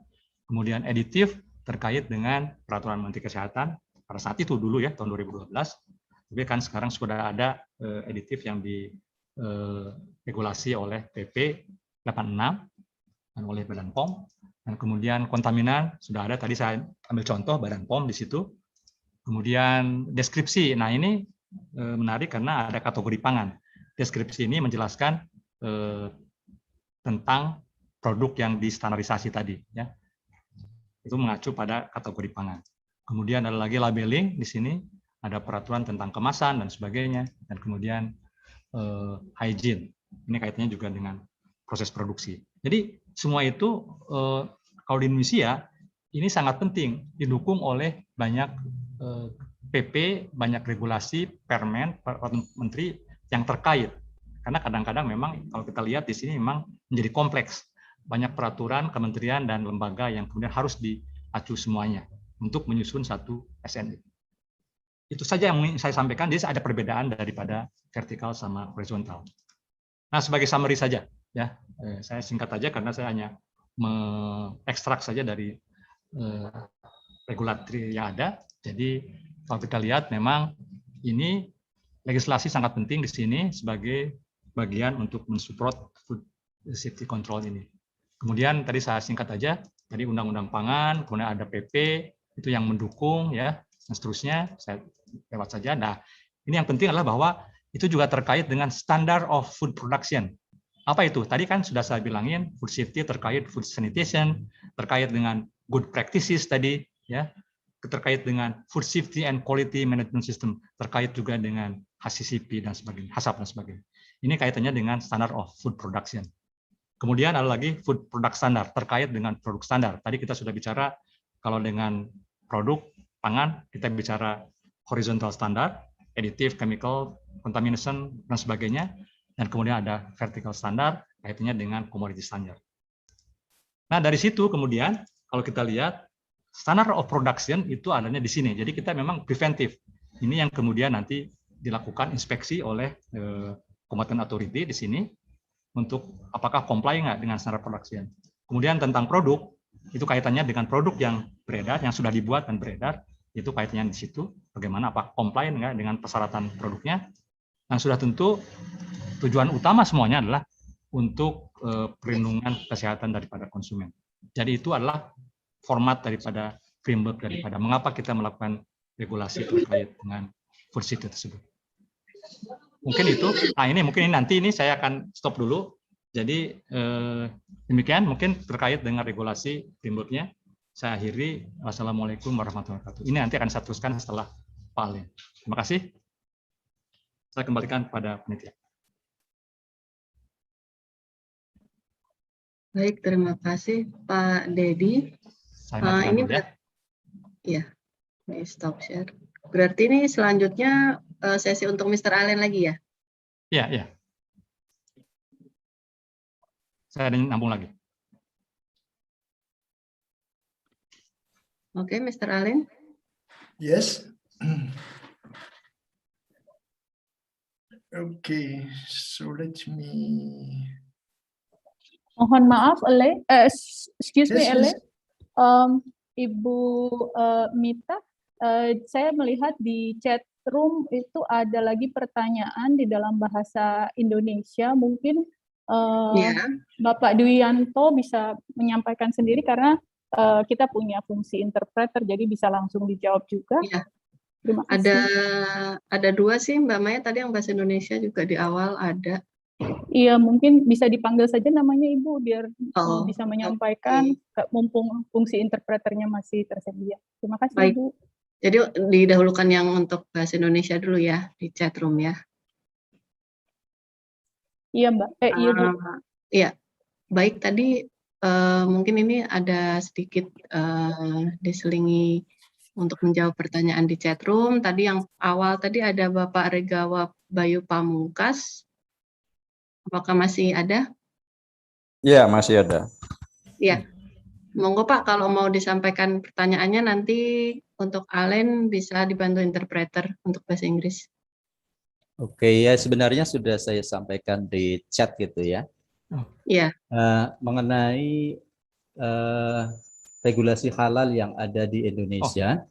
Kemudian aditif terkait dengan peraturan Menteri Kesehatan pada saat itu dulu ya tahun 2012. Tapi kan sekarang sudah ada aditif yang diregulasi oleh PP 86 dan oleh Badan POM. Dan kemudian kontaminan sudah ada tadi saya ambil contoh Badan POM di situ. Kemudian deskripsi, nah ini menarik karena ada kategori pangan. Deskripsi ini menjelaskan tentang produk yang distandarisasi tadi, ya. Itu mengacu pada kategori pangan. Kemudian ada lagi labeling di sini, ada peraturan tentang kemasan dan sebagainya, dan kemudian hygiene. Ini kaitannya juga dengan proses produksi. Jadi semua itu kalau di Indonesia ini sangat penting, didukung oleh banyak PP, banyak regulasi, permen, peraturan menteri yang terkait. Karena kadang-kadang memang kalau kita lihat di sini memang menjadi kompleks. Banyak peraturan, kementerian, dan lembaga yang kemudian harus diacu semuanya untuk menyusun satu SNI. Itu saja yang ingin saya sampaikan, jadi ada perbedaan daripada vertikal sama horizontal. Nah, sebagai summary saja, ya, saya singkat saja karena saya hanya mengekstrak saja dari regulasi yang ada. Jadi kalau kita lihat memang ini legislasi sangat penting di sini sebagai bagian untuk mensupport food safety control ini. Kemudian tadi saya singkat aja, tadi undang-undang pangan, kemudian ada PP itu yang mendukung ya, dan seterusnya saya lewat saja. Nah, ini yang penting adalah bahwa itu juga terkait dengan standard of food production. Apa itu? Tadi kan sudah saya bilangin food safety terkait food sanitation, terkait dengan good practices tadi ya. terkait dengan food safety and quality management system, terkait juga dengan HACCP dan sebagainya, HACCP dan sebagainya. Ini kaitannya dengan standard of food production. Kemudian ada lagi food product standard, terkait dengan produk standar. Tadi kita sudah bicara kalau dengan produk pangan, kita bicara horizontal standard, additive, chemical, contamination, dan sebagainya. Dan kemudian ada vertical standard, kaitannya dengan commodity standard. Nah, dari situ kemudian, kalau kita lihat, standard of production itu adanya di sini. Jadi kita memang preventif. Ini yang kemudian nanti dilakukan inspeksi oleh competent authority di sini untuk apakah comply nggak dengan standar production. Kemudian tentang produk, itu kaitannya dengan produk yang beredar, yang sudah dibuat dan beredar, itu kaitannya di situ, bagaimana apa comply nggak dengan persyaratan produknya. Dan sudah tentu tujuan utama semuanya adalah untuk perlindungan kesehatan daripada konsumen. Jadi itu adalah format daripada framework daripada mengapa kita melakukan regulasi terkait dengan food safety tersebut. Mungkin itu. Nah ini mungkin nanti ini saya akan stop dulu. Jadi demikian mungkin terkait dengan regulasi frameworknya. Saya akhiri. Wassalamualaikum warahmatullahi wabarakatuh. Ini nanti akan saya teruskan setelah Pak Alin. Terima kasih. Saya kembalikan kepada panitia. Baik, terima kasih Pak Dedi. Saya ini ya, stop share. Berarti ini selanjutnya sesi untuk Mr. Allen lagi ya? Iya, iya. Saya ada nyambung lagi. Oke, Mr. Allen. Yes. Okay, so let me. Mohon maaf, excuse me, Yes. Ibu Mita, saya melihat di chat room itu ada lagi pertanyaan di dalam bahasa Indonesia. Mungkin Bapak Dwianto bisa menyampaikan sendiri karena kita punya fungsi interpreter, jadi bisa langsung dijawab juga. Ya. Terima kasih. Ada dua sih Mbak Maya, tadi yang bahasa Indonesia juga di awal ada. Iya, mungkin bisa dipanggil saja namanya Ibu biar bisa menyampaikan, mumpung fungsi interpreternya masih tersedia. Terima kasih. Baik. Ibu. Jadi didahulukan yang untuk bahasa Indonesia dulu ya di chat room ya. Iya Mbak. Iya Bu. Iya. Baik, tadi mungkin ini ada sedikit diselingi untuk menjawab pertanyaan di chat room. Tadi yang awal tadi ada Bapak Regawa Bayu Pamungkas. Apakah masih ada? Ya, masih ada. Ya, monggo Pak, kalau mau disampaikan pertanyaannya nanti untuk Allen bisa dibantu interpreter untuk bahasa Inggris. Oke, ya sebenarnya sudah saya sampaikan di chat gitu ya. Iya. Mengenai regulasi halal yang ada di Indonesia,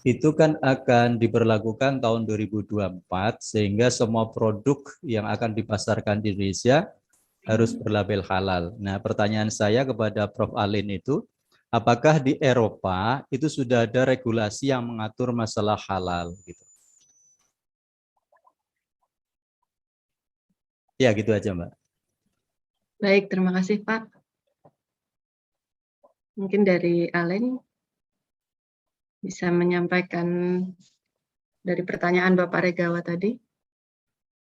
itu kan akan diberlakukan tahun 2024 sehingga semua produk yang akan dipasarkan di Indonesia harus berlabel halal. Nah, pertanyaan saya kepada Prof. Alin itu, apakah di Eropa itu sudah ada regulasi yang mengatur masalah halal gitu? Ya, gitu aja, Mbak. Baik, terima kasih Pak. Mungkin dari Allen bisa menyampaikan dari pertanyaan Bapak Regawa tadi.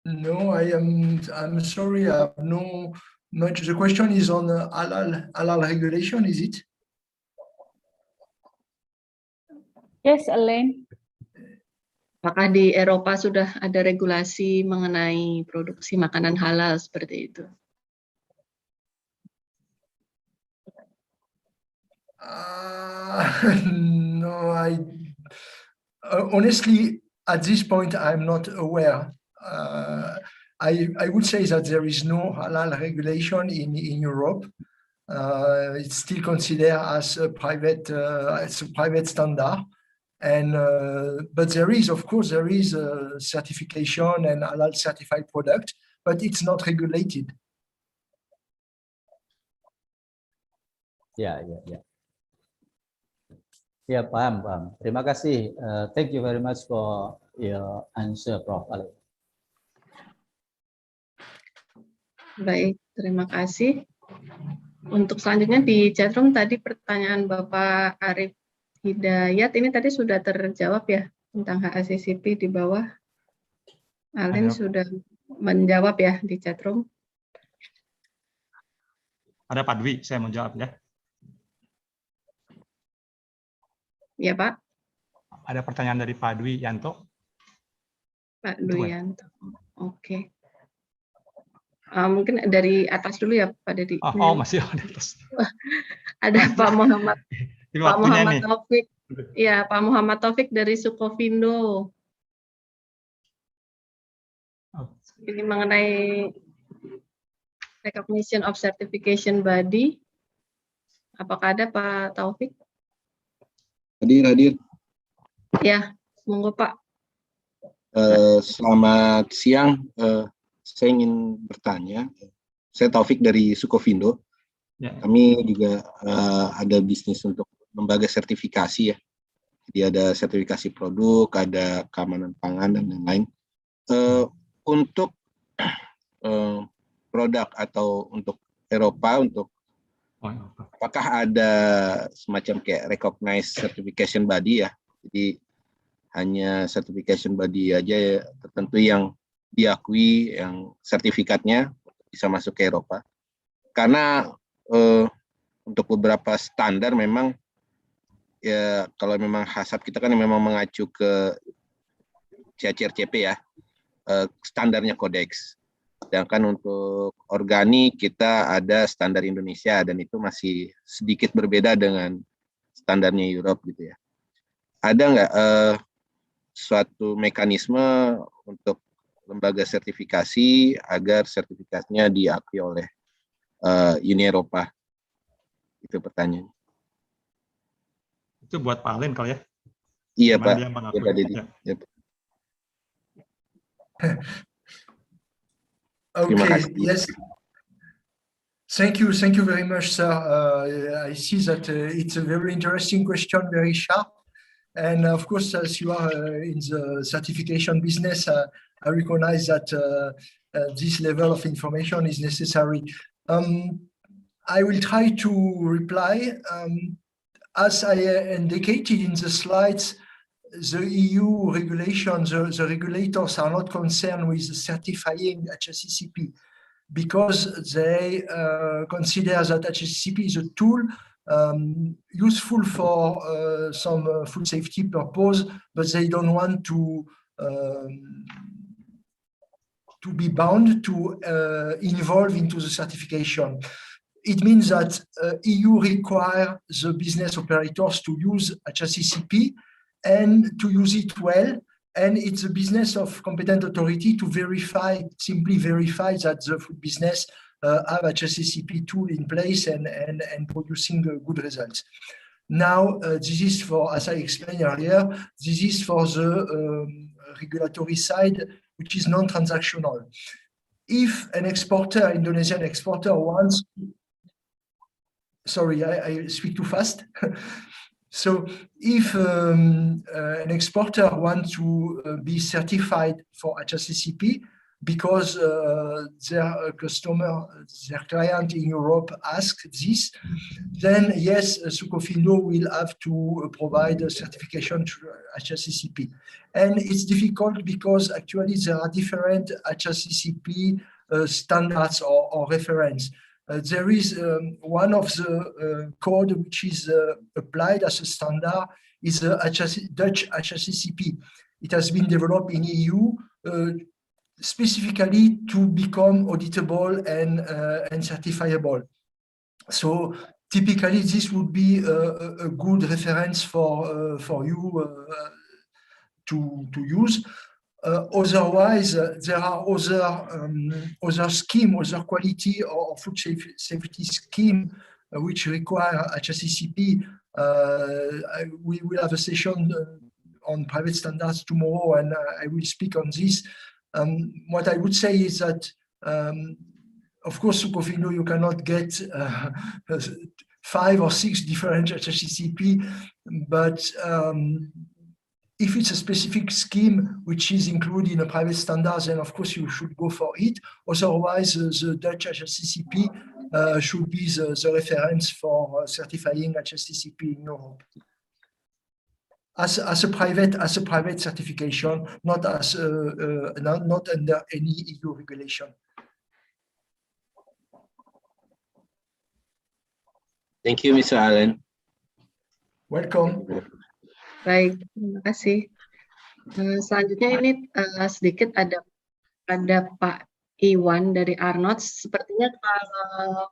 No, I'm sorry, I have no much. The question is on halal regulation, is it? Yes, Elaine. Apakah di Eropa sudah ada regulasi mengenai produksi makanan halal seperti itu? No, honestly, at this point, I'm not aware. I would say that there is no halal regulation in Europe. It's still considered as a private standard. And but there is, of course, there is a certification and halal certified product, but it's not regulated. Ya. Ya, paham. Terima kasih. Thank you very much for your answer, Prof. Alin. Baik, terima kasih. Untuk selanjutnya di chatroom tadi pertanyaan Bapak Arif Hidayat, ini tadi sudah terjawab ya tentang HACCP di bawah. Alin sudah menjawab ya di chatroom. Ada Pak Dwi, saya mau jawab ya. Ya Pak. Ada pertanyaan dari Pak Dwi Yanto. Pak Dwi Yanto. Oke. Mungkin dari atas dulu ya Pak Dedi. Oh masih ada atas. Ada Pak Muhammad. Pak Muhammad nih. Taufik. Ya Pak Muhammad Taufik dari Sukovindo. Ini mengenai recognition of certification body. Apakah ada Pak Taufik? Hadir. Ya, monggo Pak. Selamat siang. Saya ingin bertanya. Saya Taufik dari Sukovindo. Ya. Kami juga ada bisnis untuk lembaga sertifikasi ya. Jadi ada sertifikasi produk, ada keamanan pangan dan lain-lain. Untuk produk atau untuk Eropa, apakah ada semacam kayak recognized certification body ya? Jadi hanya certification body aja ya, tertentu yang diakui, yang sertifikatnya bisa masuk ke Eropa. Karena untuk beberapa standar memang ya, kalau memang HACCP kita kan memang mengacu ke CHRCP ya, standarnya Codex. Sedangkan untuk organik kita ada standar Indonesia dan itu masih sedikit berbeda dengan standarnya Europe gitu ya. Ada nggak suatu mekanisme untuk lembaga sertifikasi agar sertifikatnya diakui oleh Uni Eropa? Itu pertanyaan. Itu buat Pak Alin kalau ya? Iya Pak. Iya Pak Dedi. Ya. Okay, yes. Thank you very much, sir. I see that it's a very interesting question, very sharp. And of course, as you are in the certification business, I recognize that this level of information is necessary. I will try to reply. As I indicated in the slides, the EU regulations, the regulators are not concerned with certifying HACCP because they consider that HACCP is a tool useful for some food safety purpose, but they don't want to be bound to involve into the certification. It means that EU require the business operators to use HACCP and to use it well, and it's a business of competent authority to verify, simply verify that the food business have HACCP tool in place and producing good results. Now, this is for, as I explained earlier, this is for the regulatory side, which is non-transactional. If an exporter, Indonesian exporter wants, sorry, I speak too fast. So if an exporter wants to be certified for HACCP because their customer, their client in Europe asks this, then yes, Sukovindo will have to provide a certification to HACCP. And it's difficult because actually there are different HACCP standards or reference. There is one of the code which is applied as a standard is the Dutch HACCP. It has been developed in EU specifically to become auditable and certifiable. So typically this would be a good reference for you to use. Otherwise, there are other scheme, other quality or food safety scheme which require HACCP. We will have a session on private standards tomorrow, and I will speak on this. What I would say is that, of course, Sukovindo, you cannot get 5 or 6 different HACCP, but if it's a specific scheme which is included in a private standard, then of course you should go for it. Otherwise, the Dutch HACCP should be the reference for certifying HACCP in Europe. as a private certification, not under any EU regulation. Thank you, Mr. Allen. Welcome. Baik, terima kasih. Selanjutnya ini sedikit ada Pak Iwan dari Arnold. Sepertinya kalau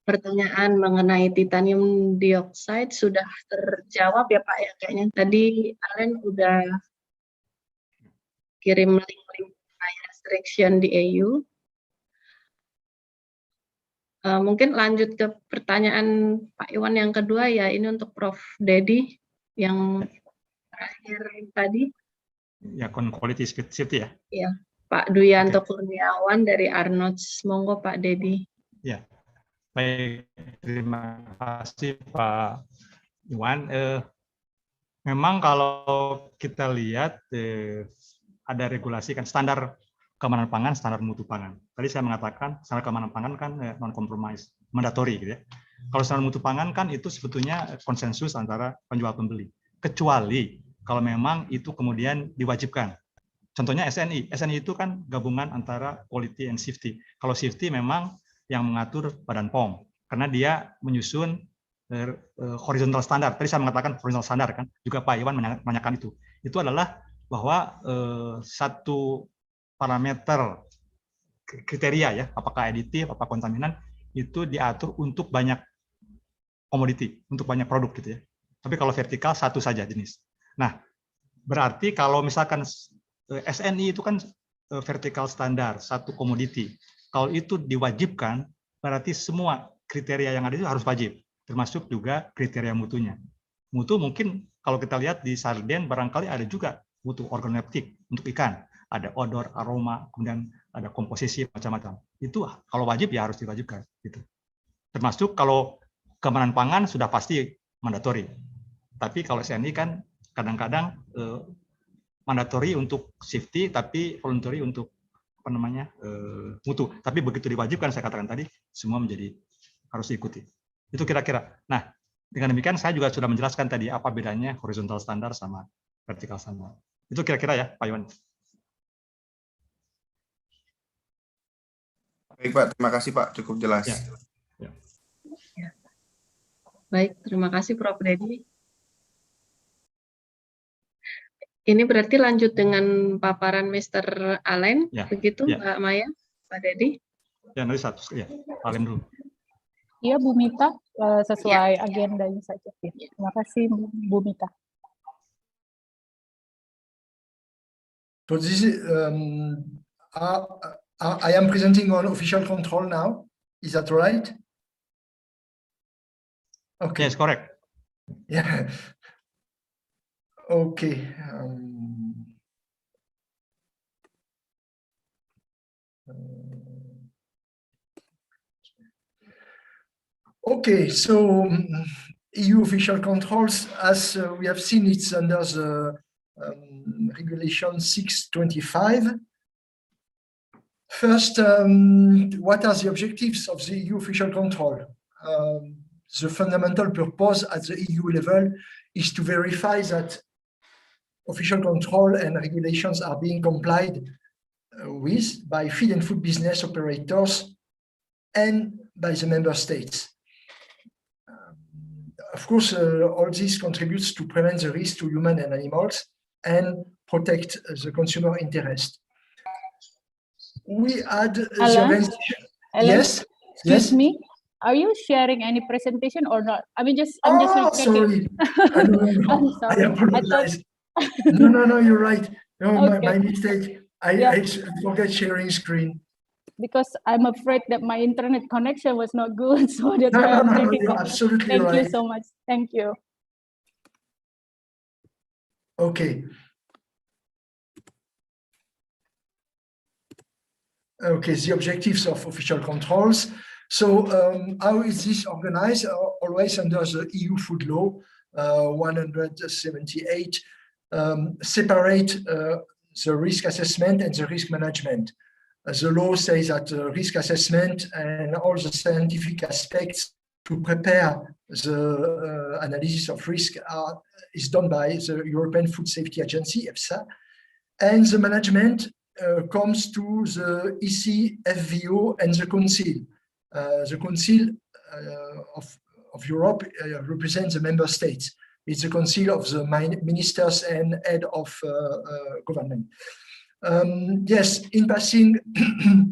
pertanyaan mengenai titanium dioxide sudah terjawab ya Pak ya, kayaknya tadi Allen udah kirim link-link restriction di EU. Mungkin lanjut ke pertanyaan Pak Iwan yang kedua ya, ini untuk Prof. Dedi yang terakhir tadi. Ya, quality safety ya. Ya, Pak Duyanto Kurniawan dari Arnold. Monggo Pak Dedi. Ya, baik, terima kasih Pak Iwan. Memang kalau kita lihat ada regulasi kan standar keamanan pangan, standar mutu pangan. Tadi saya mengatakan standar keamanan pangan kan non-compromise, mandatory gitu ya. Kalau standar mutu pangan kan itu sebetulnya konsensus antara penjual pembeli. Kecuali kalau memang itu kemudian diwajibkan. Contohnya SNI. SNI itu kan gabungan antara quality and safety. Kalau safety memang yang mengatur Badan POM. Karena dia menyusun horizontal standar. Tadi saya mengatakan horizontal standar kan. Juga Pak Iwan menanyakan itu. Itu adalah bahwa satu parameter kriteria ya, apakah aditif, apa kontaminan, itu diatur untuk banyak komoditi, untuk banyak produk gitu ya. Tapi kalau vertikal satu saja jenis. Nah, berarti kalau misalkan SNI itu kan vertikal standar, satu komoditi. Kalau itu diwajibkan, berarti semua kriteria yang ada itu harus wajib, termasuk juga kriteria mutunya. Mutu mungkin kalau kita lihat di sarden barangkali ada juga mutu organoleptik untuk ikan. Ada odor, aroma, kemudian ada komposisi macam-macam. Itu kalau wajib ya harus diwajibkan. Gitu. Termasuk kalau keamanan pangan sudah pasti mandatori. Tapi kalau SNI kan kadang-kadang mandatori untuk safety, tapi voluntary untuk apa namanya mutu. Tapi begitu diwajibkan saya katakan tadi, semua menjadi harus diikuti. Itu kira-kira. Nah, dengan demikian saya juga sudah menjelaskan tadi apa bedanya horizontal standar sama vertikal standar. Itu kira-kira ya, Pak Iwan. Baik Pak, terima kasih Pak, cukup jelas. Ya. Baik, terima kasih Prof. Dedi. Ini berarti lanjut dengan paparan Mr. Allen, begitu Mbak Maya, Pak Dedi? Ya, nanti satu, ya, Allen dulu. Iya, Bu Mita, sesuai agendanya saja. Terima kasih, Bu Mita. So this is, I am presenting on official control now. Is that right? Okay. Yes, correct. Yeah. Okay. Okay, so EU official controls, as we have seen, it's under the Regulation 625. First, what are the objectives of the EU official control? The fundamental purpose at the EU level is to verify that official control and regulations are being complied with by feed and food business operators and by the member states. Of course, all this contributes to prevent the risk to human and animals and protect the consumer interest. We add the organization. Yes. Excuse me. Are you sharing any presentation or not? I mean, I'm just sorry. I'm sorry. I apologize. No, you're right. No, okay. my mistake. I forgot sharing screen. Because I'm afraid that my internet connection was not good. So that's no, you're absolutely right. Thank you so much. Thank you. Okay. Okay, the objectives of official controls. So how is this organized? Always under the EU Food Law 178, separate the risk assessment and the risk management. The law says that risk assessment and all the scientific aspects to prepare the analysis of risk is done by the European Food Safety Agency, EFSA, and the management comes to the EC, FVO, and the Council. The Council of Europe represents the member states. It's the Council of the Ministers and Head of Government. Yes, in passing,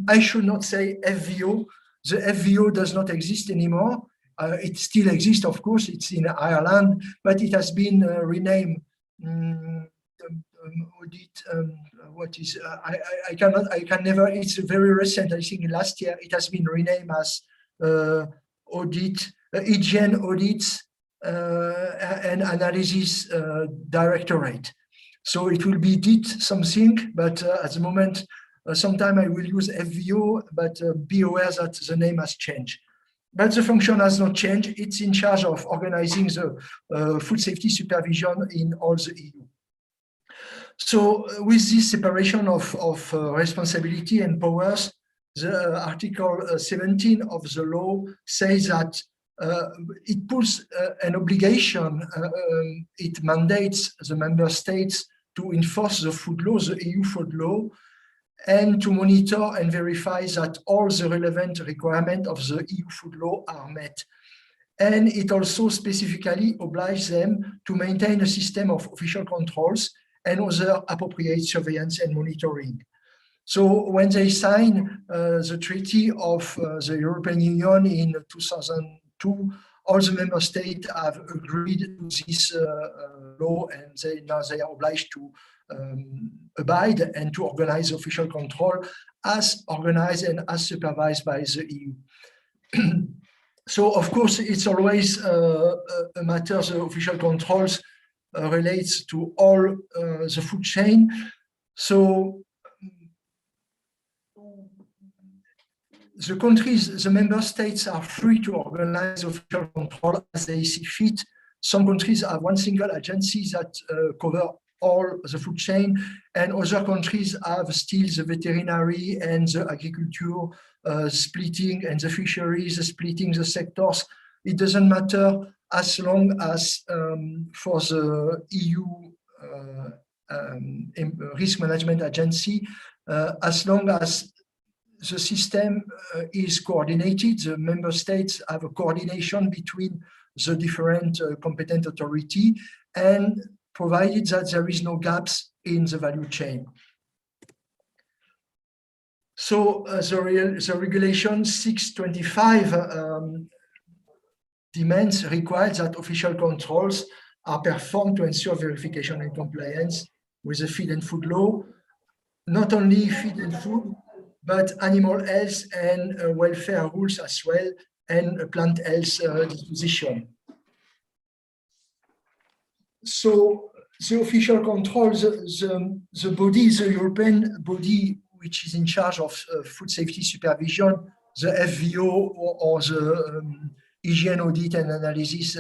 I should not say FVO. The FVO does not exist anymore. It still exists, of course. It's in Ireland, but it has been renamed. What is? I can never. It's very recent. I think last year it has been renamed as Hygiene Audits and Analysis Directorate. So it will be DIT something, but at the moment, sometime I will use FVO, but be aware that the name has changed. But the function has not changed. It's in charge of organizing the food safety supervision in all the EU. So with this separation of responsibility and powers, the Article 17 of the law says that it puts an obligation, it mandates the member states to enforce the food law, the EU food law, and to monitor and verify that all the relevant requirements of the EU food law are met. And it also specifically obliges them to maintain a system of official controls and other appropriate surveillance and monitoring. So when they signed the Treaty of the European Union in 2002, all the member states have agreed to this law, and now they are obliged to abide and to organize official control as organized and as supervised by the EU. So, of course, it's always a matter, the official controls relates to all the food chain. So the countries, the member states are free to organize official control as they see fit. Some countries have one single agency that cover all the food chain, and other countries have still the veterinary and the agriculture splitting, and the fisheries splitting the sectors. It doesn't matter as long as for the EU Risk Management Agency, as long as the system is coordinated, the member states have a coordination between the different competent authority, and provided that there is no gaps in the value chain. So the regulation 625 demands, requires that official controls are performed to ensure verification and compliance with the feed and food law, not only feed and food, but animal health and welfare rules as well, and plant health disposition. So the official controls, the body, the European body, which is in charge of food safety supervision, the FVO or the Hygiene Audit and Analysis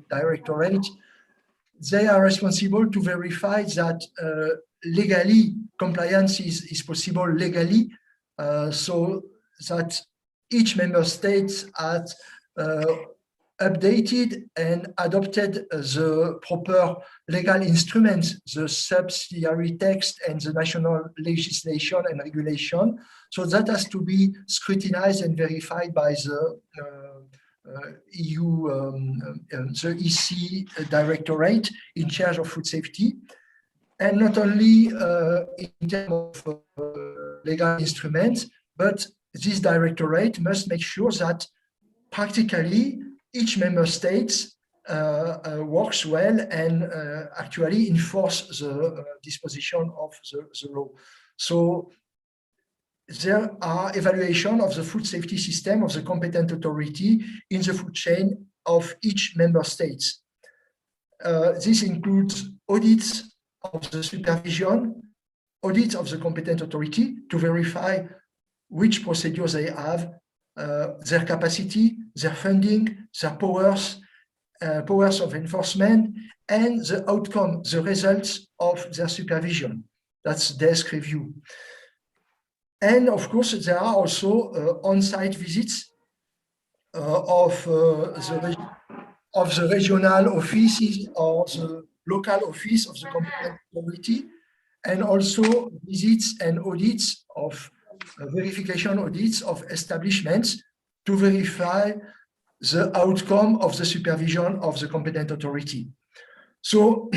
Directorate, they are responsible to verify that legally compliance is possible legally, so that each member state has updated and adopted the proper legal instruments, the subsidiary text and the national legislation and regulation. So that has to be scrutinized and verified by the EU, the EC Directorate in charge of food safety. And not only in terms of legal instruments, but this directorate must make sure that practically each member state works well and actually enforce the disposition of the law. So there are evaluation of the food safety system of the competent authority in the food chain of each member state. This includes audits of the supervision, audits of the competent authority to verify which procedures they have, their capacity, their funding, their powers, powers of enforcement, and the outcome, the results of their supervision. That's desk review. And of course, there are also on-site visits of the regional offices or the local office of the competent authority, and also visits and audits of verification audits of establishments to verify the outcome of the supervision of the competent authority. So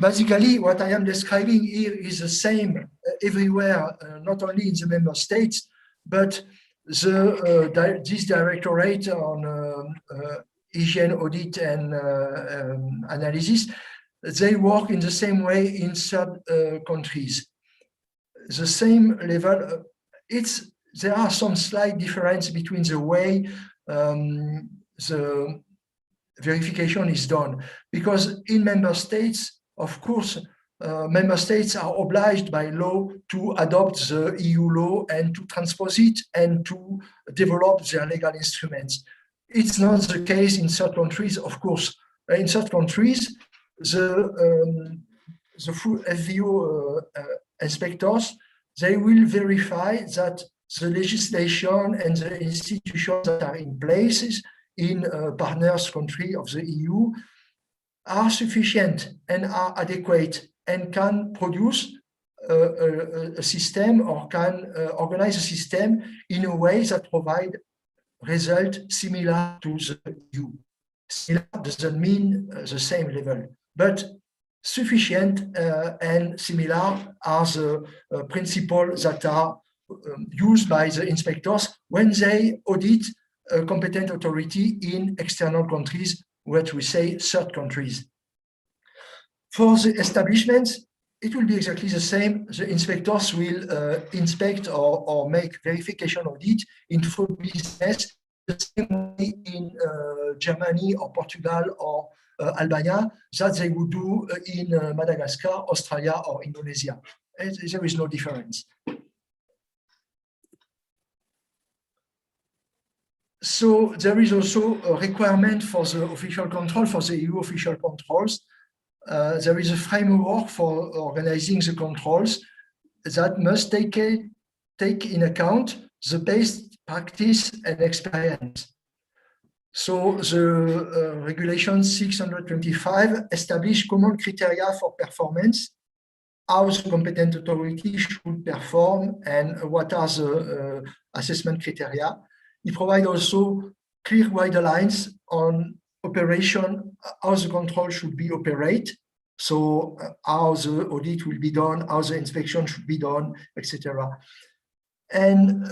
basically what I am describing here is the same everywhere, not only in the member states, but this directorate on hygiene audit and analysis, they work in the same way in third countries. The same level, there are some slight difference between the way the verification is done, because in member states, of course, member states are obliged by law to adopt the EU law and to transpose it and to develop their legal instruments. It's not the case in third countries, of course. In third countries, the full FVO inspectors, they will verify that the legislation and the institutions that are in place in partners country of the EU are sufficient and are adequate and can produce a system or can organize a system in a way that provide result similar to the EU. Similar doesn't mean the same level, but sufficient and similar are the principles that are used by the inspectors when they audit a competent authority in external countries, what we say third countries. For the establishments, it will be exactly the same. The inspectors will inspect or make verification audit in food business the same way in Germany or Portugal or Albania that they would do in Madagascar, Australia or Indonesia. There is no difference. So there is also a requirement for the official control, for the EU official controls. There is a framework for organizing the controls that must take in account the best practice and experience. So the regulation 625 establish common criteria for performance, how the competent authority should perform and what are the assessment criteria. It provides also clear guidelines on operation, how the control should be operated, so how the audit will be done, how the inspection should be done, etc. And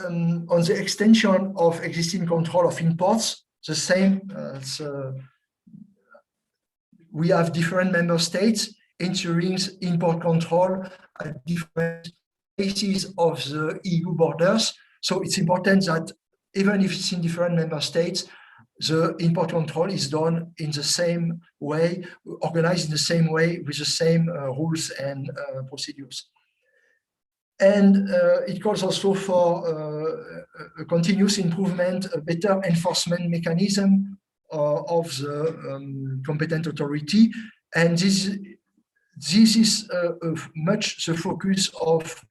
on the extension of existing control of imports, the same. We have different member states ensuring import control at different places of the EU borders. So it's important that even if it's in different member states, the import control is done in the same way, organized in the same way with the same rules and procedures. And it calls also for a continuous improvement, a better enforcement mechanism of the competent authority. And this is much the focus of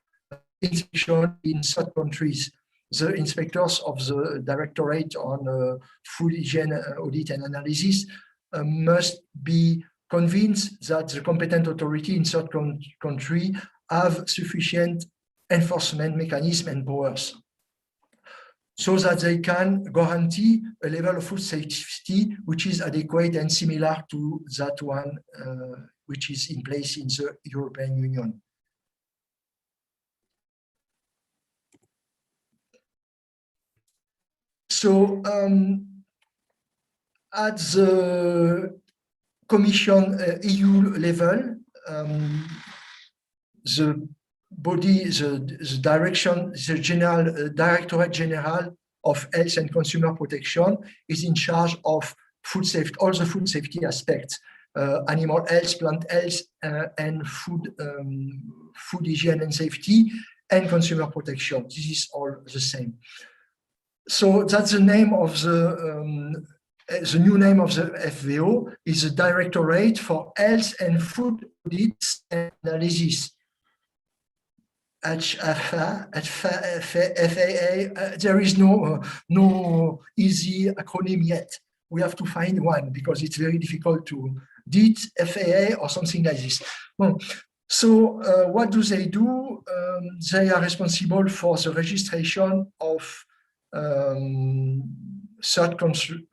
inspection in third countries. The inspectors of the Directorate on Food Hygiene Audit and Analysis must be convinced that the competent authority in third country have sufficient enforcement mechanism and powers so that they can guarantee a level of food safety which is adequate and similar to that one which is in place in the European Union. So at the Commission EU level, the body, the direction, the Directorate General of Health and Consumer Protection is in charge of food safety, all the food safety aspects, animal health, plant health, and food hygiene and safety, and consumer protection. This is all the same. So that's the name of the new name of the FVO is the Directorate for Health and Food Audits and Analysis. FAA, there is no easy acronym yet. We have to find one because it's very difficult to DIT, FAA, or something like this. Well, so what do? They are responsible for the registration of third countries.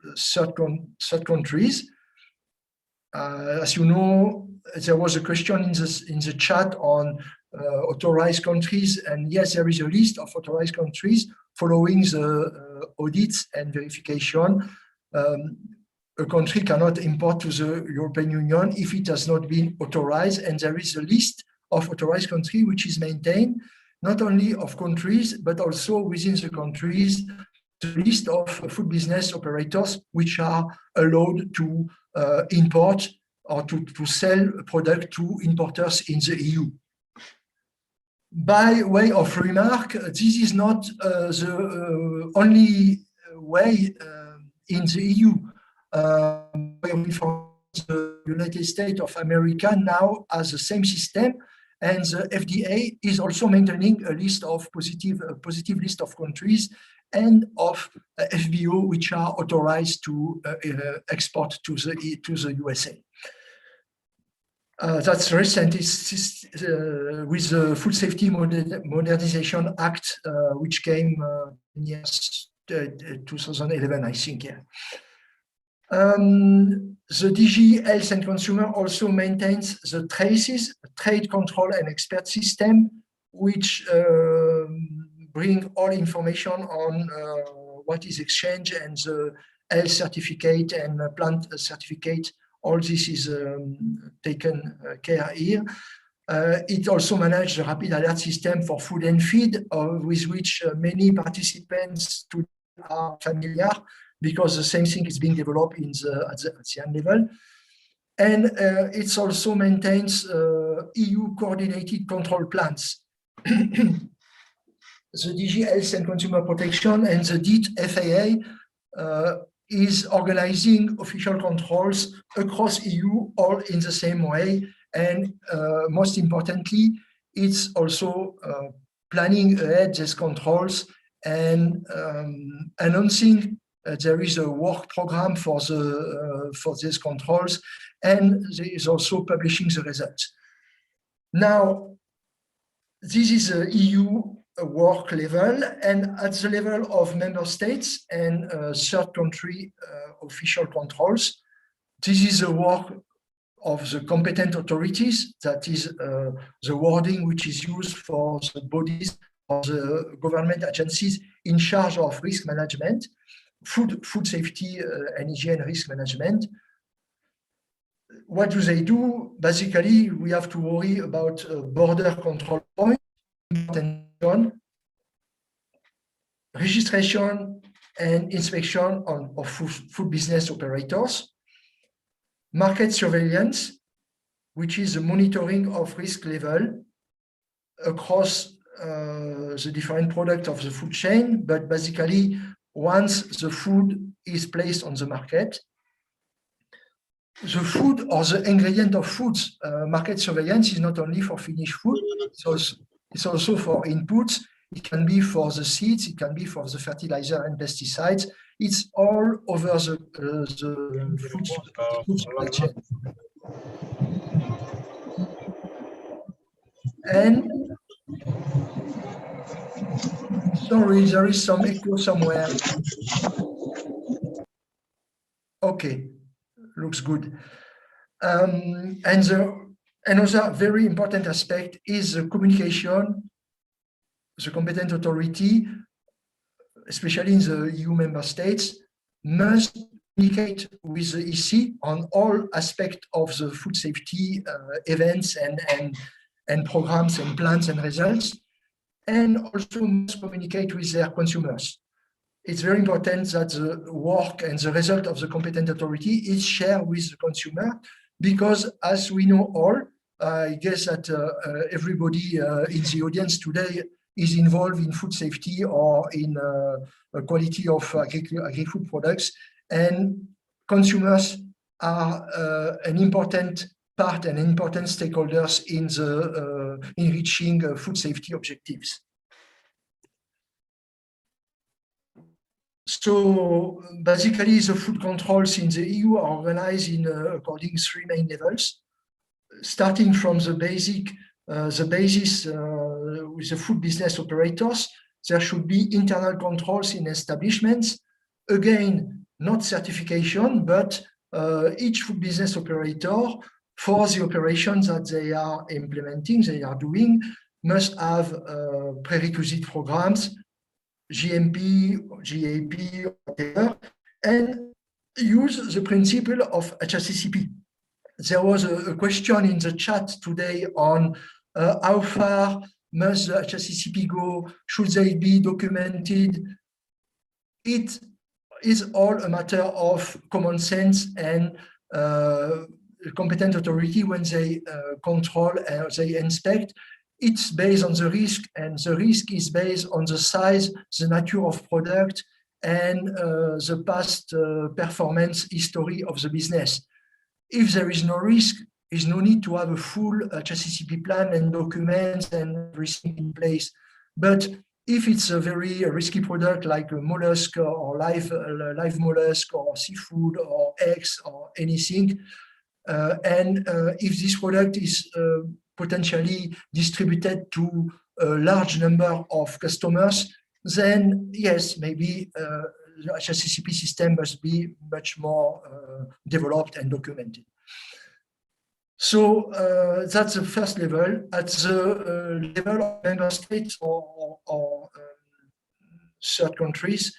As you know, there was a question in the chat on authorized countries, and yes, there is a list of authorized countries following the audits and verification. A country cannot import to the European Union if it has not been authorized, and there is a list of authorized countries which is maintained, not only of countries, but also within the countries, the list of food business operators which are allowed to import or to sell product to importers in the EU. By way of remark, this is not the only way in the EU. The United States of America now has the same system, and the FDA is also maintaining a list of positive list of countries and of FBO which are authorized to export to the USA. That's recent. It's with the Food Safety Modernization Act, which came in 2011, I think. Yeah. The DG Health and Consumer also maintains the traces, trade control and expert system, which bring all information on what is exchanged, and the health certificate and plant certificate. All this is taken care here. It also manages the rapid alert system for food and feed, with which many participants are familiar, because the same thing is being developed at the end level. And it also maintains EU coordinated control plans. The DG Health and Consumer Protection and the DIT FAA is organizing official controls across EU, all in the same way. And most importantly, it's also planning ahead these controls and announcing there is a work program for these controls, and there is also publishing the results. Now, this is a EU work level, and at the level of member states and third country official controls, this is the work of the competent authorities. That is the wording which is used for the bodies of the government agencies in charge of risk management, food safety and hygiene risk management. What do they do? Basically, we have to worry about border control points, registration and inspection of food business operators, market surveillance, which is the monitoring of risk level across the different products of the food chain, but basically once the food is placed on the market, the food or the ingredient of foods, market surveillance is not only for finished food, it's also for inputs. It can be for the seeds, it can be for the fertilizer and pesticides. It's all over the food supply chain. And sorry, there is some echo somewhere. Okay, looks good. And another very important aspect is the communication. The competent authority, especially in the EU member states, must communicate with the EC on all aspects of the food safety events and programs and plans and results, and also must communicate with their consumers. It's very important that the work and the result of the competent authority is shared with the consumer, because as we know all, I guess that everybody in the audience today is involved in food safety or in quality of agri-food products, and consumers are an important part and important stakeholders in the in reaching food safety objectives. So basically, the food controls in the EU are organized in according 3 main levels, starting from the basis with the food business operators. There should be internal controls in establishments. Again, not certification, but each food business operator, for the operations that they are implementing, they are doing, must have prerequisite programs, GMP, GAP, whatever, and use the principle of HACCP. There was a question in the chat today on how far must the HACCP go? Should they be documented? It is all a matter of common sense and competent authority when they control and they inspect. It's based on the risk, and the risk is based on the size, the nature of product, and the past performance history of the business. If there is no risk, there is no need to have a full HACCP plan and documents and everything in place. But if it's a very risky product like a mollusk or live mollusk or seafood or eggs or anything, and if this product is potentially distributed to a large number of customers, then yes, maybe the HACCP system must be much more developed and documented. So that's the first level. At the level of member states or third countries,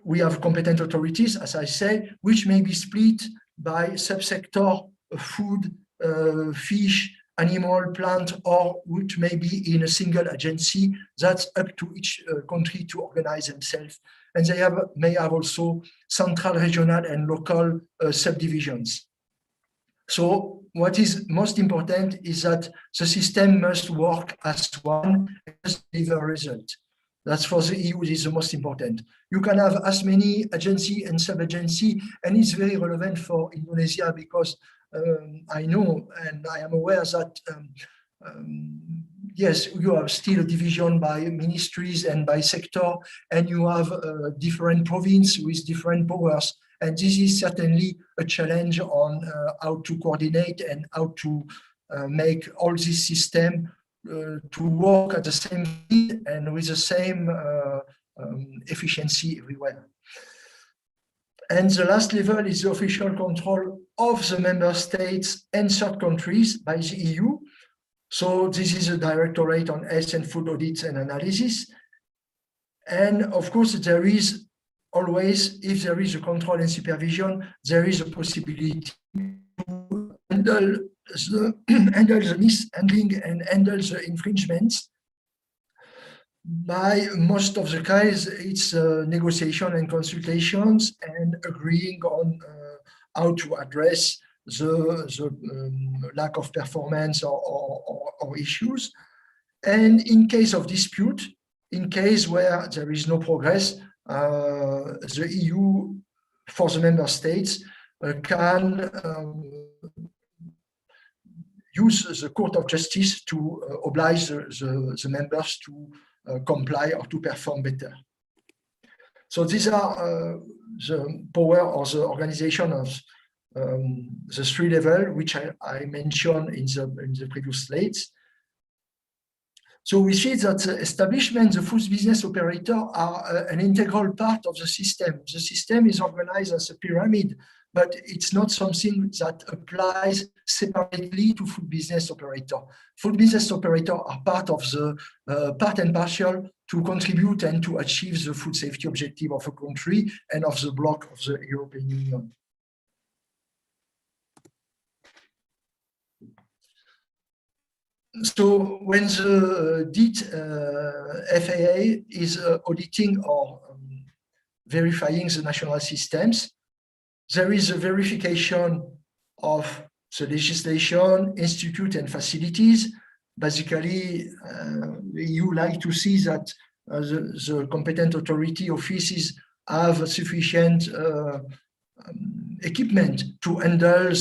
we have competent authorities, as I say, which may be split by subsector, food, fish, animal, plant, or which may be in a single agency. That's up to each country to organize themselves. And they may have also central, regional, and local subdivisions. So what is most important is that the system must work as one and must deliver a result. That's for the EU, this is the most important. You can have as many agency and sub-agency, and it's very relevant for Indonesia because I know and I am aware that yes, you have still a division by ministries and by sector, and you have different provinces with different powers. And this is certainly a challenge on how to coordinate and how to make all this system to work at the same speed and with the same efficiency everywhere. And the last level is the official control of the member states and third countries by the EU. So this is a directorate on health and food audits and analysis. And of course, there is always, if there is a control and supervision, there is a possibility to handle the mishandling and handle the infringements. By most of the cases, it's negotiation and consultations and agreeing on how to address the lack of performance or issues. And in case of dispute, in case where there is no progress, the EU, for the member states, can use the Court of Justice to oblige the members to comply or to perform better. So these are the power or the organization of the 3 levels, which I mentioned in the previous slides. So we see that the establishment, the food business operator are an integral part of the system. The system is organized as a pyramid, but it's not something that applies separately to food business operator. Food business operator are part of the part and partial to contribute and to achieve the food safety objective of a country and of the bloc of the European Union. So when the DIT FAA is auditing or verifying the national systems, there is a verification of the legislation, institute, and facilities. Basically, you like to see that the competent authority offices have sufficient equipment to handle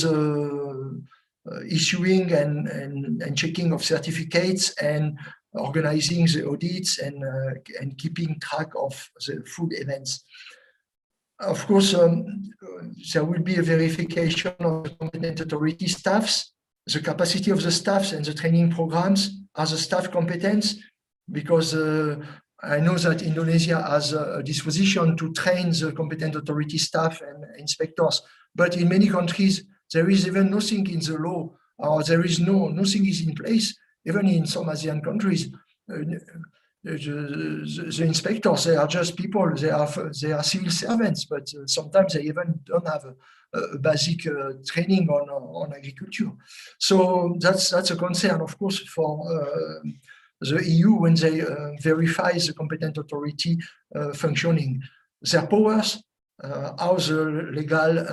issuing and checking of certificates and organizing the audits and keeping track of the food events. Of course, there will be a verification of the competent authority staffs, the capacity of the staffs and the training programs. Are the staff competence? Because I know that Indonesia has a disposition to train the competent authority staff and inspectors, but in many countries, there is even nothing in the law, or there is nothing is in place. Even in some ASEAN countries, the inspectors, they are just people, they are civil servants, but sometimes they even don't have a basic training on agriculture. So that's a concern, of course, for the EU when they verify the competent authority functioning. Their powers, how the legal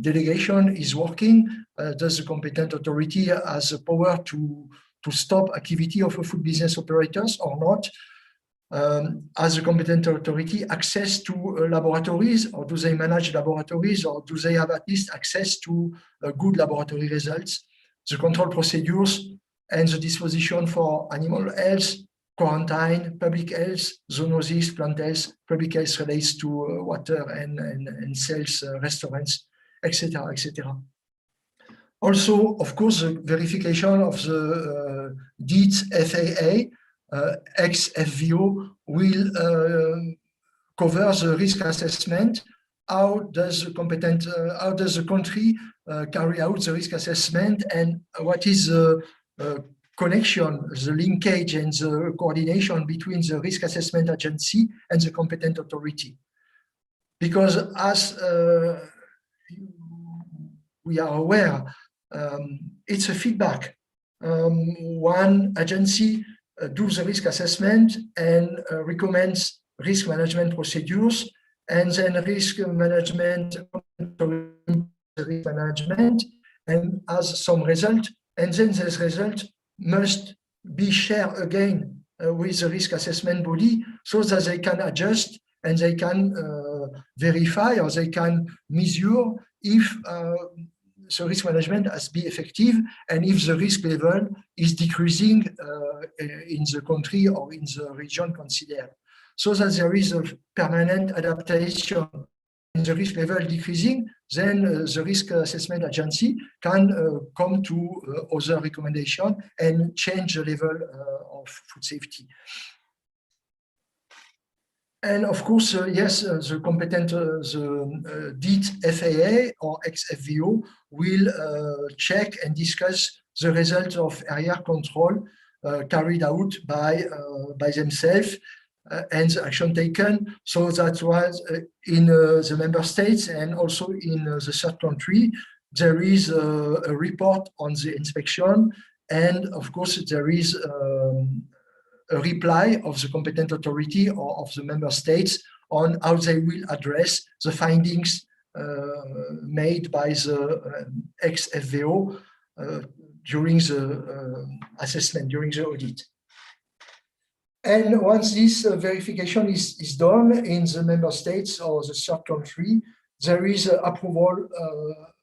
delegation is working, does the competent authority has the power to stop activity of a food business operators or not? Has the competent authority access to laboratories, or do they manage laboratories, or do they have at least access to good laboratory results? The control procedures and the disposition for animal health, quarantine, public health, zoonosis, plant health, public health relates to water and sales, restaurants, etc., etc. Also, of course, the verification of the DEET FAA, ex-FVO, will cover the risk assessment. How does the country carry out the risk assessment, and what is the connection, the linkage and the coordination between the risk assessment agency and the competent authority? Because as we are aware, it's a feedback. One agency does the risk assessment and recommends risk management procedures, and then risk management and has some result, and then this result must be shared again with the risk assessment body so that they can adjust and they can verify, or they can measure if the risk management has been effective and if the risk level is decreasing in the country or in the region considered. So that there is a permanent adaptation. And the risk level decreasing, then the risk assessment agency can come to other recommendation and change the level of food safety. And of course, yes, the competent, the DEET FAA or ex-FVO will check and discuss the results of area control carried out by themselves and the action taken. So that was in the member states and also in the third country. There is a report on the inspection, and of course there is a reply of the competent authority or of the member states on how they will address the findings made by the ex-FVO during the assessment, during the audit. And once this verification is done in the member states or the third country, there is approval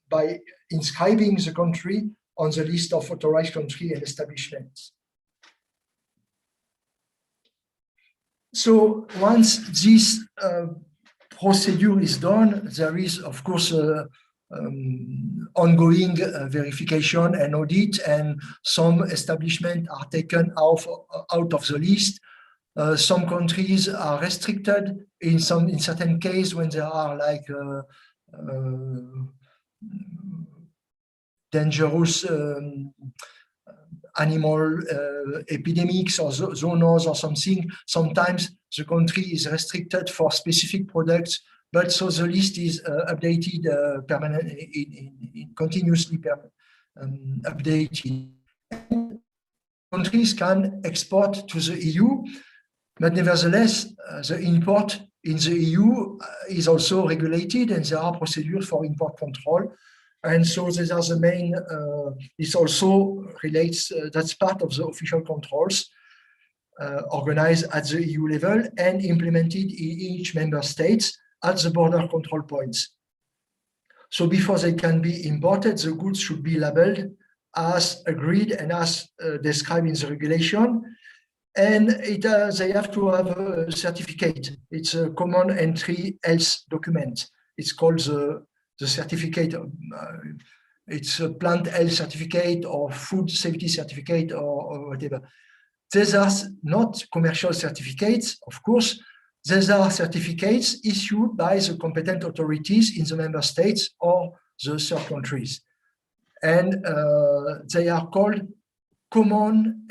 by inscribing the country on the list of authorized country and establishments. So once this procedure is done, there is, of course, ongoing verification and audit, and some establishments are taken out of the list. Some countries are restricted in certain cases when there are like dangerous animal epidemics or zoonoses or something. Sometimes the country is restricted for specific products, but so the list is updated permanently, continuously updated. Countries can export to the EU, but nevertheless, the import in the EU is also regulated, and there are procedures for import control. And so these are the main, this also relates, that's part of the official controls organized at the EU level and implemented in each member state at the border control points. So before they can be imported, the goods should be labeled as agreed and as described in the regulation. And they have to have a certificate. It's a common entry health document. It's called the certificate. It's a plant health certificate or food safety certificate or whatever. These are not commercial certificates, of course. These are certificates issued by the competent authorities in the member states or the third countries. And they are called common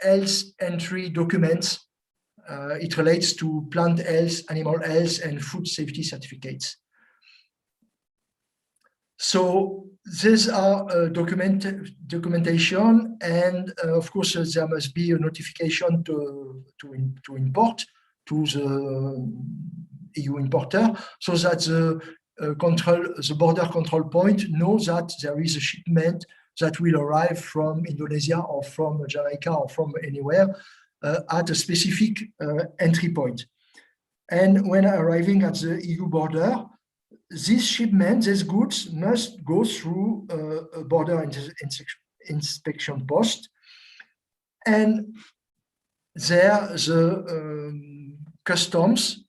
health entry documents. It relates to plant health, animal health, and food safety certificates. So these are documentation, and of course there must be a notification to import to the EU importer, so that the border control point knows that there is a shipment that will arrive from Indonesia or from Jamaica or from anywhere at a specific entry point. And when arriving at the EU border, this shipment, these goods must go through a border inspection post. And there the customs,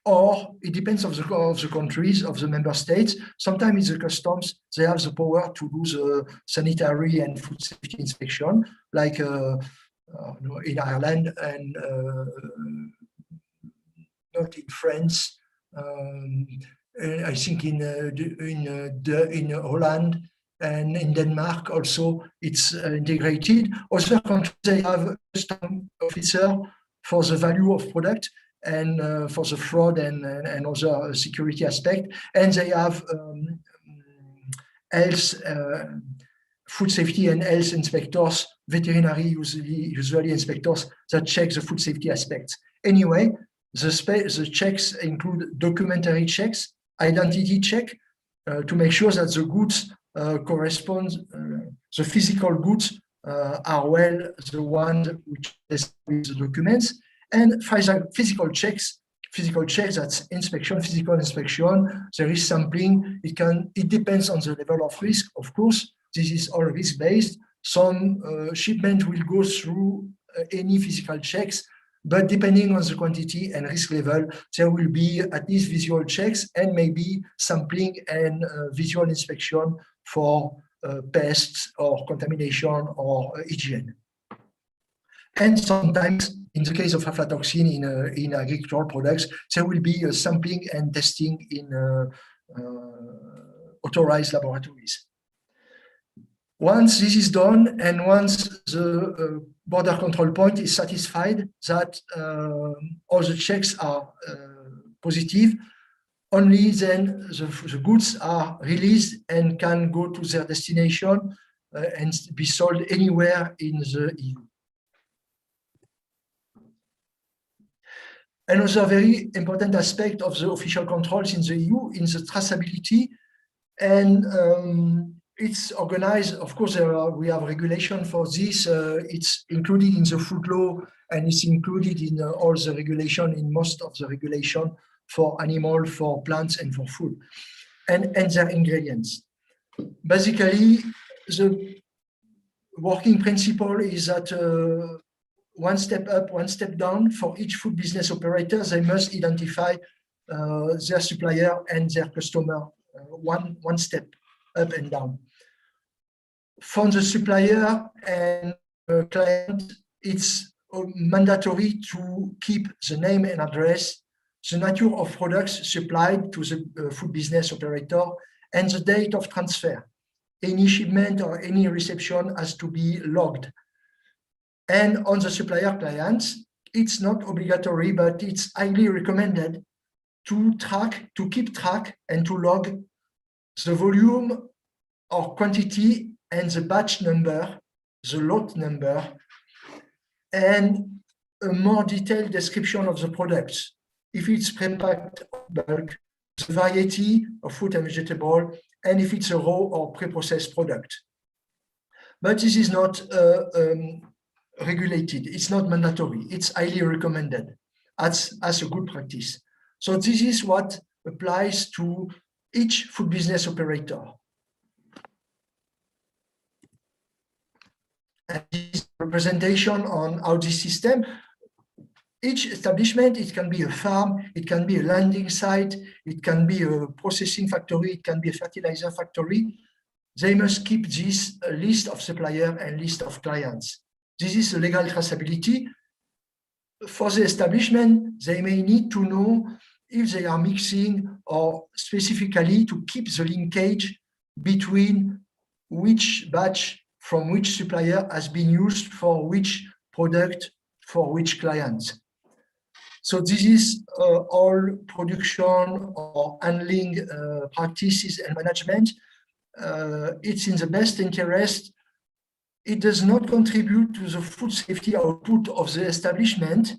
or it depends of the countries, of the member states. Sometimes it's the customs, they have the power to do the sanitary and food safety inspection, like in Ireland and not in France. I think in Holland and in Denmark also it's integrated. Other countries, they have a custom officer for the value of product and for the fraud and other security aspect, and they have health, food safety and health inspectors, veterinary usually inspectors that check the food safety aspects. Anyway, the checks include documentary checks, identity check, to make sure that the goods correspond, the physical goods are well the ones which with the documents, and physical checks, that's inspection, physical inspection. There is sampling. It depends on the level of risk, of course. This is all risk-based. Some shipment will go through any physical checks, but depending on the quantity and risk level, there will be at least visual checks and maybe sampling and visual inspection for pests or contamination or hygiene. And sometimes, in the case of aflatoxin in agricultural products, there will be sampling and testing in authorized laboratories. Once this is done, and once the border control point is satisfied that all the checks are positive, only then the goods are released and can go to their destination and be sold anywhere in the EU. Another very important aspect of the official controls in the EU is the traceability, and it's organized. Of course, we have regulation for this. It's included in the food law, and it's included in all the regulation, in most of the regulation for animal, for plants, and for food, and their ingredients. Basically, the working principle is that one step up, one step down. For each food business operator, they must identify their supplier and their customer, one step up and down. For the supplier and client, it's mandatory to keep the name and address, the nature of products supplied to the food business operator, and the date of transfer. Any shipment or any reception has to be logged. And on the supplier clients, it's not obligatory, but it's highly recommended to keep track and to log the volume or quantity and the batch number, the lot number, and a more detailed description of the products. If it's pre-packed or bulk, the variety of fruit and vegetable, and if it's a raw or pre-processed product. But this is not regulated. It's not mandatory. It's highly recommended as a good practice. So this is what applies to each food business operator. And this representation on how this system, each establishment, it can be a farm, it can be a landing site, it can be a processing factory, it can be a fertilizer factory. They must keep this list of suppliers and list of clients. This is a legal traceability. For the establishment, they may need to know if they are mixing or specifically to keep the linkage between which batch from which supplier has been used for which product for which client. So this is all production or handling practices and management. It's in the best interest. It does not contribute to the food safety output of the establishment,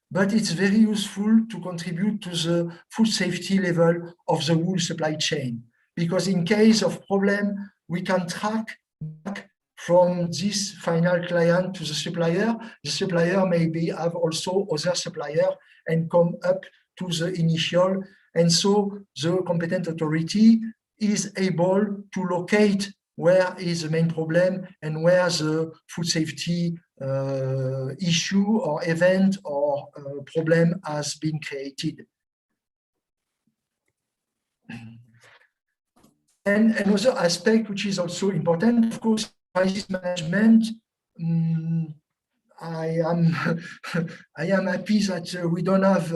but it's very useful to contribute to the food safety level of the whole supply chain. Because in case of problem, we can track back from this final client to the supplier. The supplier maybe have also other supplier and come up to the initial. And so the competent authority is able to locate where is the main problem and where the food safety issue or event or problem has been created. And another aspect which is also important, of course, crisis management. I am happy that we don't have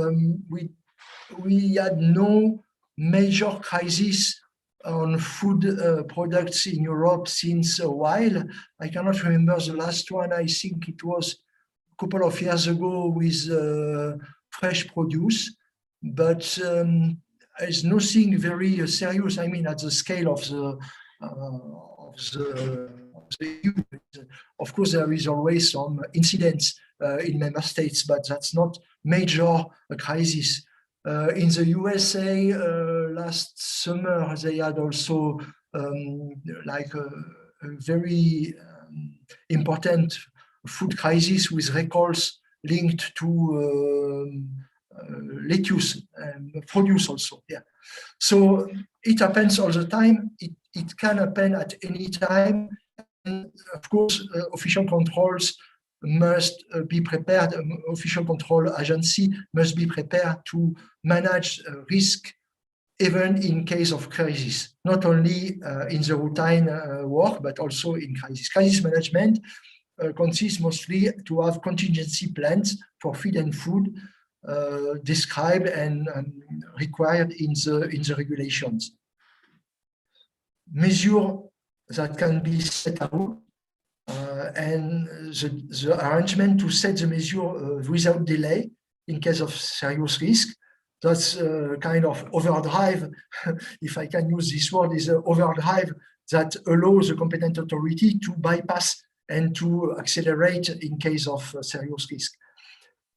we had no major crisis on food products in Europe since a while. I cannot remember the last one. I think it was a couple of years ago with fresh produce, but there's nothing very serious. I mean, at the scale of the EU. Of course, there is always some incidents in member states, but that's not major crisis. In the USA last summer, they had also like a very important food crisis with recalls linked to lettuce and produce also. Yeah, so it happens all the time. It can happen at any time. And of course, official controls must be prepared. Official control agency must be prepared to manage risk even in case of crisis, not only in the routine work, but also in crisis. Crisis management consists mostly to have contingency plans for feed and food described and required in the regulations. Measures that can be set out and the arrangement to set the measure without delay in case of serious risk. That's kind of overdrive, if I can use this word, is an overdrive that allows the competent authority to bypass and to accelerate in case of serious risk.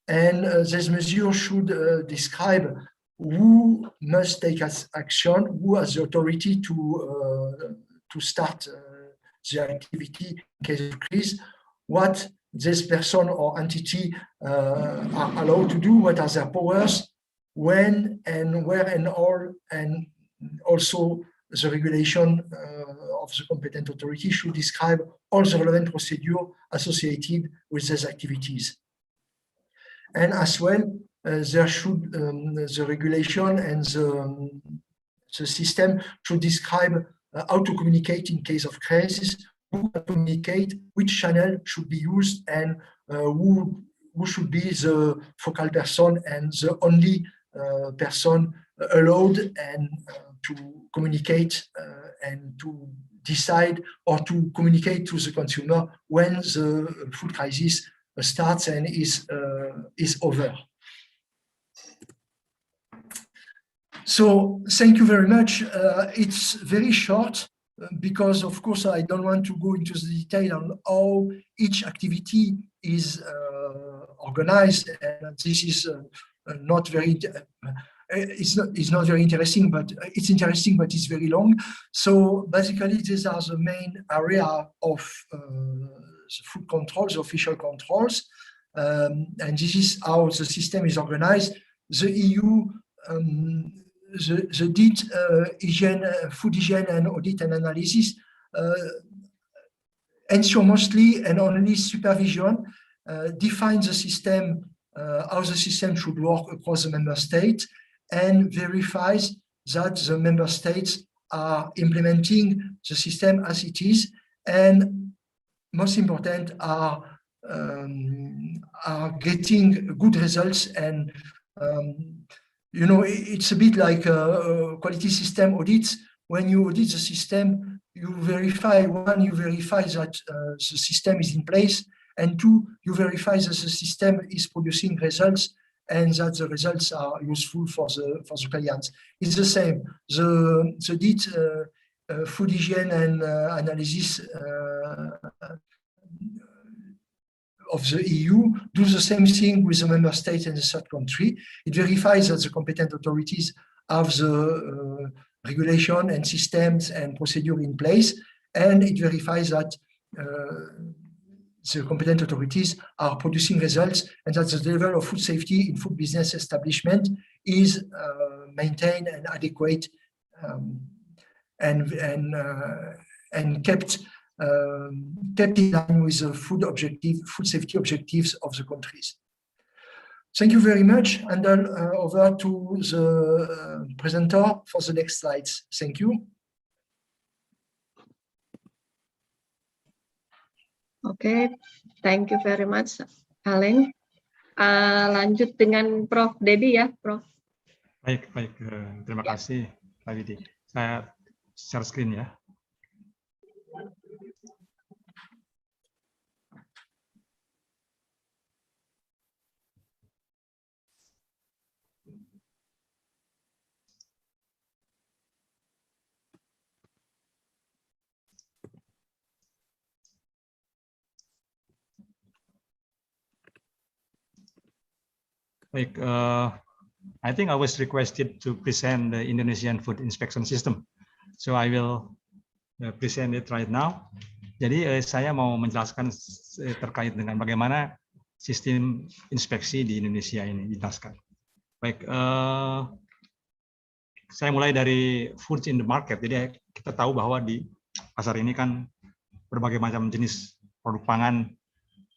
And this measure should describe who must take action, who has the authority to start the activity in case of crisis, what this person or entity are allowed to do, what are their powers, when and where and all, and also the regulation of the competent authority should describe all the relevant procedure associated with these activities. And as well, there should the regulation and the system should describe how to communicate in case of crisis, who to communicate, which channel should be used, and who should be the focal person and the only person allowed and to communicate and to decide or to communicate to the consumer when the food crisis starts and is over. So thank you very much. It's very short because, of course, I don't want to go into the detail on how each activity is organized, and this is not very. It's not very interesting, but it's interesting, but it's very long. So basically, these are the main area of the food controls, official controls, and this is how the system is organized. The EU the did food hygiene and audit and analysis ensure mostly and only supervision, define the system, how the system should work across the member states, and verifies that the member states are implementing the system as it is, and most important are getting good results. And you know, it's a bit like quality system audits. When you audit the system, you verify, one, you verify that the system is in place, and two, you verify that the system is producing results and that the results are useful for the clients. It's the same. The DIT food hygiene and analysis of the EU do the same thing with the member state and the third country. It verifies that the competent authorities have the regulation and systems and procedure in place, and it verifies that the competent authorities are producing results and that the level of food safety in food business establishment is maintained and adequate and kept in line with the food safety objectives of the countries. Thank you very much, and then over to the presenter for the next slides. Thank you. Oke, thank you very much, Aleng. Lanjut dengan Prof. Dedi ya, Prof. Baik. Terima kasih, Pak Widi. Saya share screen ya. Baik, I think I was requested to present the Indonesian food inspection system, so I will present it right now. Jadi saya mau menjelaskan terkait dengan bagaimana sistem inspeksi di Indonesia ini dijelaskan. Baik, saya mulai dari foods in the market. Jadi kita tahu bahwa di pasar ini kan berbagai macam jenis produk pangan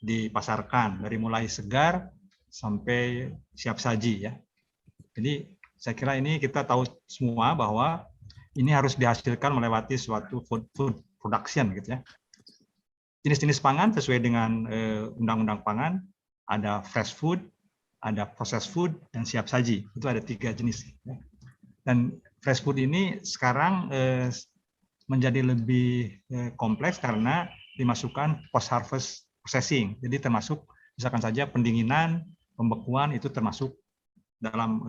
dipasarkan, dari mulai segar sampai siap saji ya. Jadi saya kira ini kita tahu semua bahwa ini harus dihasilkan melewati suatu food production gitu ya. Jenis-jenis pangan sesuai dengan undang-undang pangan, ada fresh food, ada processed food, dan siap saji. Itu ada 3 jenis. Ya. Dan fresh food ini sekarang menjadi lebih kompleks karena dimasukkan post-harvest processing. Jadi termasuk misalkan saja pendinginan, pembekuan itu termasuk dalam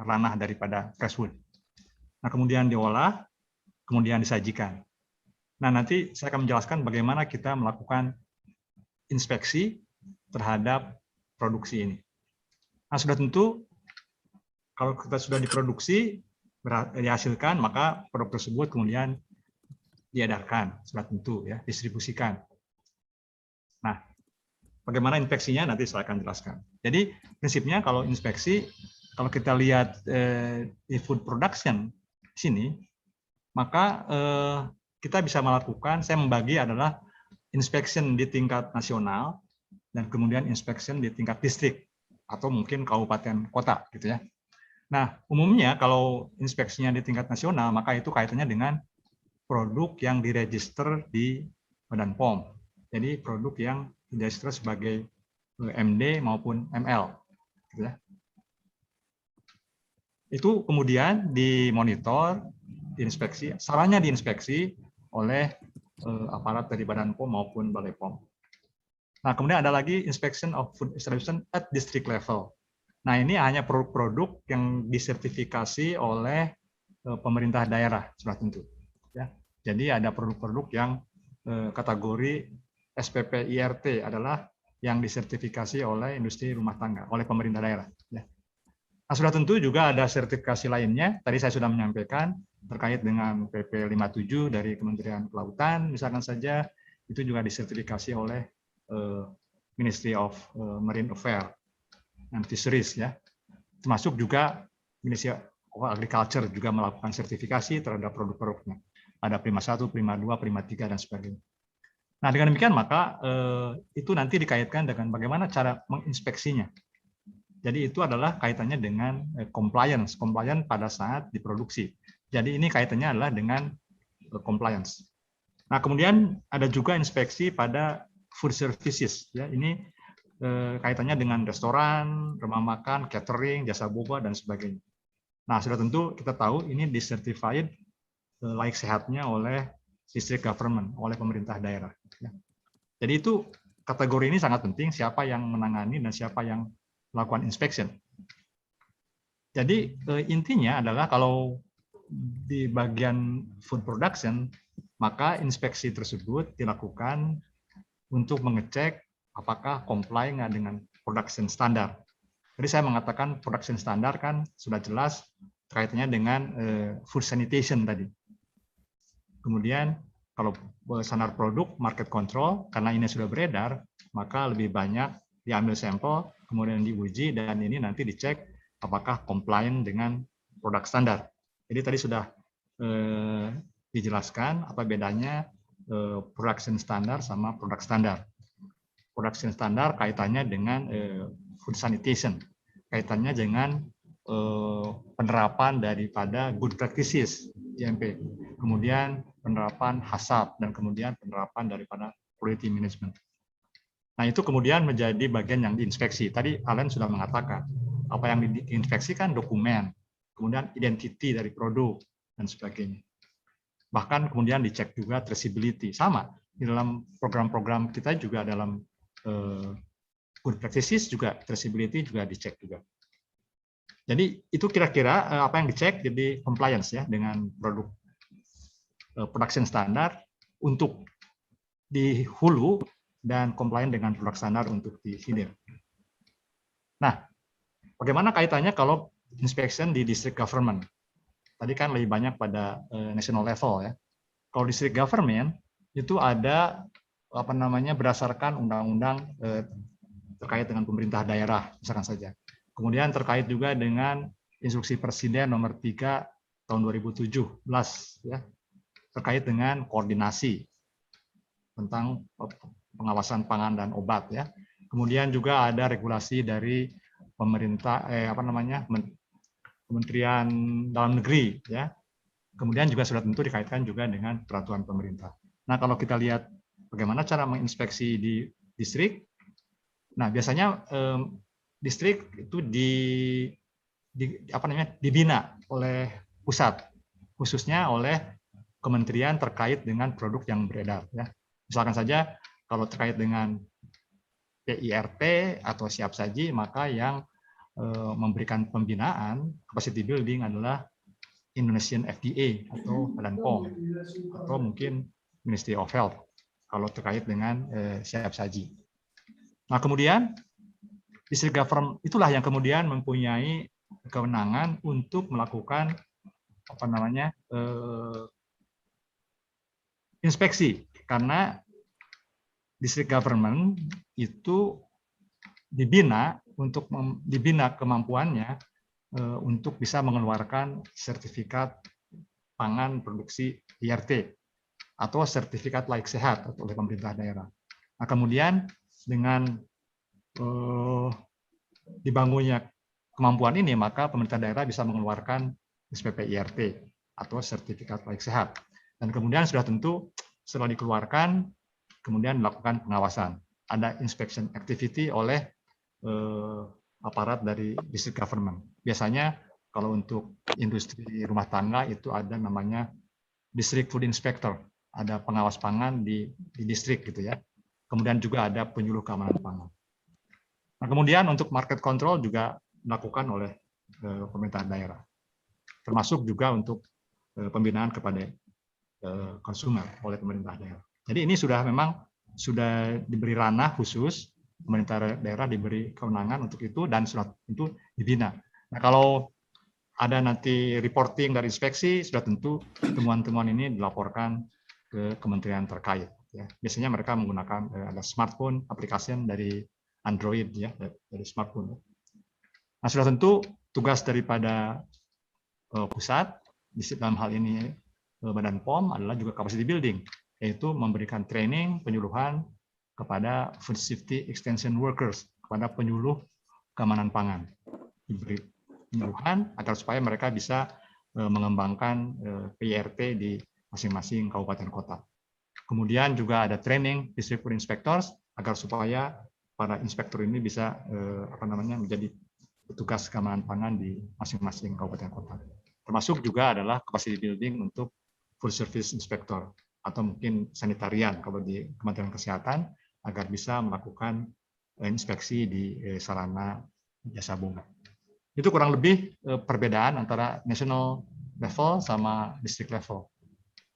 ranah daripada fresh food. Nah, kemudian diolah, kemudian disajikan. Nah, nanti saya akan menjelaskan bagaimana kita melakukan inspeksi terhadap produksi ini. Nah, sudah tentu kalau kita sudah diproduksi, dihasilkan, maka produk tersebut kemudian diedarkan, sudah tentu ya, distribusikan. Nah, bagaimana inspeksinya nanti saya akan jelaskan. Jadi prinsipnya kalau inspeksi, kalau kita lihat di food production di sini, maka kita bisa melakukan, saya membagi adalah inspection di tingkat nasional dan kemudian inspection di tingkat distrik atau mungkin kabupaten kota gitu ya. Nah, umumnya kalau inspeksinya di tingkat nasional, maka itu kaitannya dengan produk yang diregister di Badan POM. Jadi produk yang diregister sebagai MD maupun ML. Gitu ya. Itu kemudian dimonitor, diinspeksi, salahnya diinspeksi oleh aparat dari Badan POM maupun Balai POM. Nah, kemudian ada lagi inspection of food establishment at district level. Nah, ini hanya produk-produk yang disertifikasi oleh pemerintah daerah, sudah tentu. Ya. Jadi ada produk-produk yang kategori SPP IRT adalah yang disertifikasi oleh industri rumah tangga, oleh pemerintah daerah. Ya. Nah, sudah tentu juga ada sertifikasi lainnya. Tadi saya sudah menyampaikan terkait dengan PP 57 dari Kementerian Kelautan, misalkan saja, itu juga disertifikasi oleh Ministry of Marine Affairs and Fisheries, ya. Termasuk juga Ministry Agriculture juga melakukan sertifikasi terhadap produk-produknya. Ada Prima 1, Prima 2, Prima 3, dan sebagainya. Nah, dengan demikian maka itu nanti dikaitkan dengan bagaimana cara menginspeksinya. Jadi itu adalah kaitannya dengan compliance pada saat diproduksi. Jadi ini kaitannya adalah dengan compliance. Nah, kemudian ada juga inspeksi pada food services. Ya, ini kaitannya dengan restoran, rumah makan, catering, jasa boba, dan sebagainya. Nah, sudah tentu kita tahu ini disertified layak sehatnya oleh district government, oleh pemerintah daerah. Jadi itu kategori ini sangat penting, siapa yang menangani dan siapa yang melakukan inspection. Jadi intinya adalah kalau di bagian food production, maka inspeksi tersebut dilakukan untuk mengecek apakah comply nggak dengan production standard. Jadi saya mengatakan production standard kan sudah jelas kaitannya dengan food sanitation tadi. Kemudian kalau standar produk market control, karena ini sudah beredar, maka lebih banyak diambil sampel, kemudian diuji, dan ini nanti dicek apakah compliant dengan produk standar. Jadi tadi sudah dijelaskan apa bedanya production standard sama produk standar. Production standard kaitannya dengan food sanitation, kaitannya dengan penerapan daripada good practices GMP, kemudian penerapan HACCP, dan kemudian penerapan daripada quality management. Nah, itu kemudian menjadi bagian yang diinspeksi. Tadi Alan sudah mengatakan apa yang diinspeksikan dokumen, kemudian identity dari produk dan sebagainya. Bahkan kemudian dicek juga traceability. Sama di dalam program-program kita juga dalam good practices juga traceability juga dicek juga. Jadi itu kira-kira apa yang dicek, jadi compliance ya dengan produk production standard untuk di hulu dan compliant dengan produk standar untuk di hilir. Nah, bagaimana kaitannya kalau inspection di district government? Tadi kan lebih banyak pada national level ya. Kalau district government itu ada apa namanya berdasarkan undang-undang terkait dengan pemerintah daerah misalkan saja. Kemudian terkait juga dengan instruksi Presiden nomor 3 tahun 2017 ya, terkait dengan koordinasi tentang pengawasan pangan dan obat ya. Kemudian juga ada regulasi dari pemerintah Kementerian Dalam Negeri ya. Kemudian juga sudah tentu dikaitkan juga dengan peraturan pemerintah. Nah, kalau kita lihat bagaimana cara menginspeksi di distrik, nah biasanya distrik itu dibina oleh pusat, khususnya oleh kementerian terkait dengan produk yang beredar. Ya. Misalkan saja kalau terkait dengan PIRT atau siap saji, maka yang memberikan pembinaan capacity building adalah Indonesian FDA atau Badan POM atau mungkin Ministry of Health kalau terkait dengan siap saji. Nah kemudian district government itulah yang kemudian mempunyai kewenangan untuk melakukan inspeksi, karena district government itu dibina kemampuannya untuk bisa mengeluarkan sertifikat pangan produksi IRT atau sertifikat layak sehat oleh pemerintah daerah. Nah kemudian dengan dibangunnya kemampuan ini, maka pemerintah daerah bisa mengeluarkan SPP IRT atau sertifikat layak sehat. Dan kemudian sudah tentu setelah dikeluarkan, kemudian dilakukan pengawasan. Ada inspection activity oleh aparat dari district government. Biasanya kalau untuk industri rumah tangga itu ada namanya district food inspector, ada pengawas pangan di distrik gitu ya. Kemudian juga ada penyuluh keamanan pangan. Nah, kemudian untuk market control juga dilakukan oleh pemerintah daerah, termasuk juga untuk pembinaan kepada konsumer oleh pemerintah daerah. Jadi ini sudah diberi ranah khusus, pemerintah daerah diberi kewenangan untuk itu dan sudah tentu dibina. Nah kalau ada nanti reporting dari inspeksi, sudah tentu temuan-temuan ini dilaporkan ke kementerian terkait. Ya. Biasanya mereka menggunakan ada smartphone application dari Android ya, dari smartphone. Nah sudah tentu tugas daripada pusat, dalam hal ini Badan POM adalah juga capacity building, yaitu memberikan training, penyuluhan kepada food safety extension workers, kepada penyuluh keamanan pangan. Diberi penyuluhan agar supaya mereka bisa mengembangkan PIRT di masing-masing kabupaten kota. Kemudian juga ada training district food inspectors agar supaya para inspektur ini bisa menjadi petugas keamanan pangan di masing-masing kabupaten kota. Termasuk juga adalah capacity building untuk food service inspector atau mungkin sanitarian kalau di Kementerian Kesehatan agar bisa melakukan inspeksi di sarana jasa bunga. Itu kurang lebih perbedaan antara national level sama district level.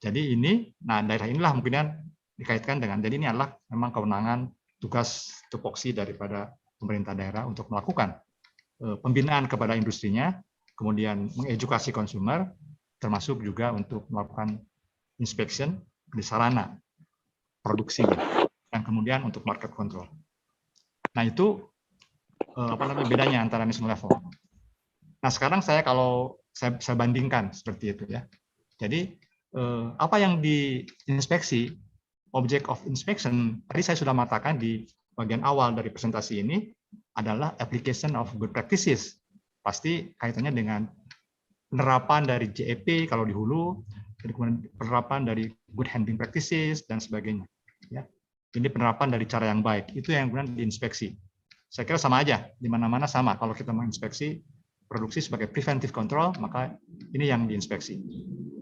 Jadi ini, nah daerah inilah mungkin dikaitkan dengan, jadi ini adalah memang kewenangan tugas tupoksi daripada pemerintah daerah untuk melakukan pembinaan kepada industrinya, kemudian mengedukasi konsumer, termasuk juga untuk melakukan inspection di sarana produksi, dan kemudian untuk market control. Nah itu bedanya antara national level. Nah sekarang kalau saya bandingkan seperti itu ya. Jadi apa yang diinspeksi, object of inspection, tadi saya sudah mengatakan di bagian awal dari presentasi ini adalah application of good practices. Pasti kaitannya dengan penerapan dari JEP kalau di hulu, penerapan dari good handling practices dan sebagainya. Ya. Ini penerapan dari cara yang baik, itu yang kemudian diinspeksi. Saya kira sama aja, di mana-mana sama. Kalau kita menginspeksi produksi sebagai preventive control, maka ini yang diinspeksi.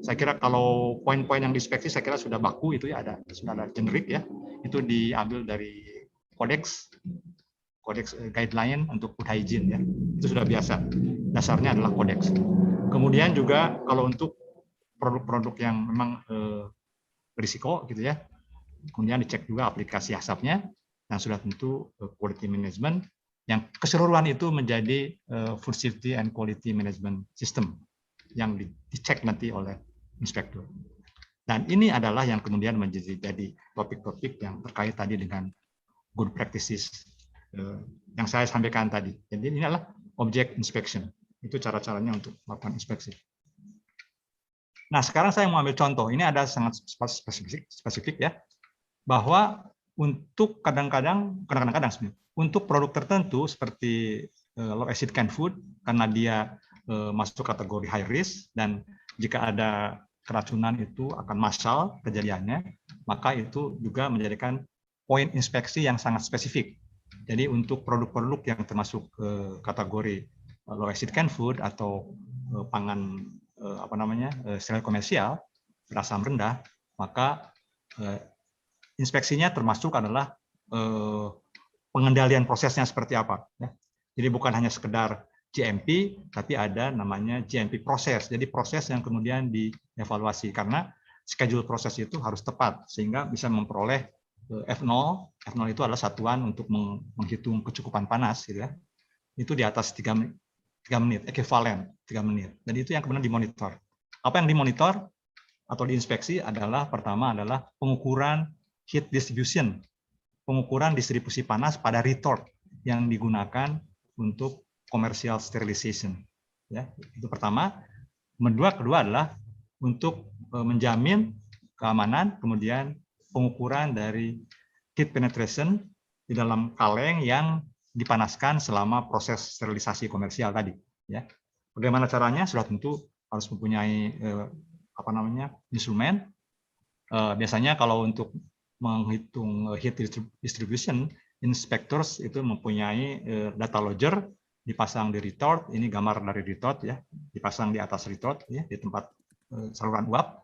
Saya kira kalau poin-poin yang diinspeksi, saya kira sudah baku itu ya, sudah ada generik ya. Itu diambil dari Codex guideline untuk food hygiene ya. Itu sudah biasa. Dasarnya adalah Codex. Kemudian juga kalau untuk produk-produk yang memang berisiko gitu ya, kemudian dicek juga aplikasi asapnya, dan sudah tentu quality management yang keseluruhan itu menjadi food safety and quality management system yang dicek nanti oleh inspektur. Dan ini adalah yang kemudian menjadi topik-topik yang terkait tadi dengan good practices yang saya sampaikan tadi. Jadi ini adalah object inspection. Itu cara-caranya untuk melakukan inspeksi. Nah, sekarang saya mau ambil contoh. Ini ada sangat spesifik ya, bahwa untuk kadang-kadang sebenarnya untuk produk tertentu seperti low acid canned food karena dia masuk kategori high risk dan jika ada keracunan itu akan massal kejadiannya, maka itu juga menjadikan poin inspeksi yang sangat spesifik. Jadi untuk produk-produk yang termasuk kategori low acid canned food atau pangan steril komersial berasam rendah, maka inspeksinya termasuk adalah pengendalian prosesnya seperti apa. Ya. Jadi bukan hanya sekedar GMP, tapi ada namanya GMP proses. Jadi proses yang kemudian dievaluasi karena schedule proses itu harus tepat sehingga bisa memperoleh F0. F0 itu adalah satuan untuk menghitung kecukupan panas, gitu ya. Itu di atas 3 menit, ekuivalen 3 menit. Dan itu yang kemudian dimonitor. Apa yang dimonitor atau diinspeksi adalah pertama adalah pengukuran heat distribution, pengukuran distribusi panas pada retort yang digunakan untuk commercial sterilization. Ya, itu pertama. Kedua adalah untuk menjamin keamanan, kemudian pengukuran dari heat penetration di dalam kaleng yang dipanaskan selama proses sterilisasi komersial tadi. Ya, bagaimana caranya? Sudah tentu harus mempunyai instrumen. Biasanya kalau untuk menghitung heat distribution, inspectors itu mempunyai data logger dipasang di retort. Ini gambar dari retort ya, dipasang di atas retort ya, di tempat saluran uap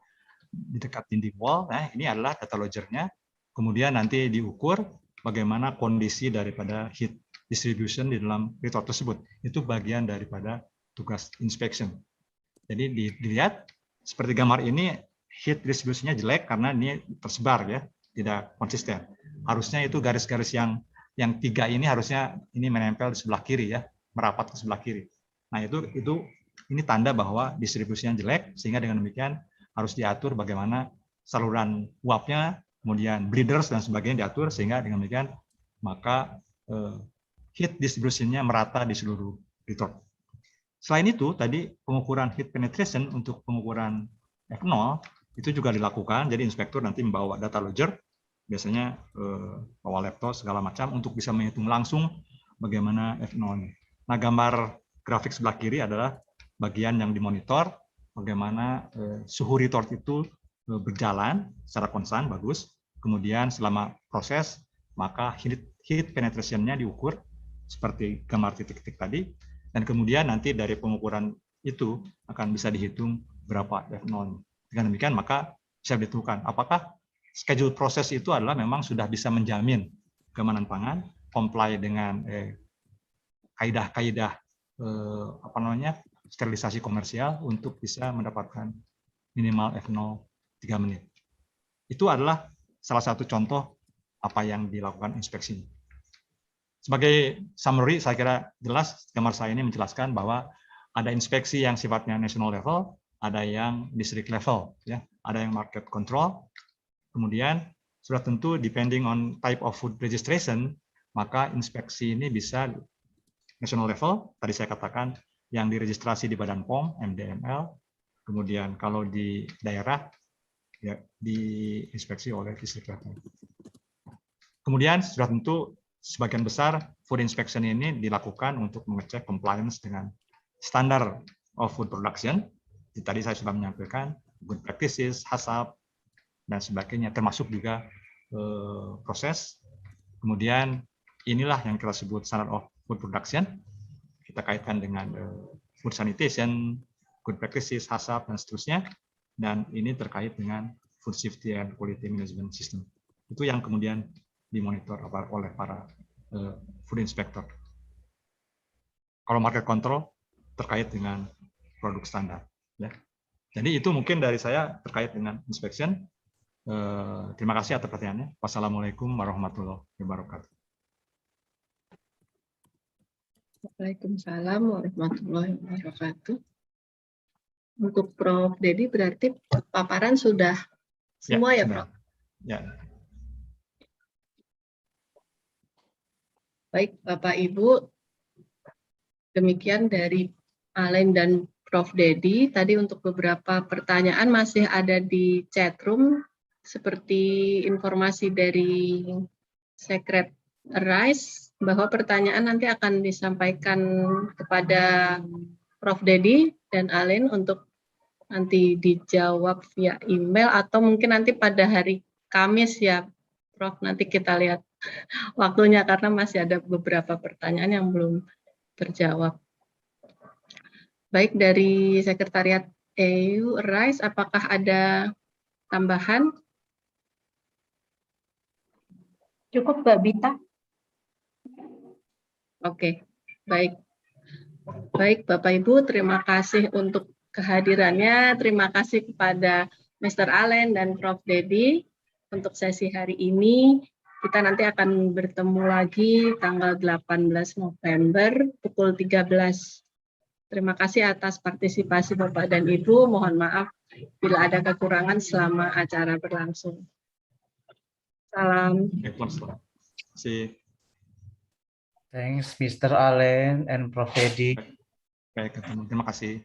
di dekat dinding wall. Nah, ini adalah data loggernya. Kemudian nanti diukur bagaimana kondisi daripada heat distribution di dalam retort tersebut. Itu bagian daripada tugas inspection. Jadi dilihat seperti gambar ini, heat distribusinya jelek karena ini tersebar ya, tidak konsisten. Harusnya itu garis-garis yang 3 ini harusnya ini menempel di sebelah kiri ya, merapat ke sebelah kiri. Nah, itu ini tanda bahwa distribusinya jelek sehingga dengan demikian harus diatur bagaimana saluran uapnya, kemudian bleeders dan sebagainya diatur sehingga dengan demikian maka heat distribusinya merata di seluruh retort. Selain itu, tadi pengukuran heat penetration untuk pengukuran F0 itu juga dilakukan. Jadi inspektur nanti membawa data logger, biasanya bawa laptop segala macam untuk bisa menghitung langsung bagaimana F0-nya. Nah, gambar grafik sebelah kiri adalah bagian yang dimonitor, bagaimana suhu retort itu berjalan secara konstan, bagus. Kemudian selama proses, maka heat penetration-nya diukur seperti gambar titik-titik tadi, dan kemudian nanti dari pengukuran itu akan bisa dihitung berapa F0. Dengan demikian, maka bisa ditentukan apakah schedule proses itu adalah memang sudah bisa menjamin keamanan pangan, comply dengan kaidah-kaidah sterilisasi komersial untuk bisa mendapatkan minimal F0 3 menit. Itu adalah salah satu contoh apa yang dilakukan inspeksi. Sebagai summary, saya kira jelas gambar saya ini menjelaskan bahwa ada inspeksi yang sifatnya national level, ada yang district level, ya, ada yang market control. Kemudian sudah tentu depending on type of food registration, maka inspeksi ini bisa national level, tadi saya katakan yang diregistrasi di Badan POM, MDML, kemudian kalau di daerah ya diinspeksi oleh district level. Kemudian sudah tentu sebagian besar food inspection ini dilakukan untuk mengecek compliance dengan standar of food production. Tadi saya sudah menyampaikan good practices, HACCP, dan sebagainya, termasuk juga proses. Kemudian inilah yang kita sebut standard of food production. Kita kaitkan dengan food sanitation, good practices, HACCP, dan seterusnya. Dan ini terkait dengan food safety and quality management system. Itu yang kemudian dimonitor oleh para food inspector. Kalau market control terkait dengan produk standar. Ya. Jadi itu mungkin dari saya terkait dengan inspection. Terima kasih atas pertanyaannya. Wassalamualaikum warahmatullahi wabarakatuh. Waalaikumsalam warahmatullahi wabarakatuh. Untuk Prof. Dedi berarti paparan sudah semua ya, Prof? Ya. Baik, Bapak Ibu, demikian dari Alen dan Prof. Dedi. Tadi untuk beberapa pertanyaan masih ada di chat room, seperti informasi dari Secretariat bahwa pertanyaan nanti akan disampaikan kepada Prof. Dedi dan Alen untuk nanti dijawab via email atau mungkin nanti pada hari Kamis ya, Prof. Nanti kita lihat waktunya karena masih ada beberapa pertanyaan yang belum terjawab. Baik, dari Sekretariat EU, Rice, apakah ada tambahan? Cukup, Mbak Bita. Oke, baik. Baik, Bapak Ibu, terima kasih untuk kehadirannya. Terima kasih kepada Mr. Alen dan Prof. Dedi untuk sesi hari ini. Kita nanti akan bertemu lagi tanggal 18 November pukul 13. Terima kasih atas partisipasi Bapak dan Ibu. Mohon maaf bila ada kekurangan selama acara berlangsung. Salam. Thanks, Mr. Allen and Prof. Dedi. Baik, terima kasih.